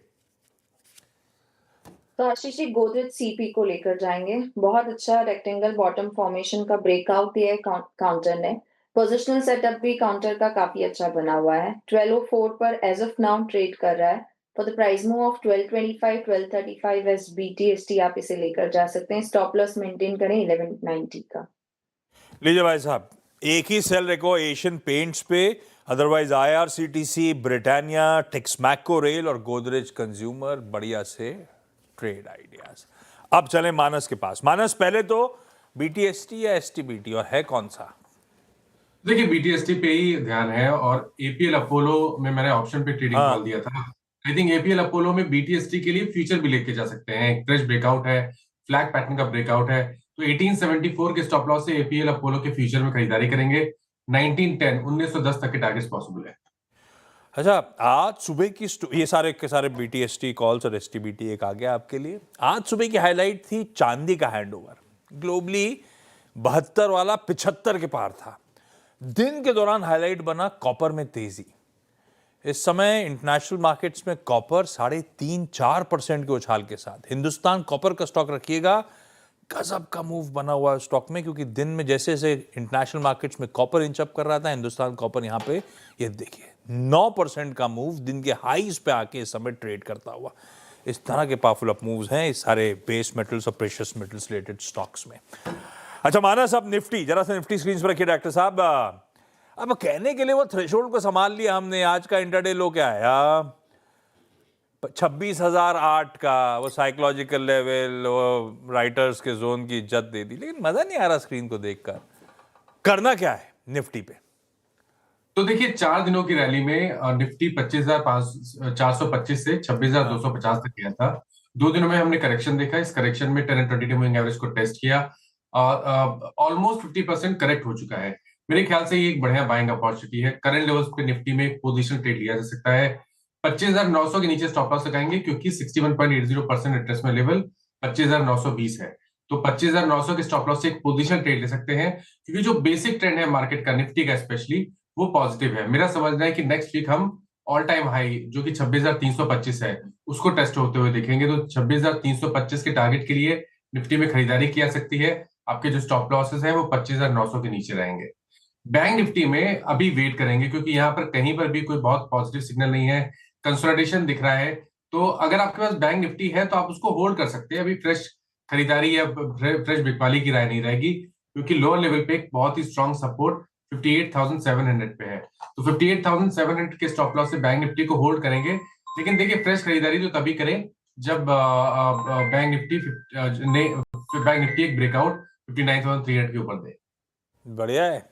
तो आशीष जी गोदरेज सीपी को लेकर जाएंगे। बहुत अच्छा रेक्टेंगल बॉटम फॉर्मेशन का ब्रेकआउट दिया है काउंटर ने। पोजिशनल सेटअप भी काउंटर का काफी अच्छा बना हुआ है। 1204 पर एज ऑफ नाउ ट्रेड कर रहा है। For the price move of 1225 1235 as BTST आप इसे लेकर जा सकते हैं। स्टॉप लॉस मेंटेन करें 1190 का। लीजिए भाई साहब, एक ही सेल रेको एशियन पेंट्स पे, otherwise IRCTC, Britannia, Texmaco rail और गोदरेज कंज्यूमर, बढ़िया से ट्रेड आइडियाज। अब चलें मानस के पास। मानस, पहले तो BTST या STBT, और है कौन सा? देखिए BTST पे ही ध्यान है और APL अपोलो में मैंने ऑप्शन पे ट्रेडिंग कॉल दिया था। आई थिंक APL अपोलो में BTST के लिए फ्यूचर भी लेके जा सकते हैं। एक फ्रेश ब्रेकआउट है, फ्लैग पैटर्न का ब्रेकआउट है, तो 1874 के स्टॉप लॉस से APL अपोलो के फ्यूचर में खरीदारी करेंगे। 1910 तक के टारगेट्स पॉसिबल है। अच्छा, आज सुबह की ये सारे के सारे BTST कॉल्स और STBT एक आ गया आपके लिए। आज सुबह की हाईलाइट थी चांदी का हैंडओवर। ग्लोबली 72 वाला 75 के पार था। दिन के दौरान हाईलाइट बना कॉपर में तेजी। इस समय इंटरनेशनल मार्केट्स में कॉपर 3.5-4% के उछाल के साथ। हिंदुस्तान कॉपर का स्टॉक रखिएगा, गजब का मूव बना हुआ है स्टॉक में, क्योंकि दिन में जैसे जैसे इंटरनेशनल मार्केट्स में कॉपर इंच अप कर रहा था, हिंदुस्तान कॉपर यहाँ पे ये देखिए 9% का मूव दिन के हाईज पे आके इस समय ट्रेड करता हुआ। इस तरह के पावरफुल अप मूव्स हैं इस सारे बेस मेटल्स और प्रेशियस मेटल्स रिलेटेड स्टॉक्स में। अच्छा मानस, अब निफ्टी, जरा सा निफ्टी स्क्रीन पर रखिए डॉक्टर साहब। अब कहने के लिए वो थ्रेशोल्ड को संभाल लिया हमने। आज का इंटरडे लो क्या आया? 26,008 का, वो साइकोलॉजिकल लेवल, वो राइटर्स के जोन की इज्जत दे दी, लेकिन मजा नहीं आ रहा स्क्रीन को देखकर। करना क्या है निफ्टी पे? तो देखिए 4 दिनों की रैली में निफ्टी 25,425 से 26,250 तक गया था। 2 दिनों में हमने करेक्शन देखा। इस करेक्शन में 10 and 20 मूविंग एवरेज को टेस्ट किया और ऑलमोस्ट 50% करेक्ट हो चुका है। मेरे ख्याल से ये एक बढ़िया बाइंग अपॉर्चुनिटी है। करंट लेवल्स पे निफ्टी में पोजीशन ट्रेड लिया जा सकता है। 25,900 के नीचे स्टॉप लॉस लगाएंगे, क्योंकि 61.80% रिट्रेसमेंट लेवल 25,920 है। तो 25,900 के स्टॉप लॉस से एक पोजीशन ट्रेड ले सकते हैं, क्योंकि जो बेसिक ट्रेंड है मार्केट का, निफ्टी का स्पेशली, वो पॉजिटिव है। मेरा समझना है कि नेक्स्ट वीक हम ऑल टाइम हाई जो कि 26,325 है उसको टेस्ट होते हुए देखेंगे। तो 26,325 के टारगेट के लिए निफ्टी में खरीदारी की जा सकती है। आपके जो स्टॉप लॉसेस हैं वो 25,900 के नीचे रहेंगे। बैंक निफ्टी में अभी वेट करेंगे, क्योंकि यहाँ पर कहीं पर भी कोई बहुत पॉजिटिव सिग्नल नहीं है। कंसोलिडेशन दिख रहा है, तो अगर आपके पास बैंक निफ्टी है तो आप उसको होल्ड कर सकते हैं। अभी फ्रेश खरीदारी या फ्रेश बिकवाली की राय नहीं रहेगी, क्योंकि लोअर लेवल पे एक बहुत ही स्ट्रॉन्ग सपोर्ट 58,700 पे है। तो 58,700 के स्टॉप लॉस से बैंक निफ्टी को होल्ड करेंगे। लेकिन देखिए फ्रेश खरीदारी तो तभी करें जब बैंक निफ्टी एक ब्रेकआउट 59,300 के ऊपर दे। बढ़िया है,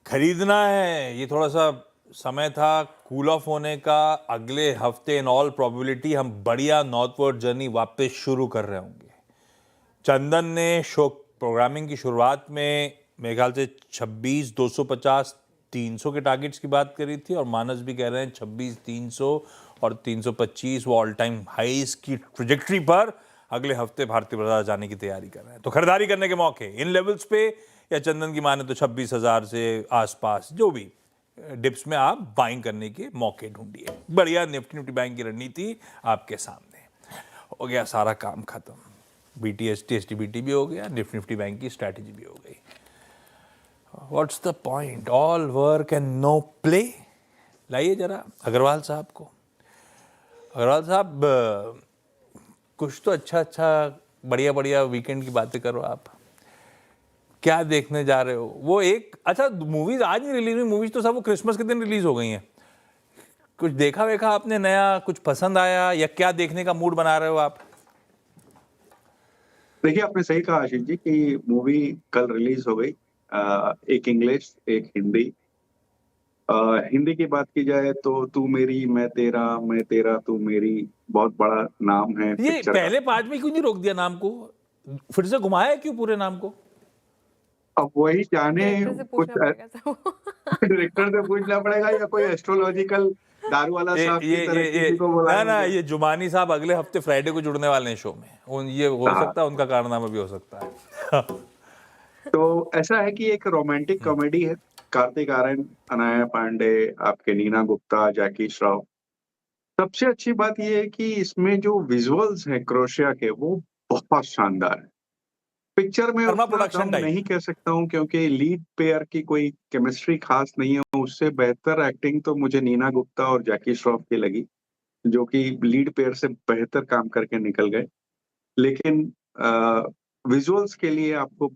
खरीदना है। ये थोड़ा सा समय था कूल ऑफ होने का। अगले हफ्ते इन ऑल प्रोबेबिलिटी हम बढ़िया नॉर्थवर्ड जर्नी वापस शुरू कर रहे होंगे। चंदन ने शो प्रोग्रामिंग की शुरुआत में मेरे ख्याल से 26, 250, 300 के टारगेट्स की बात करी थी, और मानस भी कह रहे हैं 26, 300 और 325 वो ऑल टाइम हाईस की ट्रेजेक्टरी पर अगले हफ्ते भारतीय बाजार जाने की तैयारी कर रहे हैं। तो खरीदारी करने के मौके इन लेवल्स पे, या चंदन की माने तो 26,000 से आसपास जो भी डिप्स में आप बाइंग करने के मौके ढूंढिए। बढ़िया निफ्टी बैंक की रणनीति आपके सामने। हो गया सारा काम खत्म। BTST STBT भी हो गया, निफ्टी बैंक की स्ट्रैटेजी भी हो गई। What's the point? All work and no play. लाइए जरा अग्रवाल साहब को। अग्रवाल साहब, कुछ तो अच्छा बढ़िया बढ़िया वीकेंड की बातें करो। आप क्या देखने जा रहे हो? वो एक अच्छा मूवीज आज नहीं रिलीज हुई, मूवीज तो सब वो क्रिसमस के दिन रिलीज हो गई हैं। कुछ देखा वेखा आपने नया, कुछ पसंद आया, या क्या देखने का मूड बना रहे हो आप? देखिए, आपने सही कहा आशीष जी कि मूवी कल रिलीज हो गई, एक इंग्लिश एक हिंदी। हिंदी की बात की जाए तो तू मेरी मैं तेरा तू मेरी, बहुत बड़ा नाम है ये पिक्चर पहले पार्ट में क्यों नहीं रोक दिया नाम को? फिर से घुमाया क्यों पूरे नाम को? अब वही जाने कुछ डायरेक्टर से पूछना पड़ेगा, या कोई एस्ट्रोलॉजिकल दारू वाला साहब की तरह किसी को बुलाएंगे। ना ये जुमानी साहब अगले हफ्ते फ्राइडे को जुड़ने वाले हैं शो में। ये हो सकता है, उनका कारनामा भी हो सकता है। तो ऐसा है कि एक रोमांटिक कॉमेडी है। कार्तिक आर्यन, अनाया पांडे, आपके नीना गुप्ता, जैकी श्रॉफ। सबसे अच्छी बात यह है कि इसमें जो विजुअल्स हैं क्रोएशिया के, वो बहुत शानदार है। पिक्चर में उतना दम नहीं कह सकता हूँ, क्योंकि लीड पेयर की कोई केमिस्ट्री खास नहीं है। उससे बेहतर एक्टिंग तो मुझे नीना गुप्ता और जैकी श्रॉफ की लगी, जो कि लीड पेयर से बेहतर काम करके निकल गए। लेकिन विजुअल्स के लिए आपको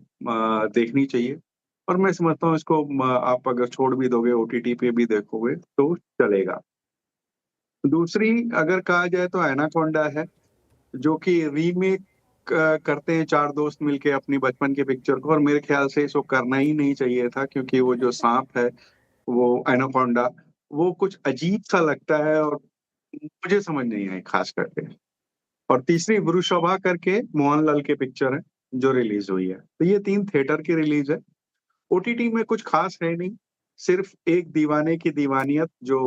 देखनी चाहिए, और मैं समझता हूँ इसको आप अगर छोड़ भी दोगे, OTT पे भी देखोगे तो चलेगा। दूसरी अगर कहा जाए तो एनाकोंडा है, जो कि रीमेक करते हैं 4 दोस्त मिलके अपनी बचपन के पिक्चर को, और मेरे ख्याल से इसको करना ही नहीं चाहिए था, क्योंकि वो जो सांप है, वो एनाकोंडा, वो कुछ अजीब सा लगता है और मुझे समझ नहीं आई खास करके। और तीसरी वृषभा करके मोहनलाल के पिक्चर है जो रिलीज हुई है। तो ये 3 थिएटर की रिलीज है। OTT में कुछ खास है नहीं, सिर्फ एक दीवाने की दीवानियत जो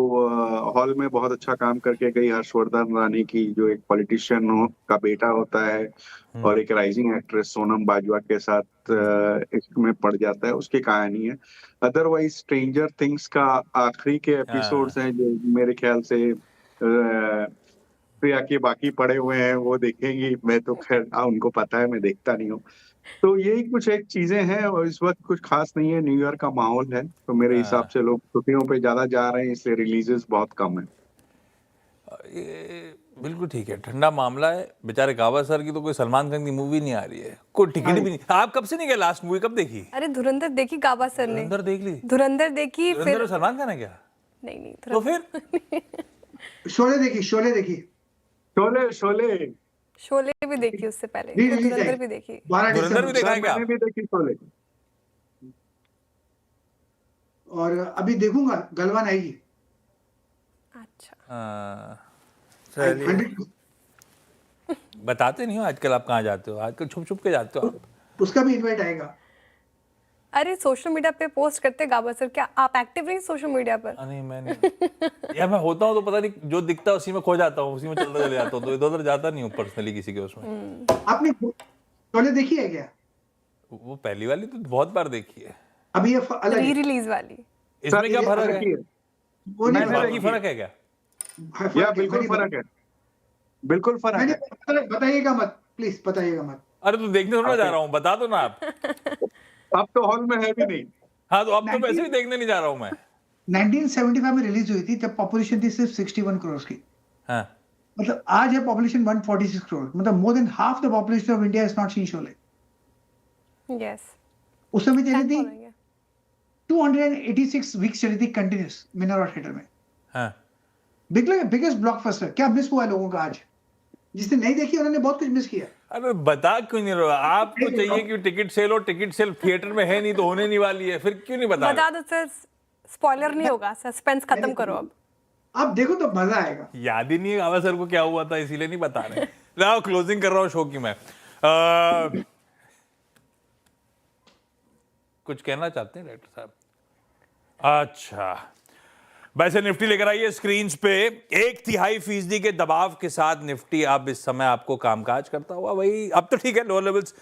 हॉल में बहुत अच्छा काम करके गई, हर्षवर्धन रानी की, जो एक पॉलिटिशियन का बेटा होता है और एक राइजिंग एक्ट्रेस सोनम बाजवा के साथ इसमें पड़ जाता है, उसकी कहानी है। अदरवाइज स्ट्रेंजर थिंग्स का आखिरी के एपिसोड्स हैं जो मेरे ख्याल से प्रिया के बाकी पड़े हुए हैं, वो देखेंगी। मैं तो खैर उनको पता है, मैं देखता नहीं हूँ। तो यही कुछ एक चीजें हैं, और इस वक्त कुछ खास नहीं है। न्यू ईयर का माहौल है, तो मेरे हिसाब से लोग छुट्टियों पे ज्यादा जा रहे हैं, इसलिए रिलीजेस बहुत कम है। बिल्कुल ठीक है, ठंडा मामला है। बेचारे गावा सर की तो कोई सलमान खान की मूवी नहीं आ रही है, कोई टिकट भी नहीं। आप कब से नहीं गए? लास्ट मूवी कब देखी? अरे धुरंधर देखी गावा सर ने। धुरंधर देख ली? धुरंधर देखी, फिर सलमान खान है क्या? नहीं तो फिर शोले देखी, शोले देखी, शोले भी देखी उससे पहले, धुरंधर भी देखी। धुरंधर भी देखा है क्या? मैंने भी देखी शोले। और अभी देखूंगा, गलवान आएगी। अच्छा, चलिए। बताते नहीं हो आजकल, आप कहाँ जाते हो? आजकल छुप छुप के जाते हो आप। उसका भी इनवाइट आएगा। अरे सोशल मीडिया पे पोस्ट करते गावा सर, क्या आप एक्टिव नहीं सोशल मीडिया पर? नहीं, मैं नहीं। या मैं होता हूँ तो पता नहीं, जो दिखता है उसी में खो जाता हूँ, उसी में चलता चले जाता हूँ, तो इधर उधर जाता नहीं हूँ पर्सनली किसी के उसमें। आपने शोले देखी है क्या? वो पहली वाली तो बहुत बार देखी है। अभी ये अलग री रिलीज वाली, इसमें क्या फर्क है? वो नहीं, बाकी फर्क है क्या? या बिल्कुल फर्क है, बिल्कुल फर्क है। बताइएगा मत, प्लीज बताइएगा मत। अरे तो देखने थोड़ा जा रहा हूँ, बता दो ना आप। अब तो हॉल में है भी नहीं। हाँ, तो अब तो वैसे भी देखने नहीं जा रहा हूँ मैं। 1975 में रिलीज हुई थी, जब पॉपुलेशन थी सिर्फ 61 करोड़ की। हाँ। मतलब आज है पॉपुलेशन 146 करोड़, मतलब more than half the population of India is not seen Sholay. Yes, उस समय चली थी 286 वीक्स चली थी कंटिन्यूस मिनोरा थिएटर में। हाँ। Biggest blockbuster. क्या मिस हुआ लोगों का आज? जिसने नहीं देखी उन्होंने बहुत कुछ मिस किया। अरे बता क्यों नहीं रहा? आपको चाहिए कि टिकट सेल हो, टिकट सेल थिएटर में है नहीं तो होने नहीं वाली है, फिर क्यों नहीं बता दो सर। स्पॉइलर नहीं होगा, सस्पेंस खत्म करो अब। आप देखो तो मजा आएगा। याद ही नहीं है गावा सर को क्या हुआ था, इसीलिए नहीं बता रहे। ना क्लोजिंग कर रहा हूं शो की मैं। कुछ कहना चाहते हैं डायरेक्टर साहब? अच्छा, वैसे निफ्टी लेकर आइए स्क्रीन पे। 1/3% के दबाव के साथ निफ्टी अब इस समय आपको कामकाज करता हुआ, वही अब तो ठीक है, लोअर लेवल्स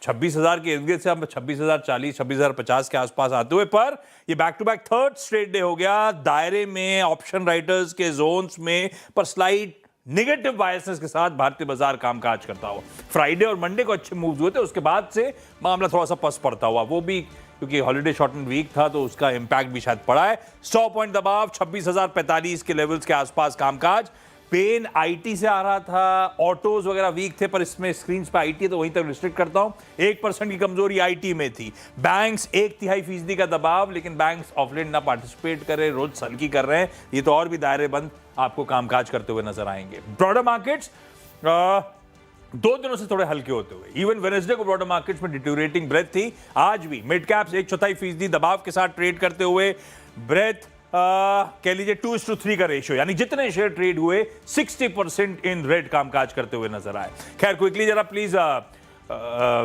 26,000 के इर्द गिर्द से अब 26,040, 26,050 के आसपास आते हुए, पर ये back to back third straight day हो गया दायरे में, ऑप्शन राइटर्स के जोन्स में, पर स्लाइड नेगेटिव बायसेस के साथ भारतीय बाजार कामकाज करता हुआ। फ्राइडे और मंडे को अच्छे मूव्स हुए थे, उसके बाद से मामला थोड़ा सा पस पड़ता हुआ, वो भी क्योंकि हॉलिडे शॉर्टन वीक था तो उसका इंपैक्ट भी शायद पड़ा है। 100 पॉइंट दबाव, 26,045 के लेवल्स के आसपास कामकाज। पेन आईटी से आ रहा था, ऑटोज वगैरह वीक थे, पर इसमें स्क्रीन पे आईटी है तो वहीं तक रिस्ट्रिक्ट करता हूं। 1% की कमजोरी आईटी में थी। बैंक्स 1/3% का दबाव, लेकिन बैंक्स ऑफ लेट ना पार्टिसिपेट कर रहे, रोज सल्की कर रहे हैं, ये तो और भी दायरे बंद आपको कामकाज करते हुए नजर आएंगे। ब्रॉडर मार्केट्स 2 दिनों से थोड़े हल्के होते हुए, इवन वेडनेसडे को ब्रॉडर मार्केट्स में डिटोरेटिंग ब्रेथ थी। आज भी मिड कैप्स 1/4% दबाव के साथ ट्रेड करते हुए, ब्रेथ कह लीजिए 2:3 का रेशियो, यानी जितने शेयर ट्रेड हुए 60% इन रेड कामकाज करते हुए नजर आए। खैर क्विकली जरा प्लीज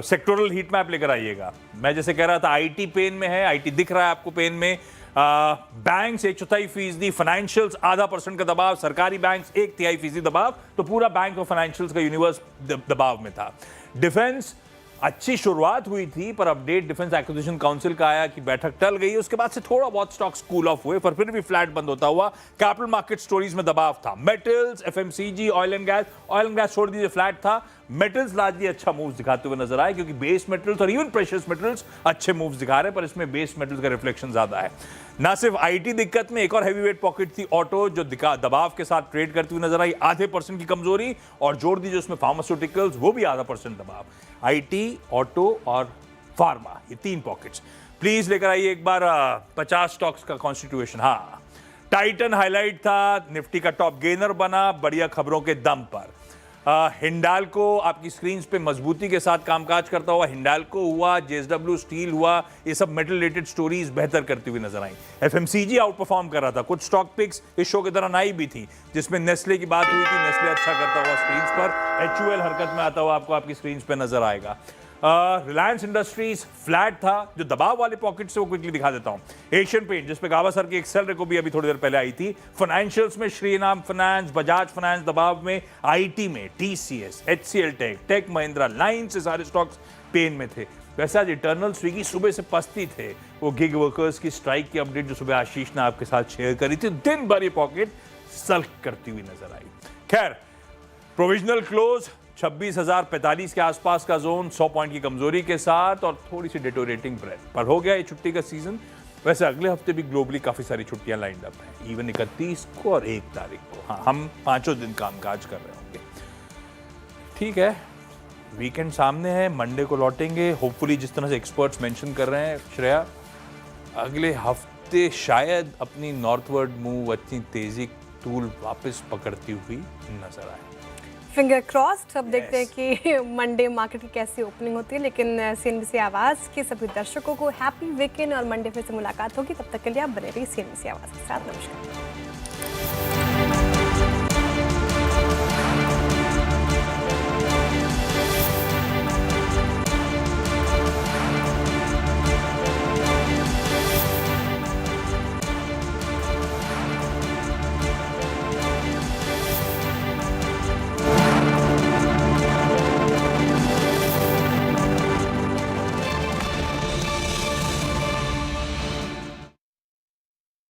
सेक्टोरल हीट मैप लेकर आइएगा। मैं जैसे कह रहा था आईटी पेन में है, आईटी दिख रहा है आपको पेन में। बैंक्स 1/4%, फाइनेंशियल्स 0.5% का दबाव, सरकारी बैंक्स 1/3% दबाव, तो पूरा बैंक और फाइनेंशियल्स का यूनिवर्स दबाव में था। डिफेंस अच्छी शुरुआत हुई थी, पर अपडेट डिफेंस एक्विजिशन काउंसिल का आया कि बैठक टल गई, उसके बाद से थोड़ा बहुत स्टॉक्स कूल ऑफ हुए, पर फिर भी फ्लैट बंद होता हुआ। कैपिटल मार्केट स्टोरीज में दबाव था। Metals, FMCG, oil and gas छोड़ दीजिए फ्लैट था। मेटल्स लार्जली अच्छा मूव्स दिखाते हुए नजर आए, क्योंकि बेस मेटल्स और इवन प्रेशियस मेटल्स अच्छे मूव्स दिखा रहे हैं, पर इसमें बेस मेटल्स का रिफ्लेक्शन ज्यादा है। ना सिर्फ आईटी दिक्कत में, एक और हैवीवेट पॉकेट थी ऑटो, जो दबाव के साथ ट्रेड करती हुई नजर आई। 0.5% की कमजोरी, और जोड़ दीजिए उसमें फार्मास्यूटिकल्स, वो भी 0.5% दबाव। आईटी, ऑटो और फार्मा, ये 3 पॉकेट्स। प्लीज लेकर आइए एक बार 50 स्टॉक्स का कॉन्स्टिट्यूएशन। हाँ, टाइटन हाईलाइट था, निफ्टी का टॉप गेनर बना बढ़िया खबरों के दम पर। हिंडाल्को आपकी स्क्रीन पे मजबूती के साथ कामकाज करता हुआ, हिंडाल्को हुआ, जेएसडब्ल्यू स्टील हुआ, ये सब मेटल रिलेटेड स्टोरीज बेहतर करती हुई नजर आई। एफएमसीजी आउट परफॉर्म कर रहा था। कुछ स्टॉक पिक्स इस शो के दौरान आई भी थी, जिसमें नेस्ले की बात हुई थी, नेस्ले अच्छा करता हुआ स्क्रीन पर। एचयूएल हरकत में आता हुआ आपको आपकी स्क्रीन पे नजर आएगा। रिलायंस इंडस्ट्रीज फ्लैट था, जो दबाव वाले पॉकेट से वो क्विकली दिखा देता हूं। एशियन पेंट, जिसपे गावा सर की एक्सेल रेको भी अभी थोड़ी देर पहले आई थी। फाइनेंशियल्स में श्रीराम फाइनेंस, बजाज फाइनेंस दबाव में। आईटी में TCS, HCL tech, tech Mahindra, line से सारे स्टॉक्स पेन में थे। वैसे आज इटर्नल स्विगी सुबह से पस्ती थे, वो गिग वर्कर्स की स्ट्राइक की अपडेट जो सुबह आशीष ने आपके साथ शेयर करी थी, दिन भर ये पॉकेट सल्क करती हुई नजर आई। खैर, प्रोविजनल क्लोज 26,045 के आसपास का जोन, 100 पॉइंट की कमजोरी के साथ और थोड़ी सी डिटोरेटिंग ब्रेथ पर हो गया ये छुट्टी का सीजन। वैसे अगले हफ्ते भी ग्लोबली काफी सारी छुट्टियां लाइंड अप हैं, इवन 31 को और 1 तारीख को। हाँ, हम 5 दिन कामकाज कर रहे होंगे। ठीक है, वीकेंड सामने है, मंडे को लौटेंगे होपफुली। जिस तरह से एक्सपर्ट्स मेंशन कर रहे हैं श्रेया, अगले हफ्ते शायद अपनी नॉर्थवर्ड मूव अच्छी तेजी टूल वापस पकड़ती हुई नजर आए। Finger crossed. अब देखते हैं कि मंडे मार्केट की कैसी ओपनिंग होती है, लेकिन सीएनबीसी आवाज़ के सभी दर्शकों को हैप्पी वीकेंड और मंडे फिर से मुलाकात होगी। तब तक के लिए आप बने रहिए सीएनबीसी आवाज़ के साथ। नमस्कार।